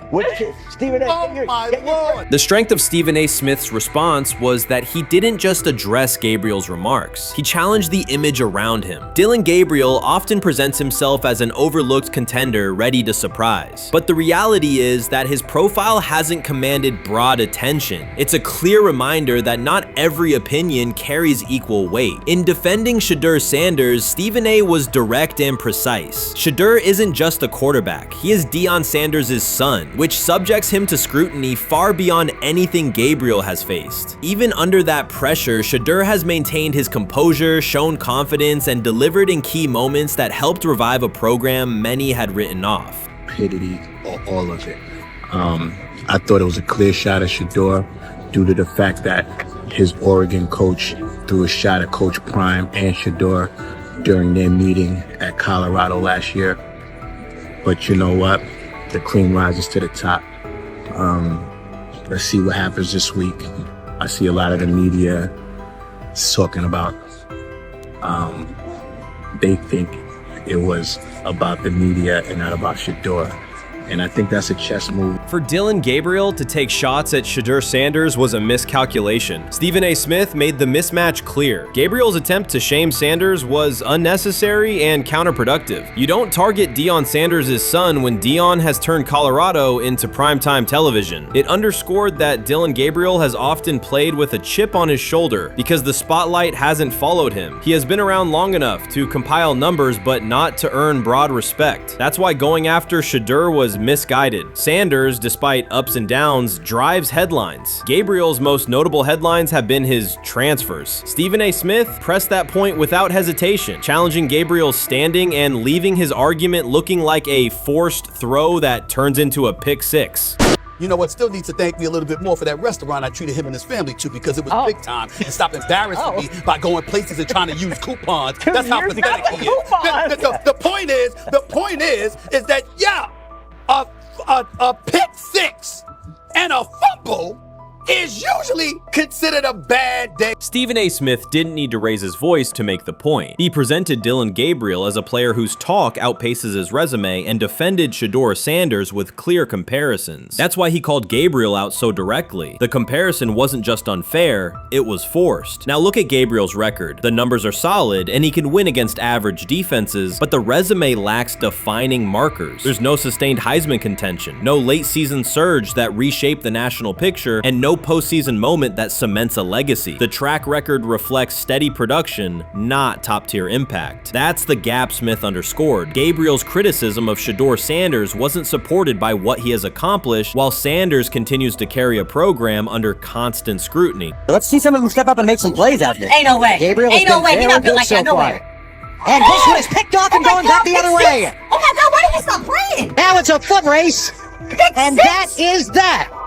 Stephen A. Oh my Lord. The strength of Stephen A. Smith's response was that he didn't just address Gabriel's remarks. He challenged the image around him. Dillon Gabriel often presents himself as an overlooked contender ready to surprise. But the reality is that his profile hasn't commanded broad attention. It's a clear reminder that not every opinion carries equal weight. In defending Shedeur Sanders, Stephen A. was direct and precise. Shedeur isn't just a quarterback. He is Deion Sanders' son, which subjects him to scrutiny far beyond anything Gabriel has faced. Even under that pressure, Shedeur has maintained his composure, shown confidence, and delivered in key moments that helped revive a program many had written off. Stupidity, all of it. I thought it was a clear shot at Shedeur due to the fact that his Oregon coach threw a shot at Coach Prime and Shedeur during their meeting at Colorado last year. But you know what? The cream rises to the top. Let's see what happens this week. I see a lot of the media talking about they think it was about the media and not about Shedeur. And I think that's a chess move. For Dillon Gabriel to take shots at Shedeur Sanders was a miscalculation. Stephen A. Smith made the mismatch clear. Gabriel's attempt to shame Sanders was unnecessary and counterproductive. You don't target Deion Sanders' son when Deion has turned Colorado into primetime television. It underscored that Dillon Gabriel has often played with a chip on his shoulder because the spotlight hasn't followed him. He has been around long enough to compile numbers but not to earn broad respect. That's why going after Shedeur was misguided. Sanders, despite ups and downs, drives headlines. Gabriel's most notable headlines have been his transfers. Stephen A. Smith pressed that point without hesitation, challenging Gabriel's standing and leaving his argument looking like a forced throw that turns into a pick six. You know what, still needs to thank me a little bit more for that restaurant I treated him and his family to, because it was big time, and stop embarrassing me by going places and trying to use coupons. That's how pathetic he is. The point is that, yeah, a pick six and a fumble is usually considered a bad day. Stephen A. Smith didn't need to raise his voice to make the point. He presented Dillon Gabriel as a player whose talk outpaces his resume and defended Shedeur Sanders with clear comparisons. That's why he called Gabriel out so directly. The comparison wasn't just unfair, it was forced. Now look at Gabriel's record. The numbers are solid and he can win against average defenses, but the resume lacks defining markers. There's no sustained Heisman contention, no late season surge that reshaped the national picture, and no postseason moment that cements a legacy. The track record reflects steady production, not top-tier impact. That's the gap Smith underscored. Gabriel's criticism of Shedeur Sanders wasn't supported by what he has accomplished, while Sanders continues to carry a program under constant scrutiny. Let's see someone who step up and make some plays out there. Ain't no way. Gabriel Ain't no way. He's not built like that. No way. And this one is picked off and going back the other way. Oh my God, why did you stop playing? Now it's a foot race. And that is that.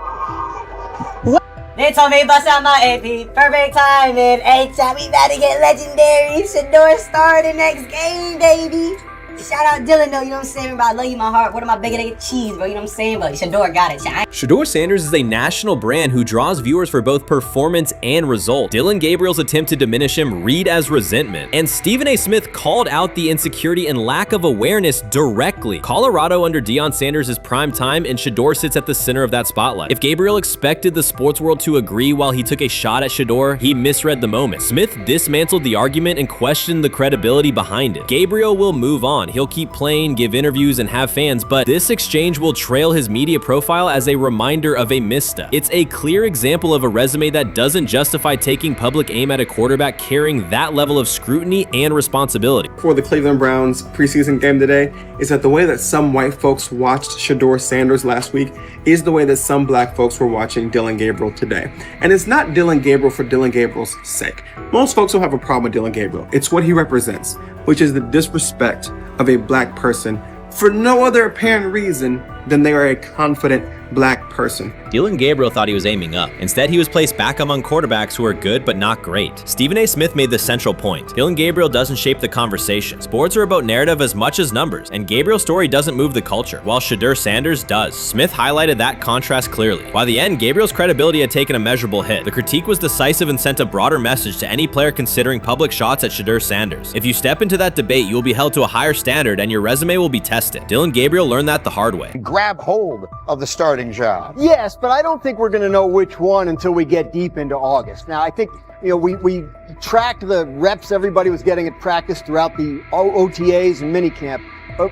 They told me bust out my AP, perfect timing. H-time, we about to get legendary. Shedeur star the next game, baby. Shout out Dillon though, you know what I'm saying? Bro, I love you, my heart. What am I bigger than cheese, bro? You know what I'm saying? But Shedeur got it. Shedeur Sanders is a national brand who draws viewers for both performance and result. Dillon Gabriel's attempt to diminish him read as resentment. And Stephen A. Smith called out the insecurity and lack of awareness directly. Colorado under Deion Sanders is prime time, and Shedeur sits at the center of that spotlight. If Gabriel expected the sports world to agree while he took a shot at Shedeur, he misread the moment. Smith dismantled the argument and questioned the credibility behind it. Gabriel will move on. He'll keep playing, give interviews, and have fans, but this exchange will trail his media profile as a reminder of a misstep. It's a clear example of a resume that doesn't justify taking public aim at a quarterback carrying that level of scrutiny and responsibility. For the Cleveland Browns preseason game today is that the way that some white folks watched Shedeur Sanders last week is the way that some black folks were watching Dillon Gabriel today. And it's not Dillon Gabriel for Dillon Gabriel's sake. Most folks don't have a problem with Dillon Gabriel. It's what he represents, which is the disrespect of a black person for no other apparent reason then they are a confident black person. Dillon Gabriel thought he was aiming up. Instead, he was placed back among quarterbacks who are good but not great. Stephen A. Smith made the central point. Dillon Gabriel doesn't shape the conversation. Sports are about narrative as much as numbers, and Gabriel's story doesn't move the culture, while Shedeur Sanders does. Smith highlighted that contrast clearly. By the end, Gabriel's credibility had taken a measurable hit. The critique was decisive and sent a broader message to any player considering public shots at Shedeur Sanders. If you step into that debate, you will be held to a higher standard and your resume will be tested. Dillon Gabriel learned that the hard way. Grab hold of the starting job. Yes, but I don't think we're going to know which one until we get deep into August. Now, I think, we tracked the reps everybody was getting at practice throughout the OTAs and minicamp. But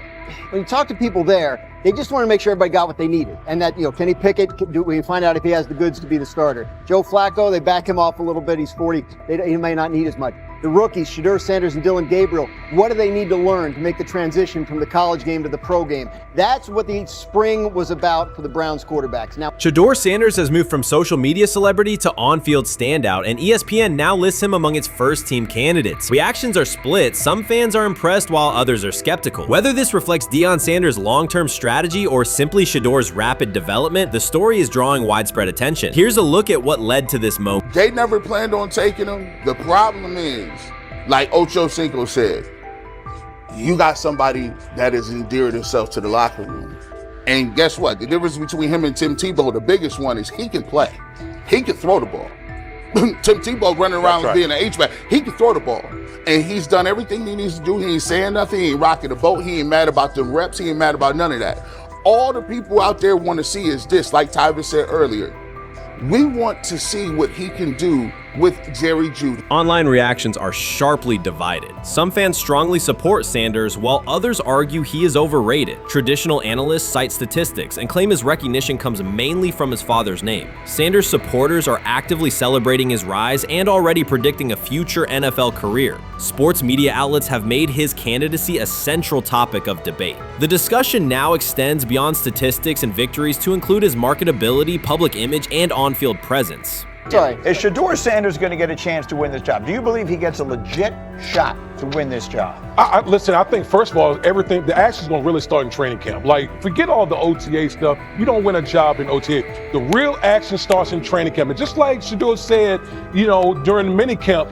when you talk to people there, they just want to make sure everybody got what they needed. And that, Kenny Pickett, we find out if he has the goods to be the starter. Joe Flacco, they back him off a little bit. He's 40. He may not need as much. The rookies, Shedeur Sanders and Dillon Gabriel, what do they need to learn to make the transition from the college game to the pro game? That's what the spring was about for the Browns quarterbacks. Now, Shedeur Sanders has moved from social media celebrity to on-field standout, and ESPN now lists him among its first-team candidates. Reactions are split. Some fans are impressed while others are skeptical. Whether this reflects Deion Sanders' long-term strategy or simply Shedeur's rapid development, the story is drawing widespread attention. Here's a look at what led to this moment. They never planned on taking him. The problem is, like Ocho Cinco said, you got somebody that has endeared himself to the locker room. And guess what? The difference between him and Tim Tebow, the biggest one, is he can play. He can throw the ball. Tim Tebow running around being an H-back, he can throw the ball. And he's done everything he needs to do. He ain't saying nothing. He ain't rocking the boat. He ain't mad about them reps. He ain't mad about none of that. All the people out there want to see is this, like Tyver said earlier. We want to see what he can do with Jerry Jeudy. Online reactions are sharply divided. Some fans strongly support Sanders, while others argue he is overrated. Traditional analysts cite statistics and claim his recognition comes mainly from his father's name. Sanders supporters are actively celebrating his rise and already predicting a future NFL career. Sports media outlets have made his candidacy a central topic of debate. The discussion now extends beyond statistics and victories to include his marketability, public image, and on-field presence. Sorry, is Shedeur Sanders going to get a chance to win this job? Do you believe he gets a legit shot to win this job? Listen, I think, first of all, the action's going to really start in training camp. Like, forget all the OTA stuff. You don't win a job in OTA. The real action starts in training camp. And just like Shedeur said, during the mini camp,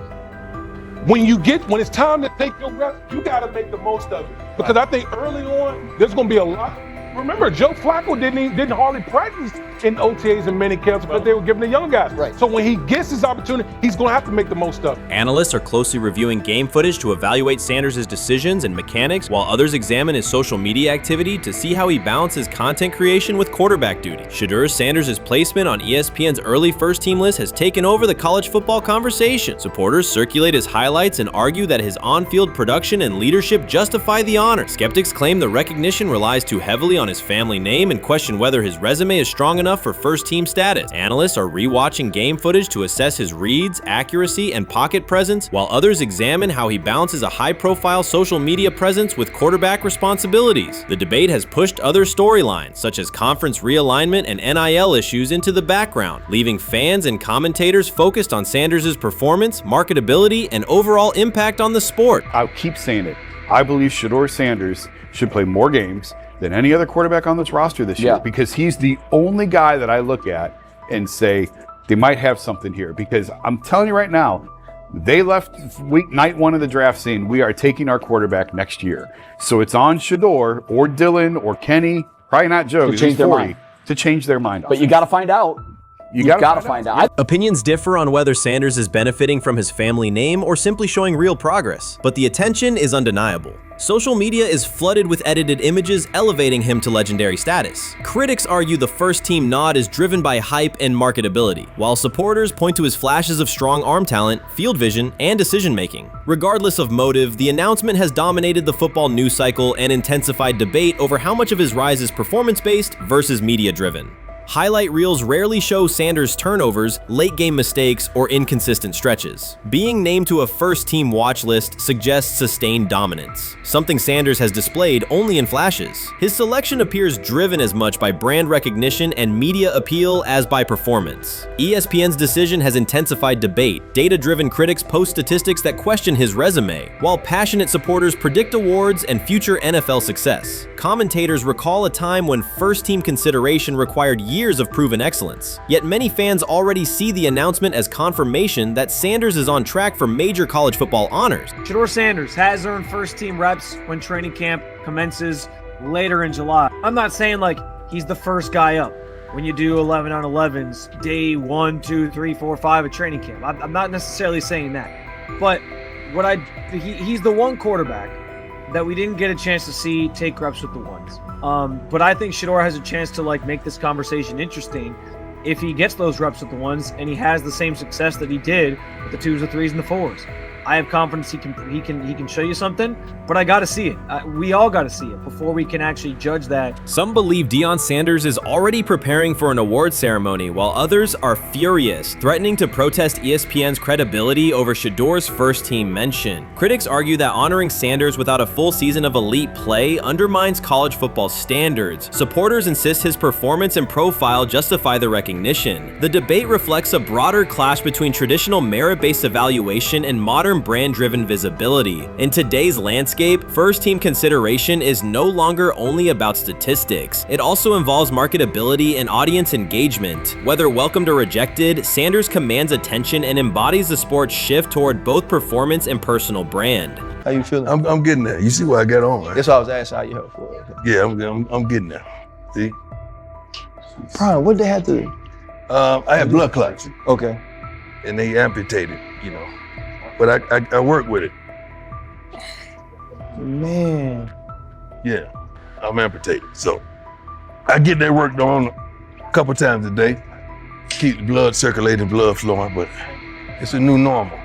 when it's time to take your reps, you got to make the most of it. Because I think early on, there's going to be a lot. Remember, Joe Flacco didn't hardly practice in OTAs and mini camps because they were giving the young guys. Right. So when he gets his opportunity, he's going to have to make the most of it. Analysts are closely reviewing game footage to evaluate Sanders' decisions and mechanics, while others examine his social media activity to see how he balances content creation with quarterback duty. Shedeur Sanders' placement on ESPN's early first-team list has taken over the college football conversation. Supporters circulate his highlights and argue that his on-field production and leadership justify the honor. Skeptics claim the recognition relies too heavily on his family name and question whether his resume is strong enough for first-team status. Analysts are rewatching game footage to assess his reads, accuracy, and pocket presence, while others examine how he balances a high-profile social media presence with quarterback responsibilities. The debate has pushed other storylines, such as conference realignment and NIL issues, into the background, leaving fans and commentators focused on Sanders' performance, marketability, and overall impact on the sport. I'll keep saying it. I believe Shedeur Sanders should play more games than any other quarterback on this roster this year, because he's the only guy that I look at and say they might have something here. Because I'm telling you right now, they left night one of the draft saying we are taking our quarterback next year. So it's on Shedeur or Dillon or Kenny, probably not Joe, to change their mind. To change their mind. But you got to find out. You've got to find out. Opinions differ on whether Sanders is benefiting from his family name or simply showing real progress, but the attention is undeniable. Social media is flooded with edited images elevating him to legendary status. Critics argue the first-team nod is driven by hype and marketability, while supporters point to his flashes of strong arm talent, field vision, and decision-making. Regardless of motive, the announcement has dominated the football news cycle and intensified debate over how much of his rise is performance-based versus media-driven. Highlight reels rarely show Sanders' turnovers, late-game mistakes, or inconsistent stretches. Being named to a first-team watch list suggests sustained dominance, something Sanders has displayed only in flashes. His selection appears driven as much by brand recognition and media appeal as by performance. ESPN's decision has intensified debate. Data-driven critics post statistics that question his resume, while passionate supporters predict awards and future NFL success. Commentators recall a time when first-team consideration required years of proven excellence. Yet many fans already see the announcement as confirmation that Sanders is on track for major college football honors. Shedeur Sanders has earned first-team reps when training camp commences later in July. I'm not saying like he's the first guy up when you do 11 on 11s, day 1, 2, 3, 4, 5 at training camp. I'm not necessarily saying that. But he's the one quarterback that we didn't get a chance to see take reps with the ones. But I think Shedeur has a chance to like make this conversation interesting if he gets those reps with the ones and he has the same success that he did with the 2s, the 3s, and the 4s. I have confidence he can show you something, but I got to see it. We all got to see it before we can actually judge that. Some believe Deion Sanders is already preparing for an award ceremony, while others are furious, threatening to protest ESPN's credibility over Shedeur's first-team mention. Critics argue that honoring Sanders without a full season of elite play undermines college football standards. Supporters insist his performance and profile justify the recognition. The debate reflects a broader clash between traditional merit-based evaluation and modern brand-driven visibility. In today's landscape, first-team consideration is no longer only about statistics. It also involves marketability and audience engagement. Whether welcomed or rejected, Sanders commands attention and embodies the sport's shift toward both performance and personal brand. How you feeling? I'm getting there. You see what I got on, right? That's what I was asking how you help for it. Yeah, I'm getting there. See? Brian, what they had to? I had blood clots. Okay. And they amputated, you know. But I work with it. Man. Yeah, I'm amputated. So I get that work on a couple times a day. Keep the blood circulating, blood flowing, but it's a new normal.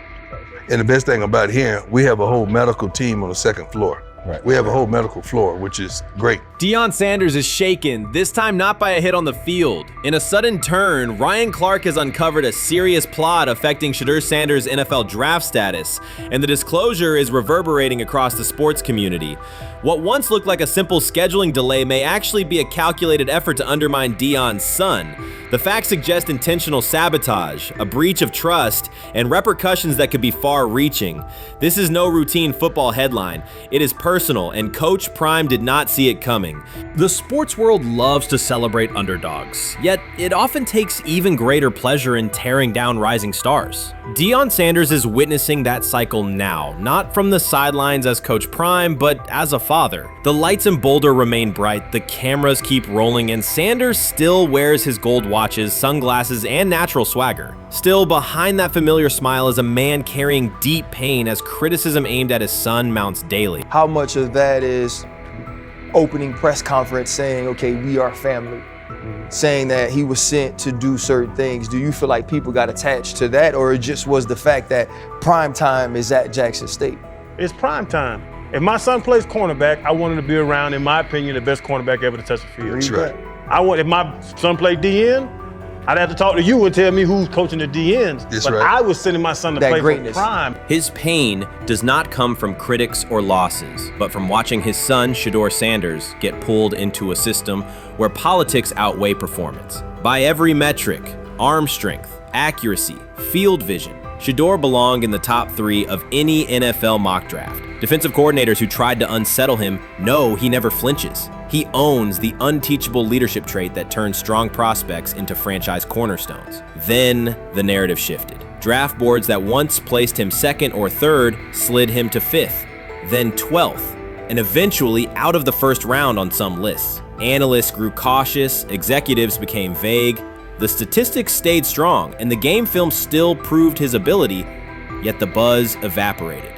And the best thing about here, we have a whole medical team on the second floor. Right. We have a whole medical floor, which is great. Deion Sanders is shaken, this time not by a hit on the field. In a sudden turn, Ryan Clark has uncovered a serious plot affecting Shedeur Sanders' NFL draft status, and the disclosure is reverberating across the sports community. What once looked like a simple scheduling delay may actually be a calculated effort to undermine Deion's son. The facts suggest intentional sabotage, a breach of trust, and repercussions that could be far-reaching. This is no routine football headline. It is personal, and Coach Prime did not see it coming. The sports world loves to celebrate underdogs, yet it often takes even greater pleasure in tearing down rising stars. Deion Sanders is witnessing that cycle now, not from the sidelines as Coach Prime, but as a father. The lights in Boulder remain bright, the cameras keep rolling, and Sanders still wears his gold watches, sunglasses, and natural swagger. Still, behind that familiar smile is a man carrying deep pain as criticism aimed at his son mounts daily. How much of that is opening press conference saying, okay, we are family, saying that he was sent to do certain things? Do you feel like people got attached to that, or it just was the fact that prime time is at Jackson State? It's prime time. If my son plays cornerback, I want him to be around, in my opinion, the best cornerback ever to touch the field. That's right. If my son played DN, I'd have to talk to you and tell me who's coaching the DNs. That's but right. I was sending my son to play for prime. His pain does not come from critics or losses, but from watching his son, Shedeur Sanders, get pulled into a system where politics outweigh performance. By every metric, arm strength, accuracy, field vision, Shedeur belonged in the top 3 of any NFL mock draft. Defensive coordinators who tried to unsettle him know he never flinches. He owns the unteachable leadership trait that turns strong prospects into franchise cornerstones. Then the narrative shifted. Draft boards that once placed him 2nd or 3rd slid him to 5th, then 12th, and eventually out of the 1st round on some lists. Analysts grew cautious, executives became vague. The statistics stayed strong, and the game film still proved his ability, yet the buzz evaporated.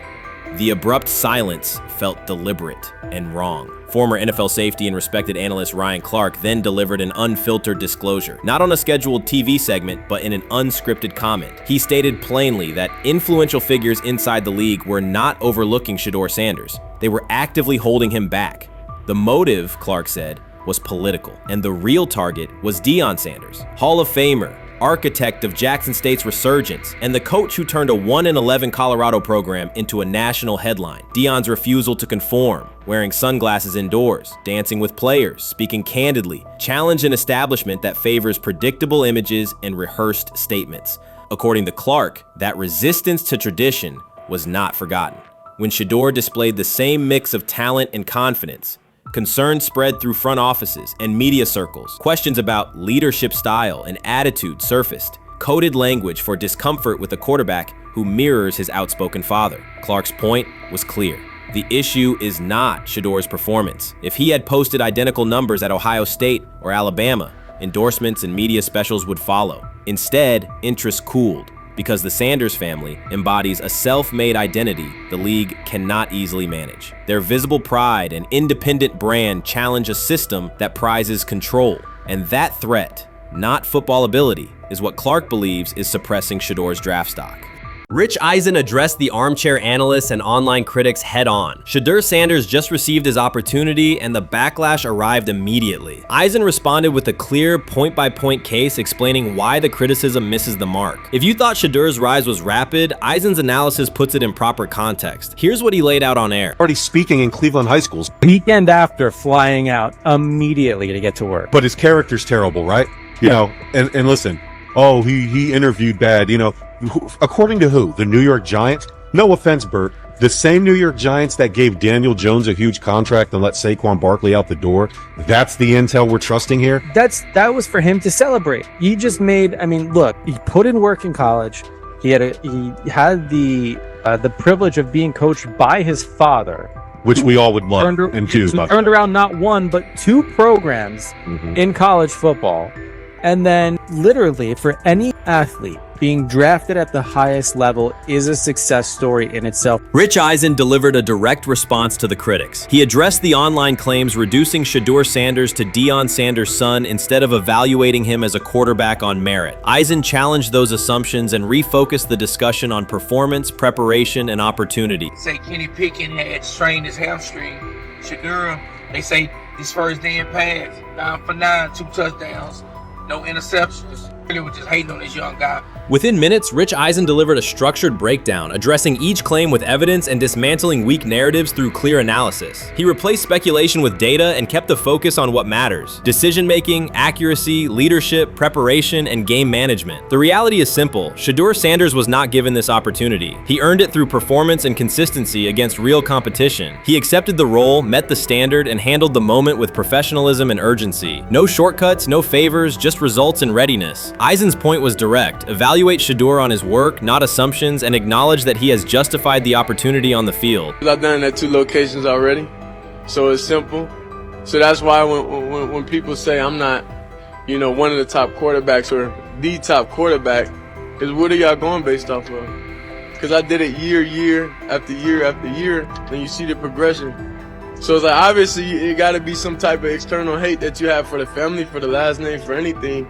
The abrupt silence felt deliberate and wrong. Former NFL safety and respected analyst Ryan Clark then delivered an unfiltered disclosure, not on a scheduled TV segment, but in an unscripted comment. He stated plainly that influential figures inside the league were not overlooking Shedeur Sanders. They were actively holding him back. The motive, Clark said, was political, and the real target was Deion Sanders, Hall of Famer, architect of Jackson State's resurgence, and the coach who turned a 1-11 Colorado program into a national headline. Deion's refusal to conform, wearing sunglasses indoors, dancing with players, speaking candidly, challenged an establishment that favors predictable images and rehearsed statements. According to Clark, that resistance to tradition was not forgotten. When Shedeur displayed the same mix of talent and confidence, concern spread through front offices and media circles. Questions about leadership style and attitude surfaced. Coded language for discomfort with a quarterback who mirrors his outspoken father. Clark's point was clear. The issue is not Shedeur's performance. If he had posted identical numbers at Ohio State or Alabama, endorsements and media specials would follow. Instead, interest cooled, because the Sanders family embodies a self-made identity the league cannot easily manage. Their visible pride and independent brand challenge a system that prizes control. And that threat, not football ability, is what Clark believes is suppressing Shedeur's draft stock. Rich Eisen addressed the armchair analysts and online critics head-on. Shedeur Sanders just received his opportunity, and the backlash arrived immediately. Eisen responded with a clear, point-by-point case explaining why the criticism misses the mark. If you thought Shedeur's rise was rapid, Eisen's analysis puts it in proper context. Here's what he laid out on air. Already speaking in Cleveland high schools. Weekend after, flying out immediately to get to work. But his character's terrible, right? You know, and listen, oh, he interviewed bad, you know. According to who? The New York Giants? No offense, Bert. The same New York Giants that gave Daniel Jones a huge contract and let Saquon Barkley out the door. That's the intel we're trusting here? That was for him to celebrate. He just made, I mean, look, he put in work in college. He had the privilege of being coached by his father. Which we all would love and do. Turned around not one, but two programs in college football. And then literally for any athlete, being drafted at the highest level is a success story in itself. Rich Eisen delivered a direct response to the critics. He addressed the online claims reducing Shedeur Sanders to Deion Sanders' son instead of evaluating him as a quarterback on merit. Eisen challenged those assumptions and refocused the discussion on performance, preparation, and opportunity. Say Kenny Pickett had strained his hamstring. Shedeur, they say his first day in pads, 9 for 9, 2 touchdowns, no interceptions. Really was just hating on this young guy. Within minutes, Rich Eisen delivered a structured breakdown, addressing each claim with evidence and dismantling weak narratives through clear analysis. He replaced speculation with data and kept the focus on what matters: decision-making, accuracy, leadership, preparation, and game management. The reality is simple. Shedeur Sanders was not given this opportunity. He earned it through performance and consistency against real competition. He accepted the role, met the standard, and handled the moment with professionalism and urgency. No shortcuts, no favors, just results and readiness. Eisen's point was direct. Evaluate Shedeur on his work, not assumptions, and acknowledge that he has justified the opportunity on the field. I've done it at 2 locations already, so it's simple. So that's why when people say I'm not, you know, one of the top quarterbacks or the top quarterback, because what are y'all going based off of? Because I did it year after year after year, and you see the progression. So it's like, obviously it got to be some type of external hate that you have for the family, for the last name, for anything,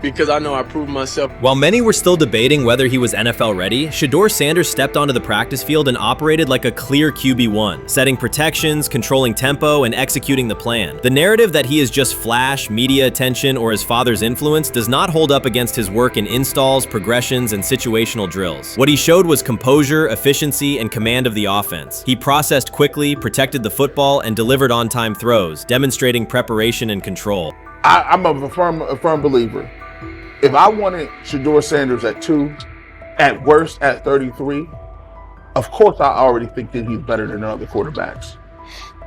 because I know I proved myself. While many were still debating whether he was NFL ready, Shedeur Sanders stepped onto the practice field and operated like a clear QB1, setting protections, controlling tempo, and executing the plan. The narrative that he is just flash, media attention, or his father's influence does not hold up against his work in installs, progressions, and situational drills. What he showed was composure, efficiency, and command of the offense. He processed quickly, protected the football, and delivered on-time throws, demonstrating preparation and control. I'm a firm believer. If I wanted Shedeur Sanders at 2, at worst at 33, of course I already think that he's better than other quarterbacks.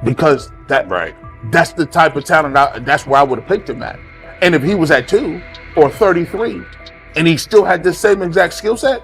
Because that's the type of talent, that's where I would have picked him at. And if he was at 2 or 33, and he still had this same exact skill set,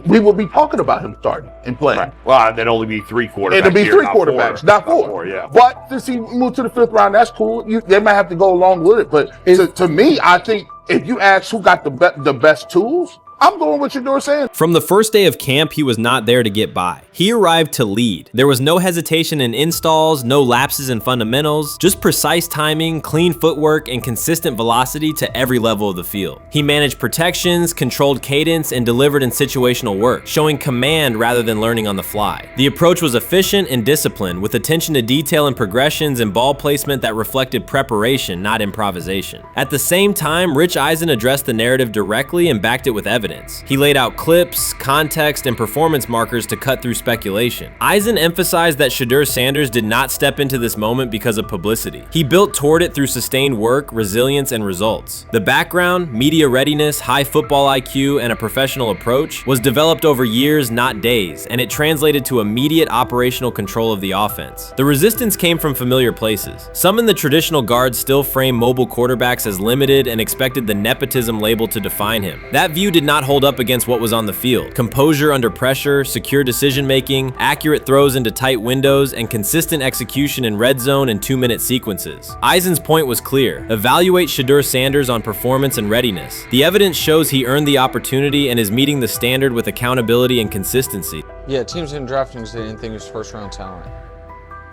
we would be talking about him starting and playing. Right. Well, there'd only be 3 quarterbacks. It'd be 3 quarterbacks, not 4. 4, yeah. But since he moved to the 5th round, that's cool. They might have to go along with it. But to me, I think if you ask who got the best tools, I'm going with Shedeur Sanders. From the first day of camp, he was not there to get by. He arrived to lead. There was no hesitation in installs, no lapses in fundamentals, just precise timing, clean footwork, and consistent velocity to every level of the field. He managed protections, controlled cadence, and delivered in situational work, showing command rather than learning on the fly. The approach was efficient and disciplined, with attention to detail and progressions and ball placement that reflected preparation, not improvisation. At the same time, Rich Eisen addressed the narrative directly and backed it with evidence. He laid out clips, context, and performance markers to cut through speculation. Eisen emphasized that Shedeur Sanders did not step into this moment because of publicity. He built toward it through sustained work, resilience, and results. The background, media readiness, high football IQ, and a professional approach was developed over years, not days, and it translated to immediate operational control of the offense. The resistance came from familiar places. Some in the traditional guard still framed mobile quarterbacks as limited and expected the nepotism label to define him. That view did not hold up against what was on the field. Composure under pressure, secure decision-making, accurate throws into tight windows, and consistent execution in red zone and 2-minute sequences. Eisen's point was clear. Evaluate Shedeur Sanders on performance and readiness. The evidence shows he earned the opportunity and is meeting the standard with accountability and consistency. Yeah, teams didn't draft him because they didn't think he was first-round talent.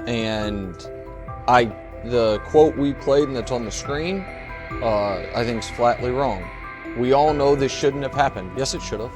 And the quote we played and that's on the screen, I think is flatly wrong. We all know this shouldn't have happened. Yes, it should have.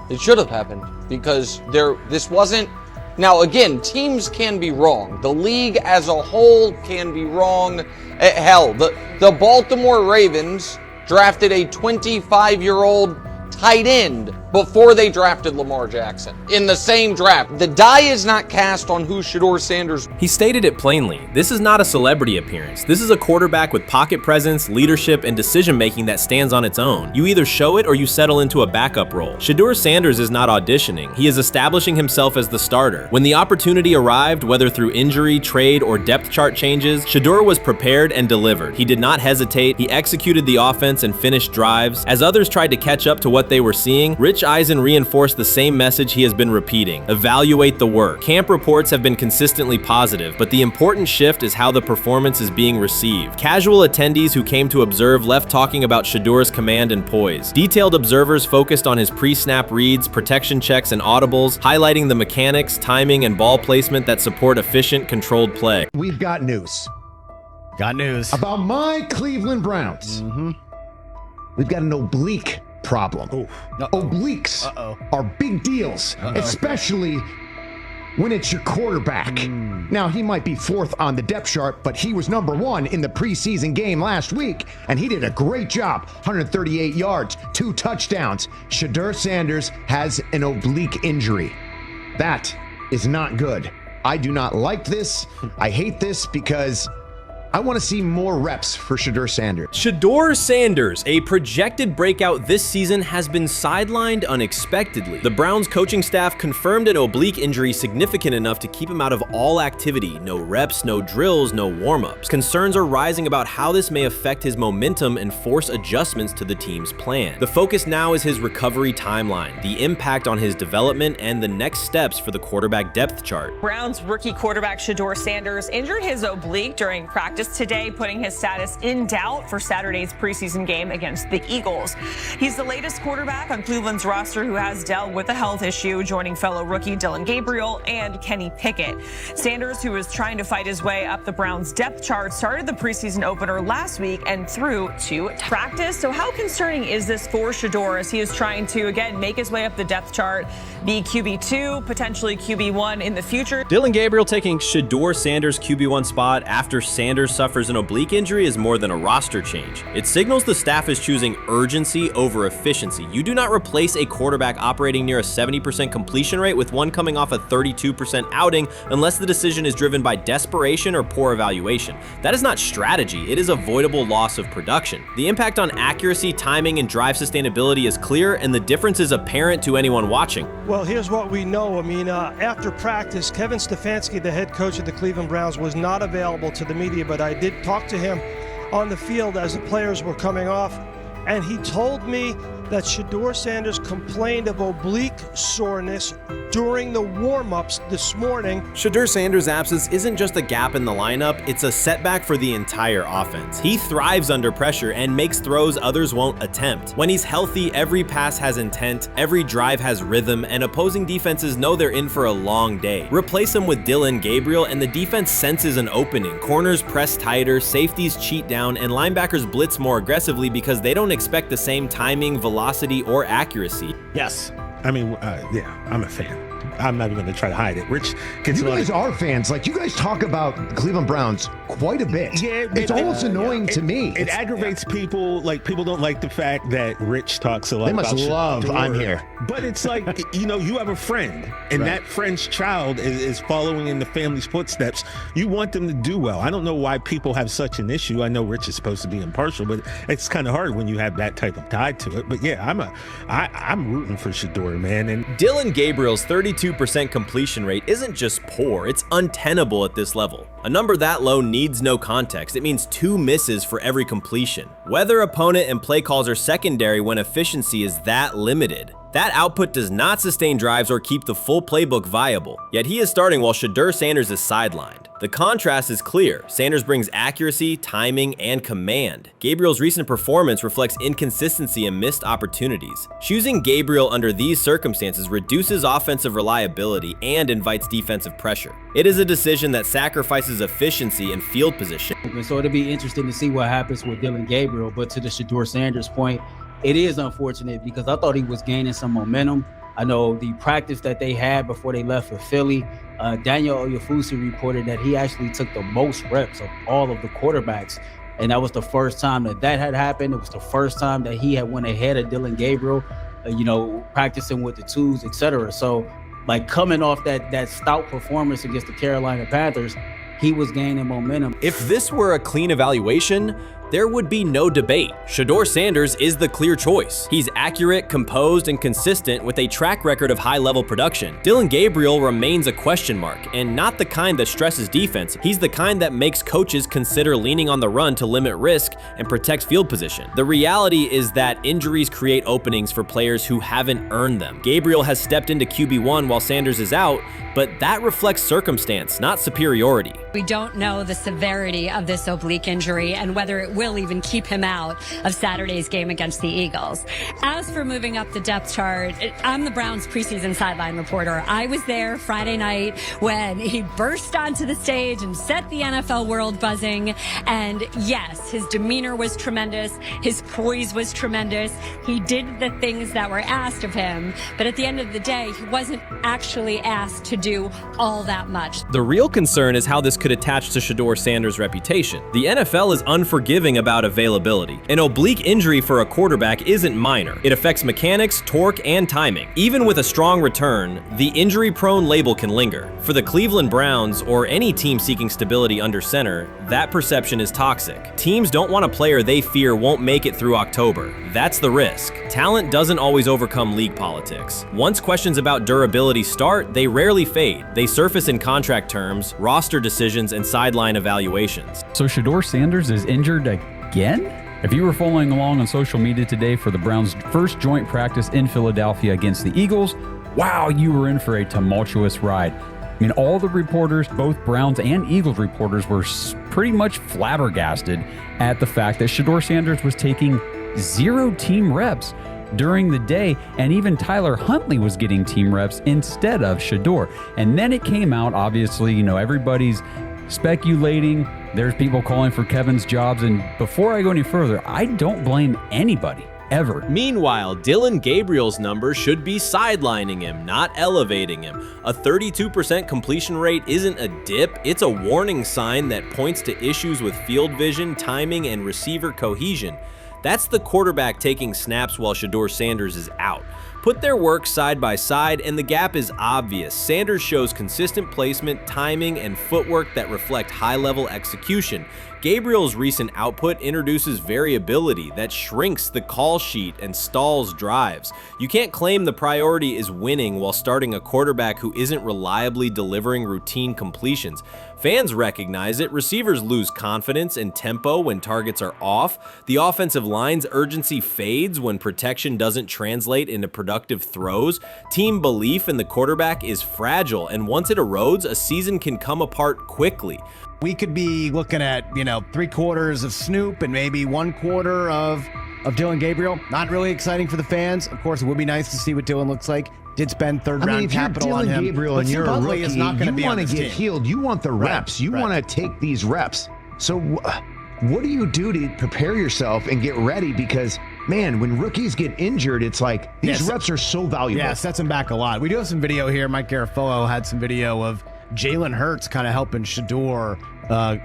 It should have happened because this wasn't. Now, again, teams can be wrong. The league as a whole can be wrong. Hell, the Baltimore Ravens drafted a 25-year-old tight end before they drafted Lamar Jackson in the same draft. The die is not cast on who Shedeur Sanders. He stated it plainly. This is not a celebrity appearance. This is a quarterback with pocket presence, leadership, and decision-making that stands on its own. You either show it or you settle into a backup role. Shedeur Sanders is not auditioning. He is establishing himself as the starter. When the opportunity arrived, whether through injury, trade, or depth chart changes, Shedeur was prepared and delivered. He did not hesitate. He executed the offense and finished drives. As others tried to catch up to what they were seeing, Rich Eisen reinforced the same message he has been repeating. Evaluate the work. Camp reports have been consistently positive, but the important shift is how the performance is being received. Casual attendees who came to observe left talking about Shedeur's command and poise. Detailed observers focused on his pre-snap reads, protection checks, and audibles, highlighting the mechanics, timing, and ball placement that support efficient, controlled play. We've got news. Got news. About my Cleveland Browns. We've got an oblique problem. Obliques are big deals, especially when it's your quarterback. Now, he might be fourth on the depth chart, but he was number one in the preseason game last week, and he did a great job. 138 yards, 2 touchdowns. Shedeur Sanders has an oblique injury. That is not good. I do not like this. I hate this because I want to see more reps for Shedeur Sanders. Shedeur Sanders, a projected breakout this season, has been sidelined unexpectedly. The Browns coaching staff confirmed an oblique injury significant enough to keep him out of all activity. No reps, no drills, no warm-ups. Concerns are rising about how this may affect his momentum and force adjustments to the team's plan. The focus now is his recovery timeline, the impact on his development, and the next steps for the quarterback depth chart. Browns rookie quarterback Shedeur Sanders injured his oblique during practice today, putting his status in doubt for Saturday's preseason game against the Eagles. He's the latest quarterback on Cleveland's roster who has dealt with a health issue, joining fellow rookie Dillon Gabriel and Kenny Pickett. Sanders, who is trying to fight his way up the Browns depth chart, started the preseason opener last week and threw to practice. So how concerning is this for Shedeur as he is trying to, again, make his way up the depth chart, be QB2, potentially QB1 in the future? Dillon Gabriel taking Shedeur Sanders' QB1 spot after Sanders suffers an oblique injury is more than a roster change. It signals the staff is choosing urgency over efficiency. You do not replace a quarterback operating near a 70% completion rate with one coming off a 32% outing unless the decision is driven by desperation or poor evaluation. That is not strategy, it is avoidable loss of production. The impact on accuracy, timing, and drive sustainability is clear, and the difference is apparent to anyone watching. Well, here's what we know. I mean, after practice, Kevin Stefanski, the head coach of the Cleveland Browns, was not available to the media, but I did talk to him on the field as the players were coming off, and he told me that Shedeur Sanders complained of oblique soreness during the warm-ups this morning. Shedeur Sanders' absence isn't just a gap in the lineup, it's a setback for the entire offense. He thrives under pressure and makes throws others won't attempt. When he's healthy, every pass has intent, every drive has rhythm, and opposing defenses know they're in for a long day. Replace him with Dillon Gabriel and the defense senses an opening. Corners press tighter, safeties cheat down, and linebackers blitz more aggressively because they don't expect the same timing, velocity, or accuracy. Yes. I mean, yeah, I'm a fan. I'm not even going to try to hide it. Rich gets You guys are fans. Like, you guys talk about the Cleveland Browns quite a bit. Yeah, it's almost annoying to me. It aggravates people. Like, people don't like the fact that Rich talks a lot They about must love Shedeur. I'm here. But it's like, you know, you have a friend, and Right. that friend's child is following in the family's footsteps. You want them to do well. I don't know why people have such an issue. I know Rich is supposed to be impartial, but it's kind of hard when you have that type of tie to it. But yeah, I'm rooting for Shedeur, man. And Dillon Gabriel's 32% completion rate isn't just poor, it's untenable at this level. A number that low needs no context. It means 2 misses for every completion. Weather, opponent, and play calls are secondary when efficiency is that limited. That output does not sustain drives or keep the full playbook viable. Yet he is starting while Shedeur Sanders is sidelined. The contrast is clear. Sanders brings accuracy, timing, and command. Gabriel's recent performance reflects inconsistency and missed opportunities. Choosing Gabriel under these circumstances reduces offensive reliability and invites defensive pressure. It is a decision that sacrifices efficiency and field position. So it'll be interesting to see what happens with Dillon Gabriel, but to the Shedeur Sanders point, it is unfortunate because I thought he was gaining some momentum. I know the practice that they had before they left for Philly, Daniel Oyefusi reported that he actually took the most reps of all of the quarterbacks. And that was the first time that had happened. It was the first time that he had went ahead of Dillon Gabriel, practicing with the twos, etc. So like coming off that stout performance against the Carolina Panthers, he was gaining momentum. If this were a clean evaluation, there would be no debate. Shedeur Sanders is the clear choice. He's accurate, composed, and consistent with a track record of high-level production. Dillon Gabriel remains a question mark, and not the kind that stresses defense. He's the kind that makes coaches consider leaning on the run to limit risk and protect field position. The reality is that injuries create openings for players who haven't earned them. Gabriel has stepped into QB1 while Sanders is out, but that reflects circumstance, not superiority. We don't know the severity of this oblique injury and whether it will even keep him out of Saturday's game against the Eagles. As for moving up the depth chart, I'm the Browns preseason sideline reporter. I was there Friday night when he burst onto the stage and set the NFL world buzzing. And yes, his demeanor was tremendous. His poise was tremendous. He did the things that were asked of him. But at the end of the day, he wasn't actually asked to do all that much. The real concern is how this could attach to Shedeur Sanders' reputation. The NFL is unforgiving about availability. An oblique injury for a quarterback isn't minor. It affects mechanics, torque, and timing. Even with a strong return, the injury-prone label can linger. For the Cleveland Browns, or any team seeking stability under center, that perception is toxic. Teams don't want a player they fear won't make it through October. That's the risk. Talent doesn't always overcome league politics. Once questions about durability start, they rarely fade. They surface in contract terms, roster decisions, and sideline evaluations. So Shedeur Sanders is injured again? If you were following along on social media today for the Browns' first joint practice in Philadelphia against the Eagles, wow, you were in for a tumultuous ride. I mean, all the reporters, both Browns and Eagles reporters, were pretty much flabbergasted at the fact that Shedeur Sanders was taking 0 team reps during the day, and even Tyler Huntley was getting team reps instead of Shedeur. And then it came out, obviously, everybody's speculating. There's people calling for Kevin's jobs, and before I go any further, I don't blame anybody, ever. Meanwhile, Dillon Gabriel's number should be sidelining him, not elevating him. A 32% completion rate isn't a dip, it's a warning sign that points to issues with field vision, timing, and receiver cohesion. That's the quarterback taking snaps while Shedeur Sanders is out. Put their work side by side and the gap is obvious. Sanders shows consistent placement, timing, and footwork that reflect high-level execution. Gabriel's recent output introduces variability that shrinks the call sheet and stalls drives. You can't claim the priority is winning while starting a quarterback who isn't reliably delivering routine completions. Fans recognize it, receivers lose confidence and tempo when targets are off, the offensive line's urgency fades when protection doesn't translate into productive throws, team belief in the quarterback is fragile, and once it erodes, a season can come apart quickly. We could be looking at, 3/4 of Snoop and maybe 1/4 of Dylan Gabriel. Not really exciting for the fans. Of course, it would be nice to see what Dylan looks like. Did spend third-round capital on him. Gabriel and you're a rookie, is not going to be you on want this to get team. healed. You want the reps. You want to take these reps. So what do you do to prepare yourself and get ready? Because, man, when rookies get injured, it's like these reps are so valuable. Yeah, it sets him back a lot. We do have some video here. Mike Garafolo had some video of Jalen Hurts kind of helping Shedeur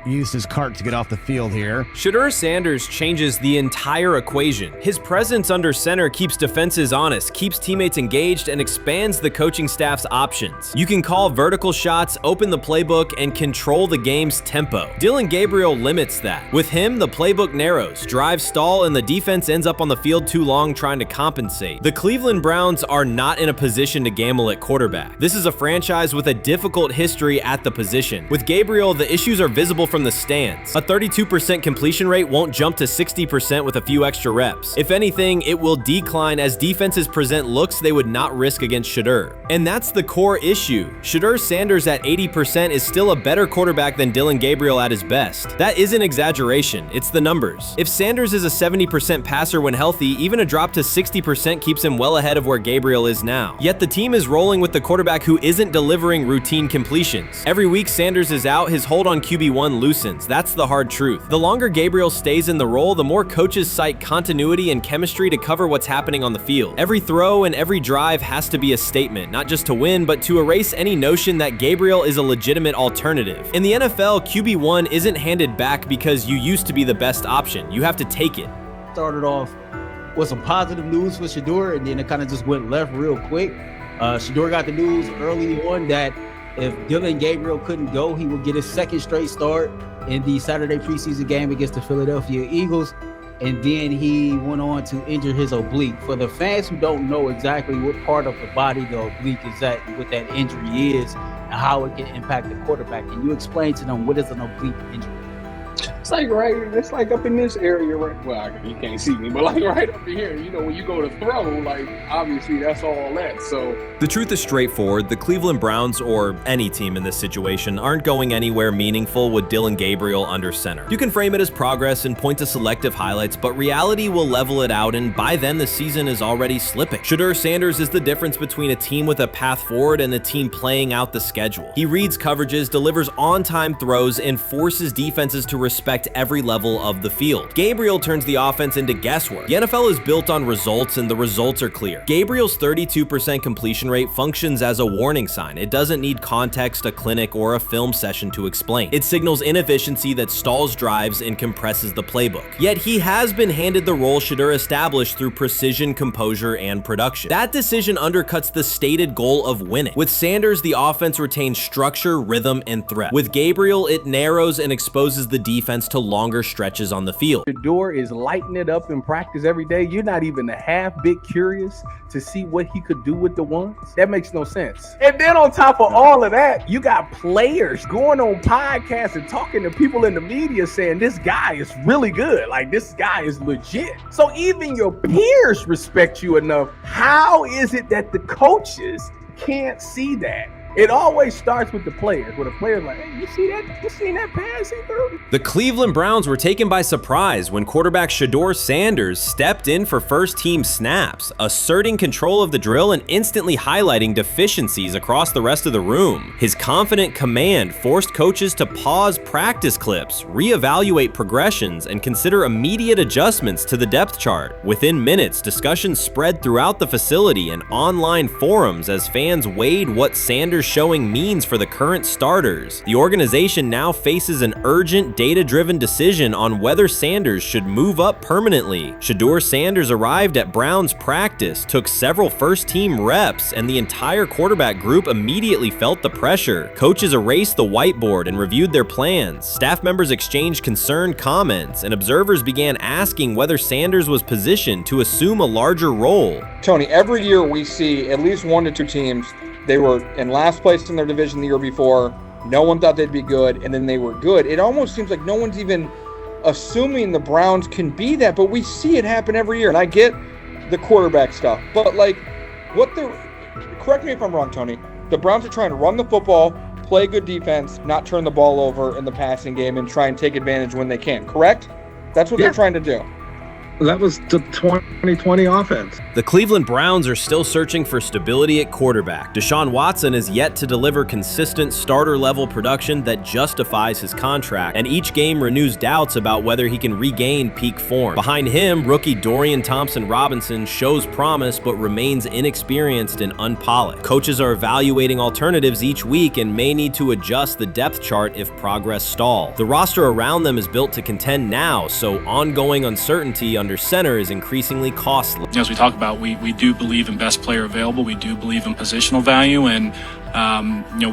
use his cart to get off the field here. Shedeur Sanders changes the entire equation. His presence under center keeps defenses honest, keeps teammates engaged, and expands the coaching staff's options. You can call vertical shots, open the playbook, and control the game's tempo. Dylan Gabriel limits that. With him, the playbook narrows, drives stall, and the defense ends up on the field too long trying to compensate. The Cleveland Browns are not in a position to gamble at quarterback. This is a franchise with a difficult history at the position. With Gabriel, the issues are visible from the stands. A 32% completion rate won't jump to 60% with a few extra reps. If anything, it will decline as defenses present looks they would not risk against Shedeur. And that's the core issue. Shedeur Sanders at 80% is still a better quarterback than Dylan Gabriel at his best. That isn't exaggeration, it's the numbers. If Sanders is a 70% passer when healthy, even a drop to 60% keeps him well ahead of where Gabriel is now. Yet the team is rolling with the quarterback who isn't delivering routine completions. Every week Sanders is out, his hold on QB1 loosens. That's the hard truth. The longer Gabriel stays in the role, the more coaches cite continuity and chemistry to cover what's happening on the field. Every throw and every drive has to be a statement, not just to win, but to erase any notion that Gabriel is a legitimate alternative. In the NFL, QB1 isn't handed back because you used to be the best option. You have to take it. Started off with some positive news for Shedeur, and then it kind of just went left real quick. Shedeur got the news early on that if Dylan Gabriel couldn't go, he would get his second straight start in the Saturday preseason game against the Philadelphia Eagles. And then he went on to injure his oblique. For the fans who don't know exactly what part of the body the oblique is at and what that injury is and how it can impact the quarterback, can you explain to them what is an oblique injury? It's like up in this area, right? Well, you can't see me, but like right up in here, when you go to throw, like obviously that's all that. So the truth is straightforward. The Cleveland Browns, or any team in this situation, aren't going anywhere meaningful with Dylan Gabriel under center. You can frame it as progress and point to selective highlights, but reality will level it out, and by then the season is already slipping. Shedeur Sanders is the difference between a team with a path forward and a team playing out the schedule. He reads coverages, delivers on-time throws, and forces defenses to respect every level of the field. Gabriel turns the offense into guesswork. The NFL is built on results, and the results are clear. Gabriel's 32% completion rate functions as a warning sign. It doesn't need context, a clinic, or a film session to explain. It signals inefficiency that stalls drives and compresses the playbook. Yet he has been handed the role Shedeur established through precision, composure, and production. That decision undercuts the stated goal of winning. With Sanders, the offense retains structure, rhythm, and threat. With Gabriel, it narrows and exposes the defense to longer stretches on the field. Shedeur is lighting it up in practice every day. You're not even a half bit curious to see what he could do with the ones. That makes no sense. And then on top of all of that, you got players going on podcasts and talking to people in the media saying this guy is really good. Like this guy is legit. So even your peers respect you enough. How is it that the coaches can't see that? It always starts with the players, where the players like, hey, you see that? You seen that pass he threw? The Cleveland Browns were taken by surprise when quarterback Shedeur Sanders stepped in for first-team snaps, asserting control of the drill and instantly highlighting deficiencies across the rest of the room. His confident command forced coaches to pause practice clips, reevaluate progressions, and consider immediate adjustments to the depth chart. Within minutes, discussions spread throughout the facility and online forums as fans weighed what Sanders Sanders' showing means for the current starters. The organization now faces an urgent, data-driven decision on whether Sanders should move up permanently. Shedeur Sanders arrived at Browns practice, took several first-team reps, and the entire quarterback group immediately felt the pressure. Coaches erased the whiteboard and reviewed their plans. Staff members exchanged concerned comments, and observers began asking whether Sanders was positioned to assume a larger role. Tony, every year we see at least 1 to 2 teams, they were in last place in their division the year before, no one thought they'd be good, and then they were good. It almost seems like no one's even assuming the Browns can be that, but we see it happen every year. And I get the quarterback stuff, but like, correct me if I'm wrong, Tony, the Browns are trying to run the football, play good defense, not turn the ball over in the passing game, and try and take advantage when they can, correct? That's what they're trying to do. That was the 2020 offense. The Cleveland Browns are still searching for stability at quarterback. Deshaun Watson is yet to deliver consistent starter-level production that justifies his contract, and each game renews doubts about whether he can regain peak form. Behind him, rookie Dorian Thompson-Robinson shows promise but remains inexperienced and unpolished. Coaches are evaluating alternatives each week and may need to adjust the depth chart if progress stalls. The roster around them is built to contend now, so ongoing uncertainty under center is increasingly costly. As we talk about, we do believe in best player available. We do believe in positional value, and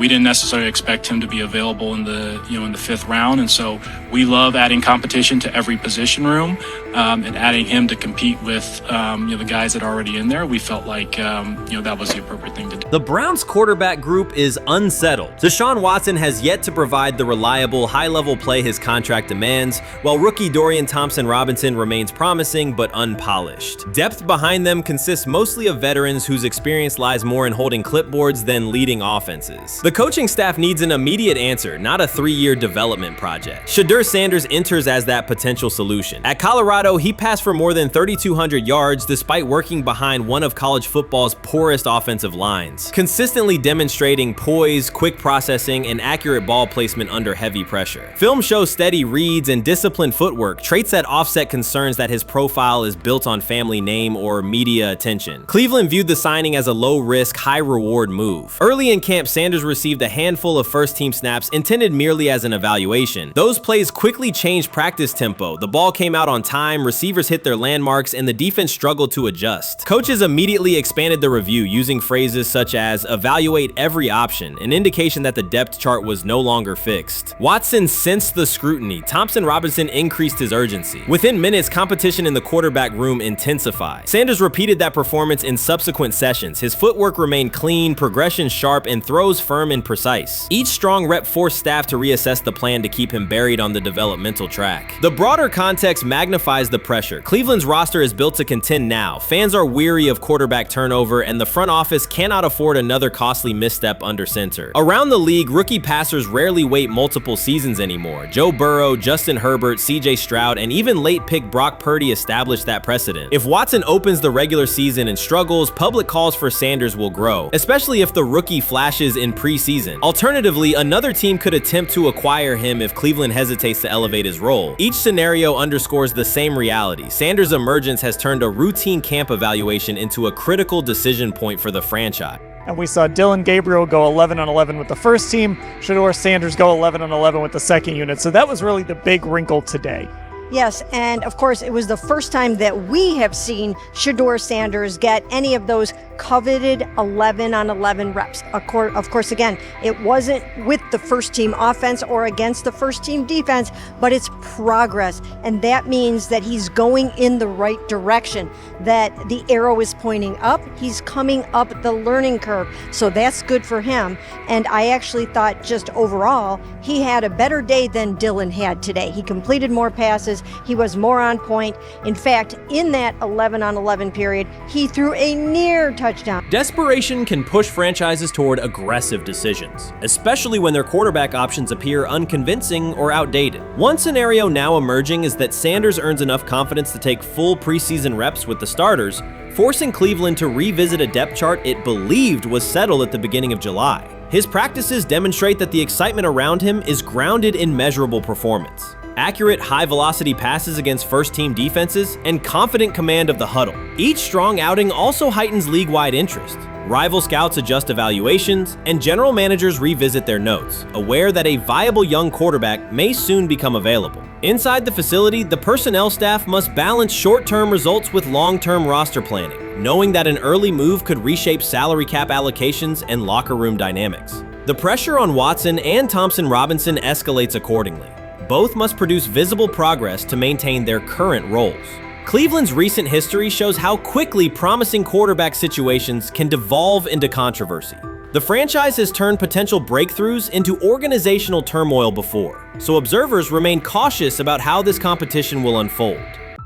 we didn't necessarily expect him to be available in the in the 5th round, and so we love adding competition to every position room and adding him to compete with the guys that are already in there. We felt like that was the appropriate thing to do. The Browns quarterback group is unsettled. Deshaun Watson has yet to provide the reliable, high-level play his contract demands, while rookie Dorian Thompson-Robinson remains promising but unpolished. Depth behind them consists mostly of veterans whose experience lies more in holding clipboards than leading offenses. The coaching staff needs an immediate answer, not a 3-year development project. Shedeur Sanders enters as that potential solution. At Colorado, he passed for more than 3,200 yards despite working behind one of college football's poorest offensive lines, consistently demonstrating poise, quick processing, and accurate ball placement under heavy pressure. Film shows steady reads and disciplined footwork, traits that offset concerns that his profile is built on family name or media attention. Cleveland viewed the signing as a low-risk, high-reward move. Early in camp, Sanders received a handful of first-team snaps intended merely as an evaluation. Those plays quickly changed practice tempo. The ball came out on time, receivers hit their landmarks, and the defense struggled to adjust. Coaches immediately expanded the review using phrases such as evaluate every option, an indication that the depth chart was no longer fixed. Watson sensed the scrutiny. Thompson-Robinson increased his urgency. Within minutes, competition in the quarterback room intensified. Sanders repeated that performance in subsequent sessions. His footwork remained clean, progression sharp, and throws firm and precise. Each strong rep forced staff to reassess the plan to keep him buried on the developmental track. The broader context magnifies the pressure. Cleveland's roster is built to contend now. Fans are weary of quarterback turnover, and the front office cannot afford another costly misstep under center. Around the league, rookie passers rarely wait multiple seasons anymore. Joe Burrow, Justin Herbert, CJ Stroud, and even late pick Brock Purdy established that precedent. If Watson opens the regular season and struggles, public calls for Sanders will grow, especially if the rookie flashes in preseason. Alternatively, another team could attempt to acquire him if Cleveland hesitates to elevate his role. Each scenario underscores the same reality. Sanders' emergence has turned a routine camp evaluation into a critical decision point for the franchise. And we saw Dillon Gabriel go 11-on-11 with the first team, Shedeur Sanders go 11-on-11 with the second unit. So that was really the big wrinkle today. Yes, and of course, it was the first time that we have seen Shedeur Sanders get any of those coveted 11-on-11 reps. Of course, again, it wasn't with the first team offense or against the first team defense, but it's progress. And that means that he's going in the right direction, that the arrow is pointing up. He's coming up the learning curve. So that's good for him. And I actually thought just overall, he had a better day than Dillon had today. He completed more passes. He was more on point. In fact, in that 11-on-11 period, he threw a near touchdown. Desperation can push franchises toward aggressive decisions, especially when their quarterback options appear unconvincing or outdated. One scenario now emerging is that Sanders earns enough confidence to take full preseason reps with the starters, forcing Cleveland to revisit a depth chart it believed was settled at the beginning of July. His practices demonstrate that the excitement around him is grounded in measurable performance. Accurate, high-velocity passes against first-team defenses, and confident command of the huddle. Each strong outing also heightens league-wide interest. Rival scouts adjust evaluations, and general managers revisit their notes, aware that a viable young quarterback may soon become available. Inside the facility, the personnel staff must balance short-term results with long-term roster planning, knowing that an early move could reshape salary cap allocations and locker room dynamics. The pressure on Watson and Thompson-Robinson escalates accordingly. Both must produce visible progress to maintain their current roles. Cleveland's recent history shows how quickly promising quarterback situations can devolve into controversy. The franchise has turned potential breakthroughs into organizational turmoil before, so observers remain cautious about how this competition will unfold.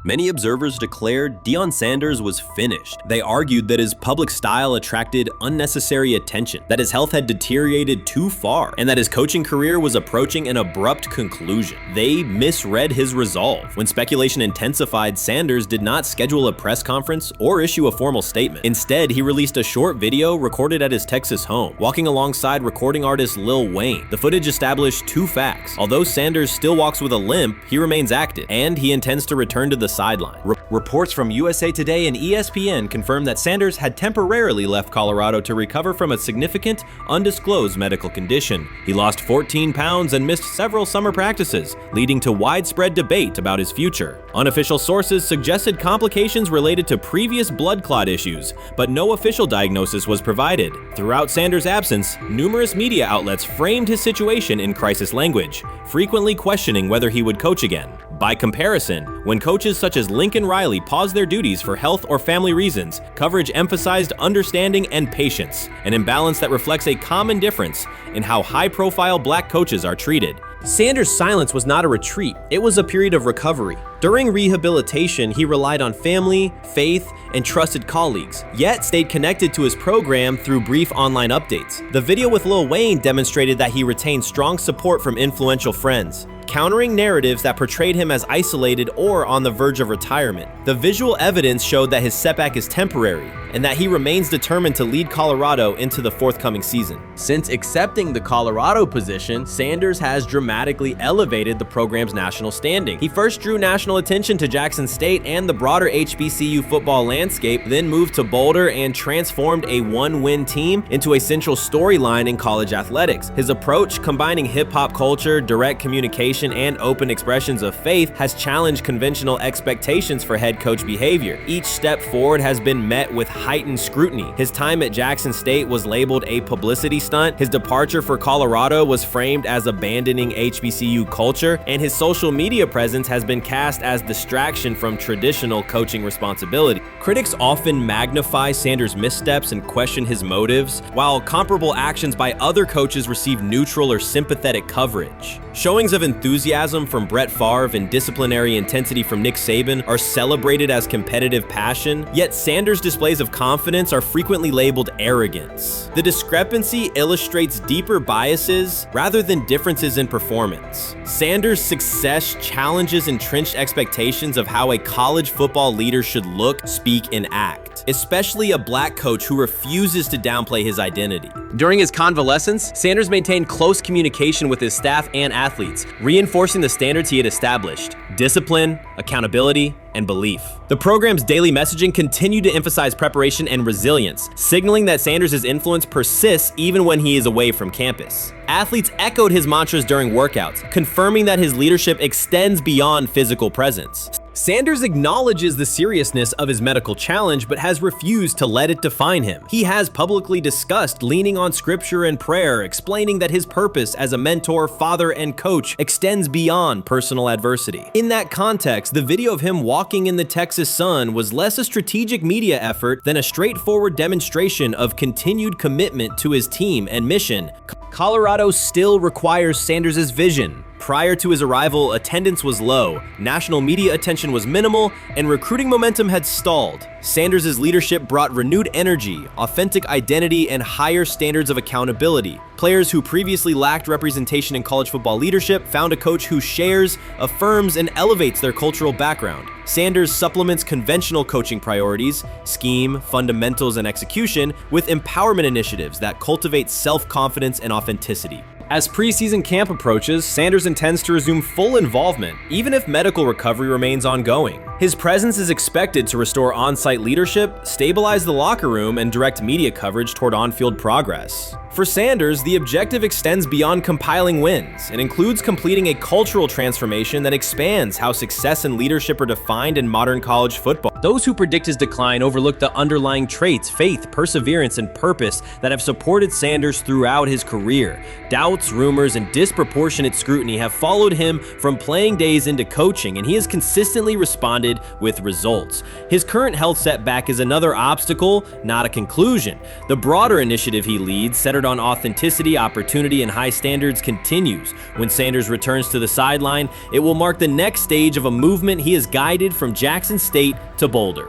Many observers declared Deion Sanders was finished. They argued that his public style attracted unnecessary attention, that his health had deteriorated too far, and that his coaching career was approaching an abrupt conclusion. They misread his resolve. When speculation intensified, Sanders did not schedule a press conference or issue a formal statement. Instead, he released a short video recorded at his Texas home, walking alongside recording artist Lil Wayne. The footage established two facts. Although Sanders still walks with a limp, he remains active, and he intends to return to the sideline. Reports from USA Today and ESPN confirm that Sanders had temporarily left Colorado to recover from a significant, undisclosed medical condition. He lost 14 pounds and missed several summer practices, leading to widespread debate about his future. Unofficial sources suggested complications related to previous blood clot issues, but no official diagnosis was provided. Throughout Sanders' absence, numerous media outlets framed his situation in crisis language, frequently questioning whether he would coach again. By comparison, when coaches such as Lincoln Riley paused their duties for health or family reasons, coverage emphasized understanding and patience, an imbalance that reflects a common difference in how high-profile black coaches are treated. Sanders' silence was not a retreat, it was a period of recovery. During rehabilitation, he relied on family, faith, and trusted colleagues, yet stayed connected to his program through brief online updates. The video with Lil Wayne demonstrated that he retained strong support from influential friends, countering narratives that portrayed him as isolated or on the verge of retirement. The visual evidence showed that his setback is temporary, and that he remains determined to lead Colorado into the forthcoming season. Since accepting the Colorado position, Sanders has dramatically elevated the program's national standing. He first drew national attention to Jackson State and the broader HBCU football landscape, then moved to Boulder and transformed a one-win team into a central storyline in college athletics. His approach, combining hip-hop culture, direct communication, and open expressions of faith, has challenged conventional expectations for head coach behavior. Each step forward has been met with heightened scrutiny. His time at Jackson State was labeled a publicity stunt, his departure for Colorado was framed as abandoning HBCU culture, and his social media presence has been cast as distraction from traditional coaching responsibility. Critics often magnify Sanders' missteps and question his motives, while comparable actions by other coaches receive neutral or sympathetic coverage. Showings of enthusiasm from Brett Favre and disciplinary intensity from Nick Saban are celebrated as competitive passion, yet Sanders' displays of confidence are frequently labeled arrogance. The discrepancy illustrates deeper biases rather than differences in performance. Sanders' success challenges entrenched expectations of how a college football leader should look, speak, and act, especially a black coach who refuses to downplay his identity. During his convalescence, Sanders maintained close communication with his staff and athletes, reinforcing the standards he had established: discipline, accountability, and belief. The program's daily messaging continued to emphasize preparation and resilience, signaling that Sanders' influence persists even when he is away from campus. Athletes echoed his mantras during workouts, confirming that his leadership extends beyond physical presence. Sanders acknowledges the seriousness of his medical challenge, but has refused to let it define him. He has publicly discussed leaning on scripture and prayer, explaining that his purpose as a mentor, father, and coach extends beyond personal adversity. In that context, the video of him walking in the Texas sun was less a strategic media effort than a straightforward demonstration of continued commitment to his team and mission. Colorado still requires Sanders' vision. Prior to his arrival, attendance was low, national media attention was minimal, and recruiting momentum had stalled. Sanders' leadership brought renewed energy, authentic identity, and higher standards of accountability. Players who previously lacked representation in college football leadership found a coach who shares, affirms, and elevates their cultural background. Sanders supplements conventional coaching priorities, scheme, fundamentals, and execution with empowerment initiatives that cultivate self-confidence and authenticity. As preseason camp approaches, Sanders intends to resume full involvement, even if medical recovery remains ongoing. His presence is expected to restore on-site leadership, stabilize the locker room, and direct media coverage toward on-field progress. For Sanders, the objective extends beyond compiling wins. It includes completing a cultural transformation that expands how success and leadership are defined in modern college football. Those who predict his decline overlook the underlying traits, faith, perseverance, and purpose that have supported Sanders throughout his career. Doubts, rumors, and disproportionate scrutiny have followed him from playing days into coaching, and he has consistently responded with results. His current health setback is another obstacle, not a conclusion. The broader initiative he leads, centered on authenticity, opportunity, and high standards, continues. When Sanders returns to the sideline, it will mark the next stage of a movement he has guided from Jackson State to Boulder.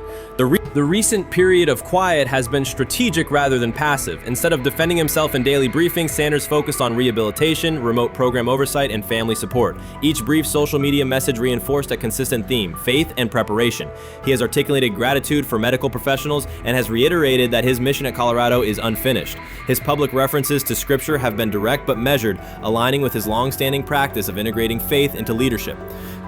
The recent period of quiet has been strategic rather than passive. Instead of defending himself in daily briefings, Sanders focused on rehabilitation, remote program oversight, and family support. Each brief social media message reinforced a consistent theme: faith and preparation. He has articulated gratitude for medical professionals and has reiterated that his mission at Colorado is unfinished. His public references to scripture have been direct but measured, aligning with his long-standing practice of integrating faith into leadership.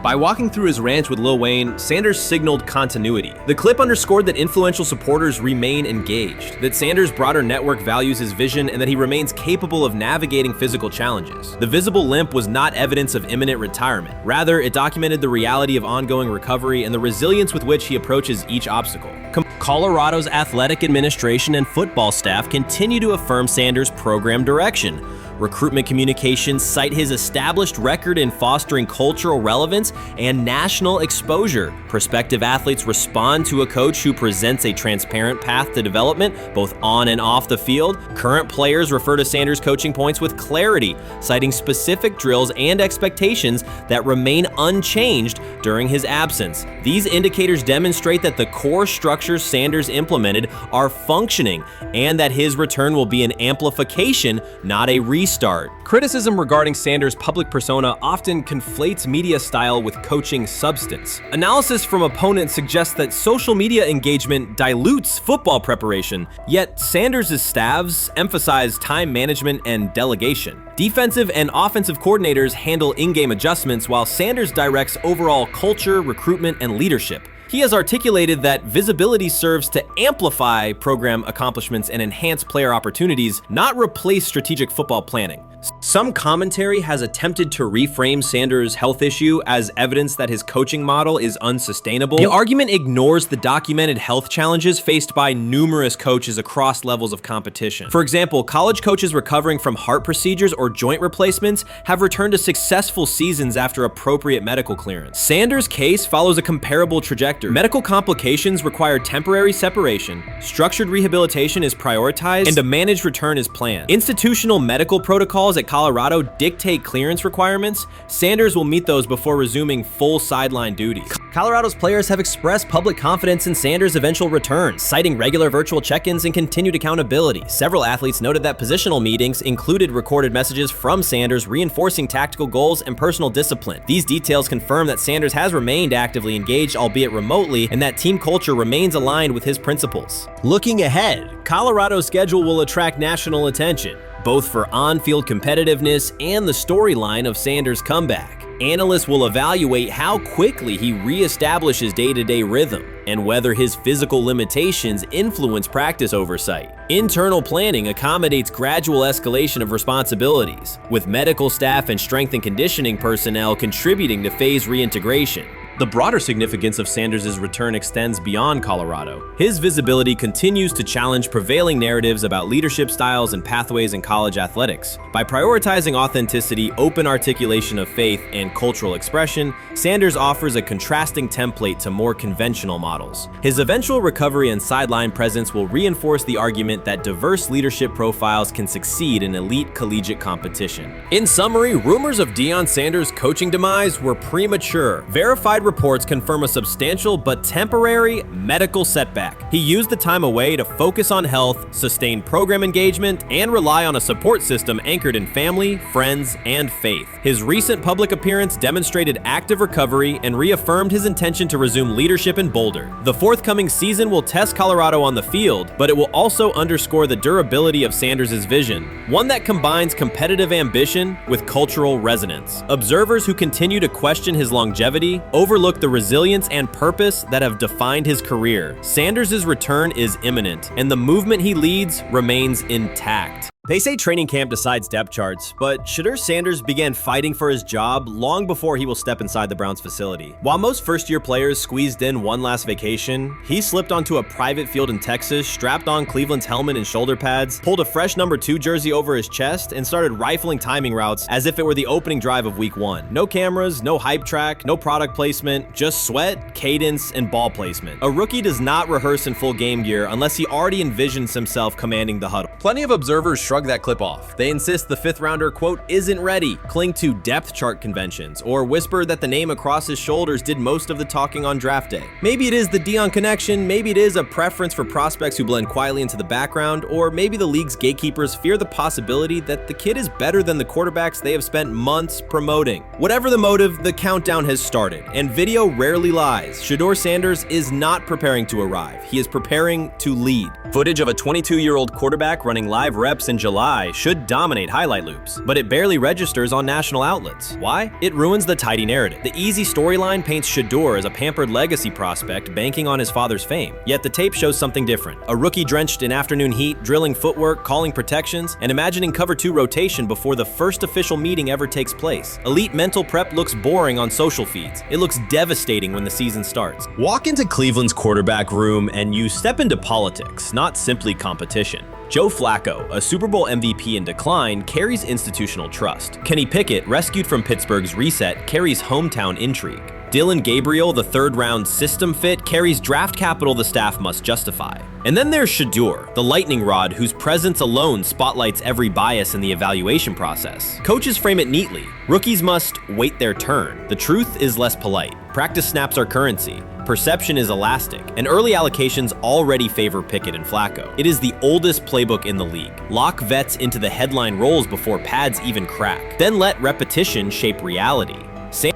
By walking through his ranch with Lil Wayne, Sanders signaled continuity. The clip underscored that influential supporters remain engaged, that Sanders' broader network values his vision, and that he remains capable of navigating physical challenges. The visible limp was not evidence of imminent retirement. Rather, it documented the reality of ongoing recovery and the resilience with which he approaches each obstacle. Colorado's athletic administration and football staff continue to affirm Sanders' program direction. Recruitment communications cite his established record in fostering cultural relevance and national exposure. Prospective athletes respond to a coach who presents a transparent path to development, both on and off the field. Current players refer to Sanders' coaching points with clarity, citing specific drills and expectations that remain unchanged during his absence. These indicators demonstrate that the core structures Sanders implemented are functioning, and that his return will be an amplification, not a restart. Criticism regarding Sanders' public persona often conflates media style with coaching substance. Analysis from opponents suggests that social media engagement dilutes football preparation, yet Sanders' staffs emphasize time management and delegation. Defensive and offensive coordinators handle in-game adjustments, while Sanders directs overall culture, recruitment, and leadership. He has articulated that visibility serves to amplify program accomplishments and enhance player opportunities, not replace strategic football planning. Some commentary has attempted to reframe Sanders' health issue as evidence that his coaching model is unsustainable. The argument ignores the documented health challenges faced by numerous coaches across levels of competition. For example, college coaches recovering from heart procedures or joint replacements have returned to successful seasons after appropriate medical clearance. Sanders' case follows a comparable trajectory. Medical complications require temporary separation, structured rehabilitation is prioritized, and a managed return is planned. Institutional medical protocols at Colorado dictate clearance requirements. Sanders will meet those before resuming full sideline duties. Colorado's players have expressed public confidence in Sanders' eventual return, citing regular virtual check-ins and continued accountability. Several athletes noted that positional meetings included recorded messages from Sanders reinforcing tactical goals and personal discipline. These details confirm that Sanders has remained actively engaged, albeit remotely, and that team culture remains aligned with his principles. Looking ahead, Colorado's schedule will attract national attention, both for on-field competitiveness and the storyline of Sanders' comeback. Analysts will evaluate how quickly he reestablishes day-to-day rhythm and whether his physical limitations influence practice oversight. Internal planning accommodates gradual escalation of responsibilities, with medical staff and strength and conditioning personnel contributing to phase reintegration. The broader significance of Sanders' return extends beyond Colorado. His visibility continues to challenge prevailing narratives about leadership styles and pathways in college athletics. By prioritizing authenticity, open articulation of faith, and cultural expression, Sanders offers a contrasting template to more conventional models. His eventual recovery and sideline presence will reinforce the argument that diverse leadership profiles can succeed in elite collegiate competition. In summary, rumors of Deion Sanders' coaching demise were premature. Verified Inside reports confirm a substantial but temporary medical setback. He used the time away to focus on health, sustain program engagement, and rely on a support system anchored in family, friends, and faith. His recent public appearance demonstrated active recovery and reaffirmed his intention to resume leadership in Boulder. The forthcoming season will test Colorado on the field, but it will also underscore the durability of Sanders' vision, one that combines competitive ambition with cultural resonance. Observers who continue to question his longevity overlook the resilience and purpose that have defined his career. Sanders' return is imminent, and the movement he leads remains intact. They say training camp decides depth charts, but Shedeur Sanders began fighting for his job long before he will step inside the Browns facility. While most first-year players squeezed in one last vacation, he slipped onto a private field in Texas, strapped on Cleveland's helmet and shoulder pads, pulled a fresh number 2 jersey over his chest, and started rifling timing routes as if it were the opening drive of week 1. No cameras, no hype track, no product placement, just sweat, cadence, and ball placement. A rookie does not rehearse in full game gear unless he already envisions himself commanding the huddle. Plenty of observers shrug that clip off. They insist the 5th rounder, quote, isn't ready, cling to depth chart conventions, or whisper that the name across his shoulders did most of the talking on draft day. Maybe it is the Dion connection, maybe it is a preference for prospects who blend quietly into the background, or maybe the league's gatekeepers fear the possibility that the kid is better than the quarterbacks they have spent months promoting. Whatever the motive, the countdown has started, and video rarely lies. Shedeur Sanders is not preparing to arrive. He is preparing to lead. Footage of a 22-year-old quarterback running live reps in July should dominate highlight loops, but it barely registers on national outlets. Why? It ruins the tidy narrative. The easy storyline paints Shedeur as a pampered legacy prospect banking on his father's fame. Yet the tape shows something different. A rookie drenched in afternoon heat, drilling footwork, calling protections, and imagining cover 2 rotation before the first official meeting ever takes place. Elite mental prep looks boring on social feeds. It looks devastating when the season starts. Walk into Cleveland's quarterback room and you step into politics, not simply competition. Joe Flacco, a Super Bowl MVP in decline, carries institutional trust. Kenny Pickett, rescued from Pittsburgh's reset, carries hometown intrigue. Dylan Gabriel, the 3rd-round system fit, carries draft capital the staff must justify. And then there's Shedeur, the lightning rod whose presence alone spotlights every bias in the evaluation process. Coaches frame it neatly. Rookies must wait their turn. The truth is less polite. Practice snaps are currency. Perception is elastic, and early allocations already favor Pickett and Flacco. It is the oldest playbook in the league. Lock vets into the headline roles before pads even crack. Then let repetition shape reality.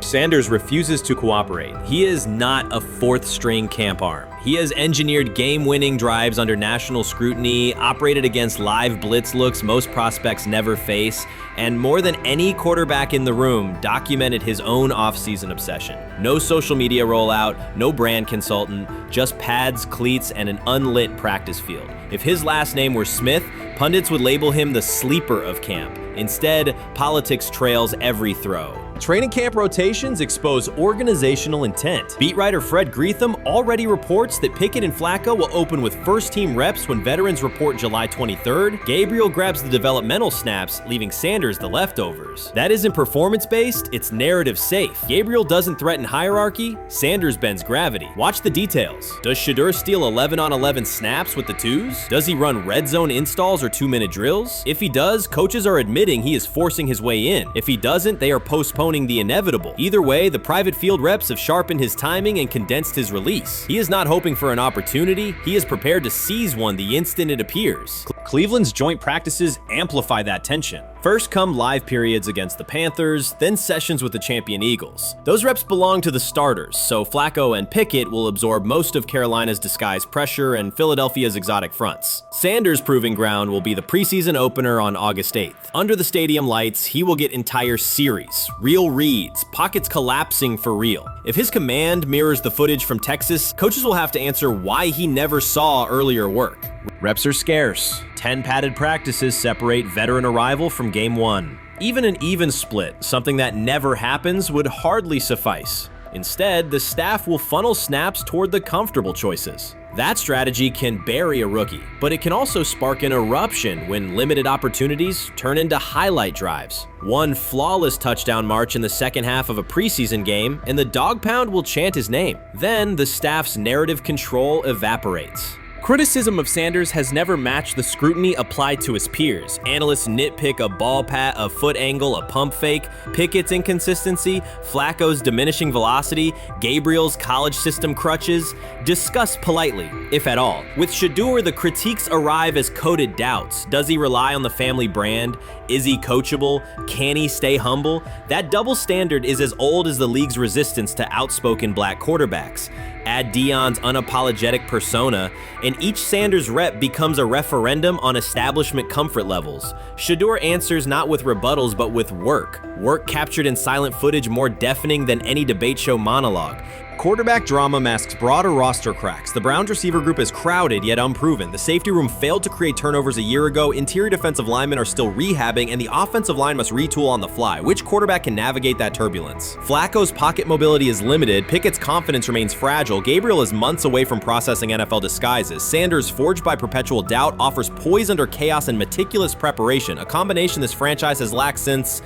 Sanders refuses to cooperate. He is not a 4th-string camp arm. He has engineered game-winning drives under national scrutiny, operated against live blitz looks most prospects never face, and more than any quarterback in the room, documented his own off-season obsession. No social media rollout, no brand consultant, just pads, cleats, and an unlit practice field. If his last name were Smith, pundits would label him the sleeper of camp. Instead, politics trails every throw. Training camp rotations expose organizational intent. Beat writer Fred Greetham already reports that Pickett and Flacco will open with first-team reps when veterans report July 23rd. Gabriel grabs the developmental snaps, leaving Sanders the leftovers. That isn't performance-based, it's narrative-safe. Gabriel doesn't threaten hierarchy, Sanders bends gravity. Watch the details. Does Shedeur steal 11-on-11 snaps with the 2s? Does he run red zone installs or 2-minute drills? If he does, coaches are admitting he is forcing his way in. If he doesn't, they are postponing the inevitable. Either way, the private field reps have sharpened his timing and condensed his release. He is not hoping for an opportunity, he is prepared to seize one the instant it appears. Cleveland's joint practices amplify that tension. First come live periods against the Panthers, then sessions with the champion Eagles. Those reps belong to the starters, so Flacco and Pickett will absorb most of Carolina's disguised pressure and Philadelphia's exotic fronts. Sanders' proving ground will be the preseason opener on August 8th. Under the stadium lights, he will get entire series, real reads, pockets collapsing for real. If his command mirrors the footage from Texas, coaches will have to answer why he never saw earlier work. Reps are scarce. 10 padded practices separate veteran arrival from game 1. Even an even split, something that never happens, would hardly suffice. Instead, the staff will funnel snaps toward the comfortable choices. That strategy can bury a rookie, but it can also spark an eruption when limited opportunities turn into highlight drives. One flawless touchdown march in the second half of a preseason game, and the dog pound will chant his name. Then the staff's narrative control evaporates. Criticism of Sanders has never matched the scrutiny applied to his peers. Analysts nitpick a ball pat, a foot angle, a pump fake, Pickett's inconsistency, Flacco's diminishing velocity, Gabriel's college system crutches. Discuss politely, if at all. With Shedeur, the critiques arrive as coded doubts. Does he rely on the family brand? Is he coachable? Can he stay humble? That double standard is as old as the league's resistance to outspoken black quarterbacks. Add Deion's unapologetic persona, and each Sanders rep becomes a referendum on establishment comfort levels. Shedeur answers not with rebuttals, but with work. Work captured in silent footage more deafening than any debate show monologue. Quarterback drama masks broader roster cracks. The Browns receiver group is crowded yet unproven. The safety room failed to create turnovers a year ago. Interior defensive linemen are still rehabbing, and the offensive line must retool on the fly. Which quarterback can navigate that turbulence? Flacco's pocket mobility is limited. Pickett's confidence remains fragile. Gabriel is months away from processing NFL disguises. Sanders, forged by perpetual doubt, offers poise under chaos and meticulous preparation, a combination this franchise has lacked since,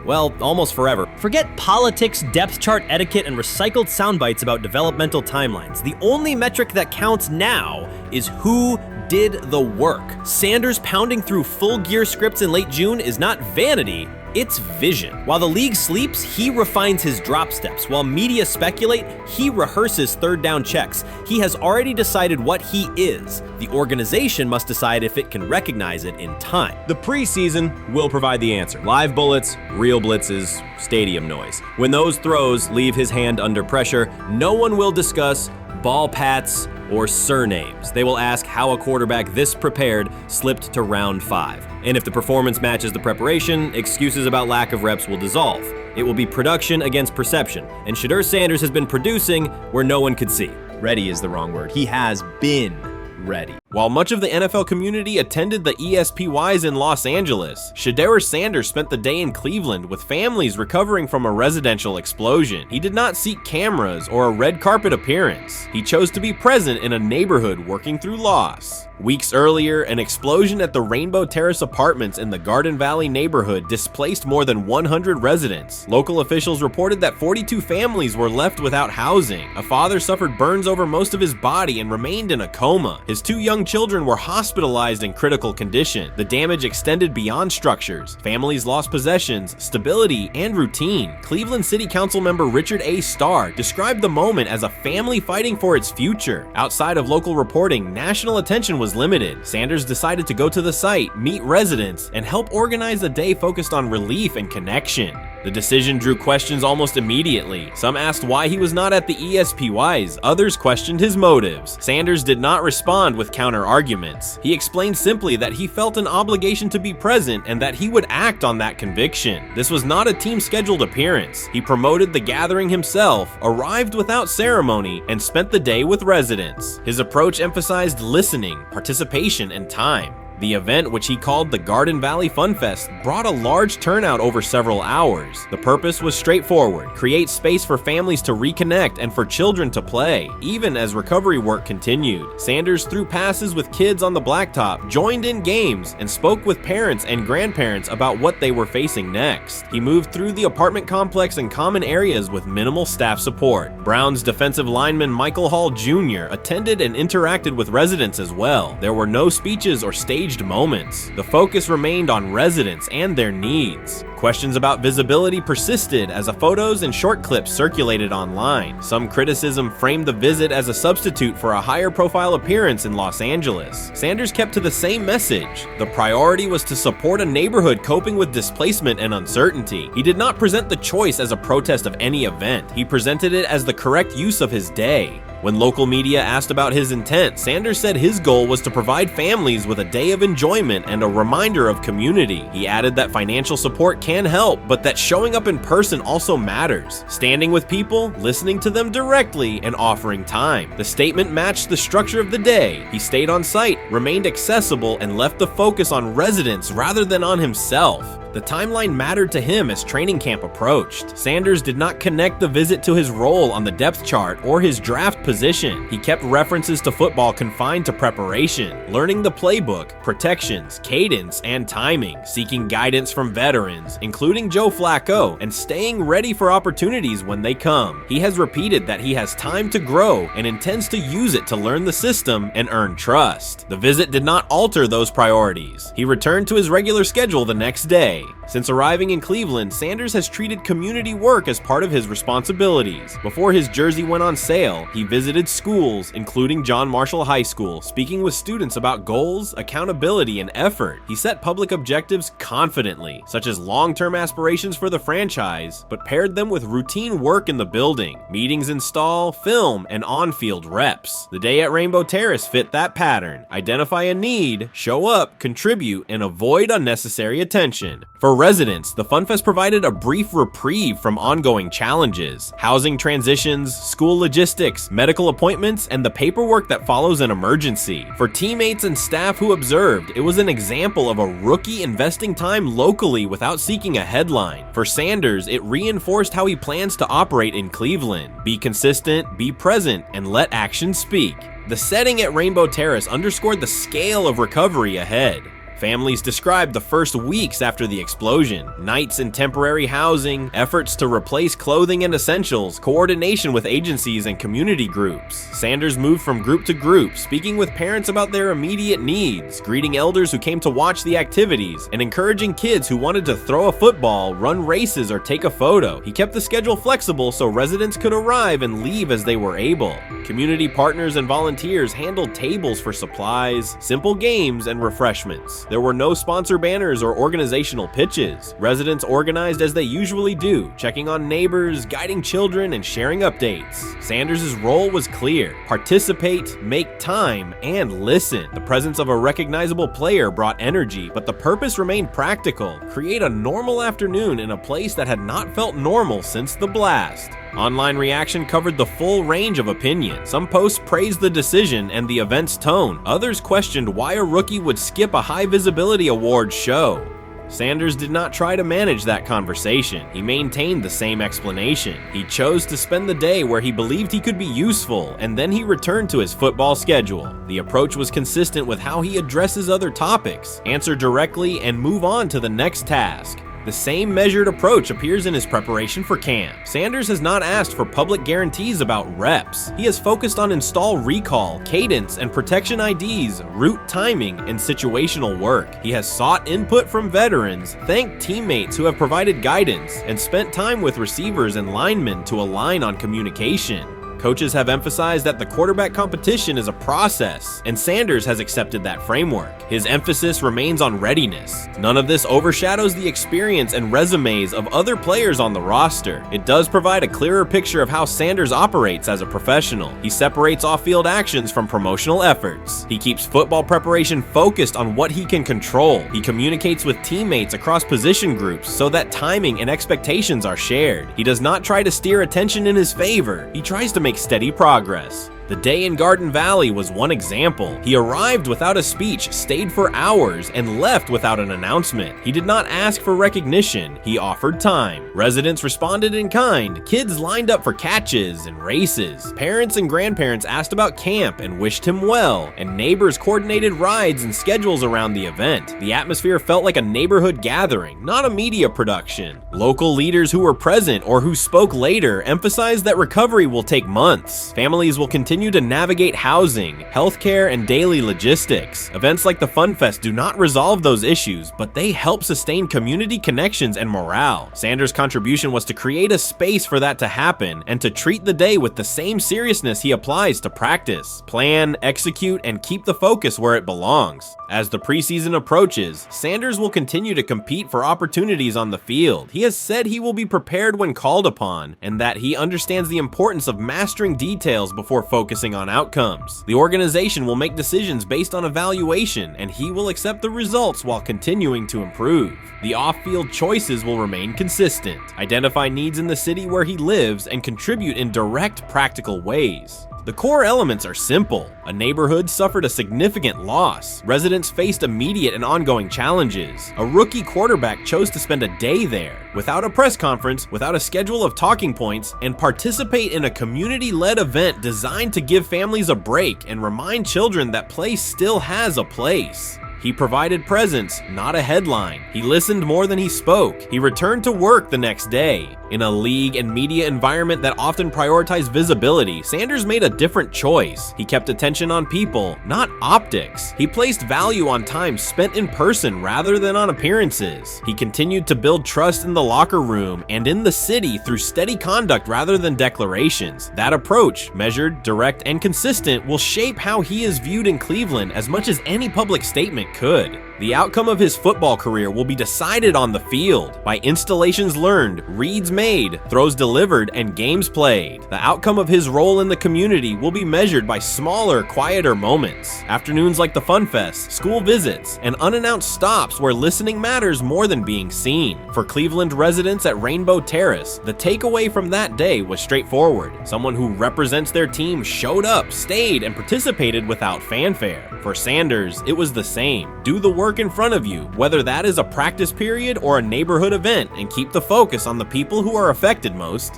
well, almost forever. Forget politics, depth chart etiquette, and recycled sound bites about developmental timelines. The only metric that counts now is who did the work. Sanders pounding through full gear scripts in late June is not vanity, it's vision. While the league sleeps, he refines his drop steps. While media speculate, he rehearses third down checks. He has already decided what he is. The organization must decide if it can recognize it in time. The preseason will provide the answer. Live bullets, real blitzes, stadium noise. When those throws leave his hand under pressure, no one will discuss ball pats or surnames. They will ask how a quarterback this prepared slipped to round 5. And if the performance matches the preparation, excuses about lack of reps will dissolve. It will be production against perception, and Shedeur Sanders has been producing where no one could see. Ready is the wrong word. He has been ready. While much of the NFL community attended the ESPYs in Los Angeles, Shedeur Sanders spent the day in Cleveland with families recovering from a residential explosion. He did not seek cameras or a red carpet appearance. He chose to be present in a neighborhood working through loss. Weeks earlier, an explosion at the Rainbow Terrace Apartments in the Garden Valley neighborhood displaced more than 100 residents. Local officials reported that 42 families were left without housing. A father suffered burns over most of his body and remained in a coma. His 2 young children were hospitalized in critical condition. The damage extended beyond structures. Families lost possessions, stability, and routine. Cleveland City Council member Richard A. Starr described the moment as a family fighting for its future. Outside of local reporting, national attention was limited. Sanders decided to go to the site, meet residents, and help organize a day focused on relief and connection. The decision drew questions almost immediately. Some asked why he was not at the ESPYs, others questioned his motives. Sanders did not respond with counter-arguments. He explained simply that he felt an obligation to be present and that he would act on that conviction. This was not a team-scheduled appearance. He promoted the gathering himself, arrived without ceremony, and spent the day with residents. His approach emphasized listening, participation, and time. The event, which he called the Garden Valley Fun Fest, brought a large turnout over several hours. The purpose was straightforward: create space for families to reconnect and for children to play, even as recovery work continued. Sanders threw passes with kids on the blacktop, joined in games, and spoke with parents and grandparents about what they were facing next. He moved through the apartment complex and common areas with minimal staff support. Browns defensive lineman Michael Hall Jr. attended and interacted with residents as well. There were no speeches or staged moments. The focus remained on residents and their needs. Questions about visibility persisted as photos and short clips circulated online. Some criticism framed the visit as a substitute for a higher profile appearance in Los Angeles. Sanders kept to the same message. The priority was to support a neighborhood coping with displacement and uncertainty. He did not present the choice as a protest of any event. He presented it as the correct use of his day. When local media asked about his intent, Sanders said his goal was to provide families with a day of enjoyment and a reminder of community. He added that financial support can help, but that showing up in person also matters. Standing with people, listening to them directly, and offering time. The statement matched the structure of the day. He stayed on site, remained accessible, and left the focus on residents rather than on himself. The timeline mattered to him as training camp approached. Sanders did not connect the visit to his role on the depth chart or his draft position. He kept references to football confined to preparation, learning the playbook, protections, cadence, and timing, seeking guidance from veterans, including Joe Flacco, and staying ready for opportunities when they come. He has repeated that he has time to grow and intends to use it to learn the system and earn trust. The visit did not alter those priorities. He returned to his regular schedule the next day. Since arriving in Cleveland, Sanders has treated community work as part of his responsibilities. Before his jersey went on sale, he visited schools, including John Marshall High School, speaking with students about goals, accountability, and effort. He set public objectives confidently, such as long-term aspirations for the franchise, but paired them with routine work in the building, meetings in stall, film, and on-field reps. The day at Rainbow Terrace fit that pattern. Identify a need, show up, contribute, and avoid unnecessary attention. For residents, the Funfest provided a brief reprieve from ongoing challenges: housing transitions, school logistics, medical appointments, and the paperwork that follows an emergency. For teammates and staff who observed, it was an example of a rookie investing time locally without seeking a headline. For Sanders, it reinforced how he plans to operate in Cleveland: be consistent, be present, and let actions speak. The setting at Rainbow Terrace underscored the scale of recovery ahead. Families described the first weeks after the explosion: nights in temporary housing, efforts to replace clothing and essentials, coordination with agencies and community groups. Sanders moved from group to group, speaking with parents about their immediate needs, greeting elders who came to watch the activities, and encouraging kids who wanted to throw a football, run races, or take a photo. He kept the schedule flexible so residents could arrive and leave as they were able. Community partners and volunteers handled tables for supplies, simple games, and refreshments. There were no sponsor banners or organizational pitches. Residents organized as they usually do, checking on neighbors, guiding children, and sharing updates. Sanders' role was clear: participate, make time, and listen. The presence of a recognizable player brought energy, but the purpose remained practical: create a normal afternoon in a place that had not felt normal since the blast. Online reaction covered the full range of opinion. Some posts praised the decision and the event's tone. Others questioned why a rookie would skip a high visibility awards show. Sanders did not try to manage that conversation. He maintained the same explanation. He chose to spend the day where he believed he could be useful, and then he returned to his football schedule. The approach was consistent with how he addresses other topics: answer directly and move on to the next task. The same measured approach appears in his preparation for camp. Sanders has not asked for public guarantees about reps. He has focused on install recall, cadence, and protection IDs, route timing, and situational work. He has sought input from veterans, thanked teammates who have provided guidance, and spent time with receivers and linemen to align on communication. Coaches have emphasized that the quarterback competition is a process, and Sanders has accepted that framework. His emphasis remains on readiness. None of this overshadows the experience and resumes of other players on the roster. It does provide a clearer picture of how Sanders operates as a professional. He separates off-field actions from promotional efforts. He keeps football preparation focused on what he can control. He communicates with teammates across position groups so that timing and expectations are shared. He does not try to steer attention in his favor. He tries to make steady progress. The day in Garden Valley was one example. He arrived without a speech, stayed for hours, and left without an announcement. He did not ask for recognition, he offered time. Residents responded in kind. Kids lined up for catches and races. Parents and grandparents asked about camp and wished him well, and neighbors coordinated rides and schedules around the event. The atmosphere felt like a neighborhood gathering, not a media production. Local leaders who were present or who spoke later emphasized that recovery will take months. Families will continue to navigate housing, healthcare, and daily logistics. Events like the Funfest do not resolve those issues, but they help sustain community connections and morale. Sanders' contribution was to create a space for that to happen and to treat the day with the same seriousness he applies to practice, plan, execute, and keep the focus where it belongs. As the preseason approaches, Sanders will continue to compete for opportunities on the field. He has said he will be prepared when called upon, and that he understands the importance of mastering details before focusing on outcomes. The organization will make decisions based on evaluation, and he will accept the results while continuing to improve. The off-field choices will remain consistent: identify needs in the city where he lives and contribute in direct, practical ways. The core elements are simple. A neighborhood suffered a significant loss. Residents faced immediate and ongoing challenges. A rookie quarterback chose to spend a day there, without a press conference, without a schedule of talking points, and participate in a community-led event designed to give families a break and remind children that play still has a place. He provided presence, not a headline. He listened more than he spoke. He returned to work the next day. In a league and media environment that often prioritize visibility, Sanders made a different choice. He kept attention on people, not optics. He placed value on time spent in person rather than on appearances. He continued to build trust in the locker room and in the city through steady conduct rather than declarations. That approach, measured, direct, and consistent, will shape how he is viewed in Cleveland as much as any public statement could. The outcome of his football career will be decided on the field by installations learned, reads made, throws delivered, and games played. The outcome of his role in the community will be measured by smaller, quieter moments. Afternoons like the Fun Fest, school visits, and unannounced stops where listening matters more than being seen. For Cleveland residents at Rainbow Terrace, the takeaway from that day was straightforward. Someone who represents their team showed up, stayed, and participated without fanfare. For Sanders, it was the same. Do the work in front of you, whether that is a practice period or a neighborhood event, and keep the focus on the people who are affected most.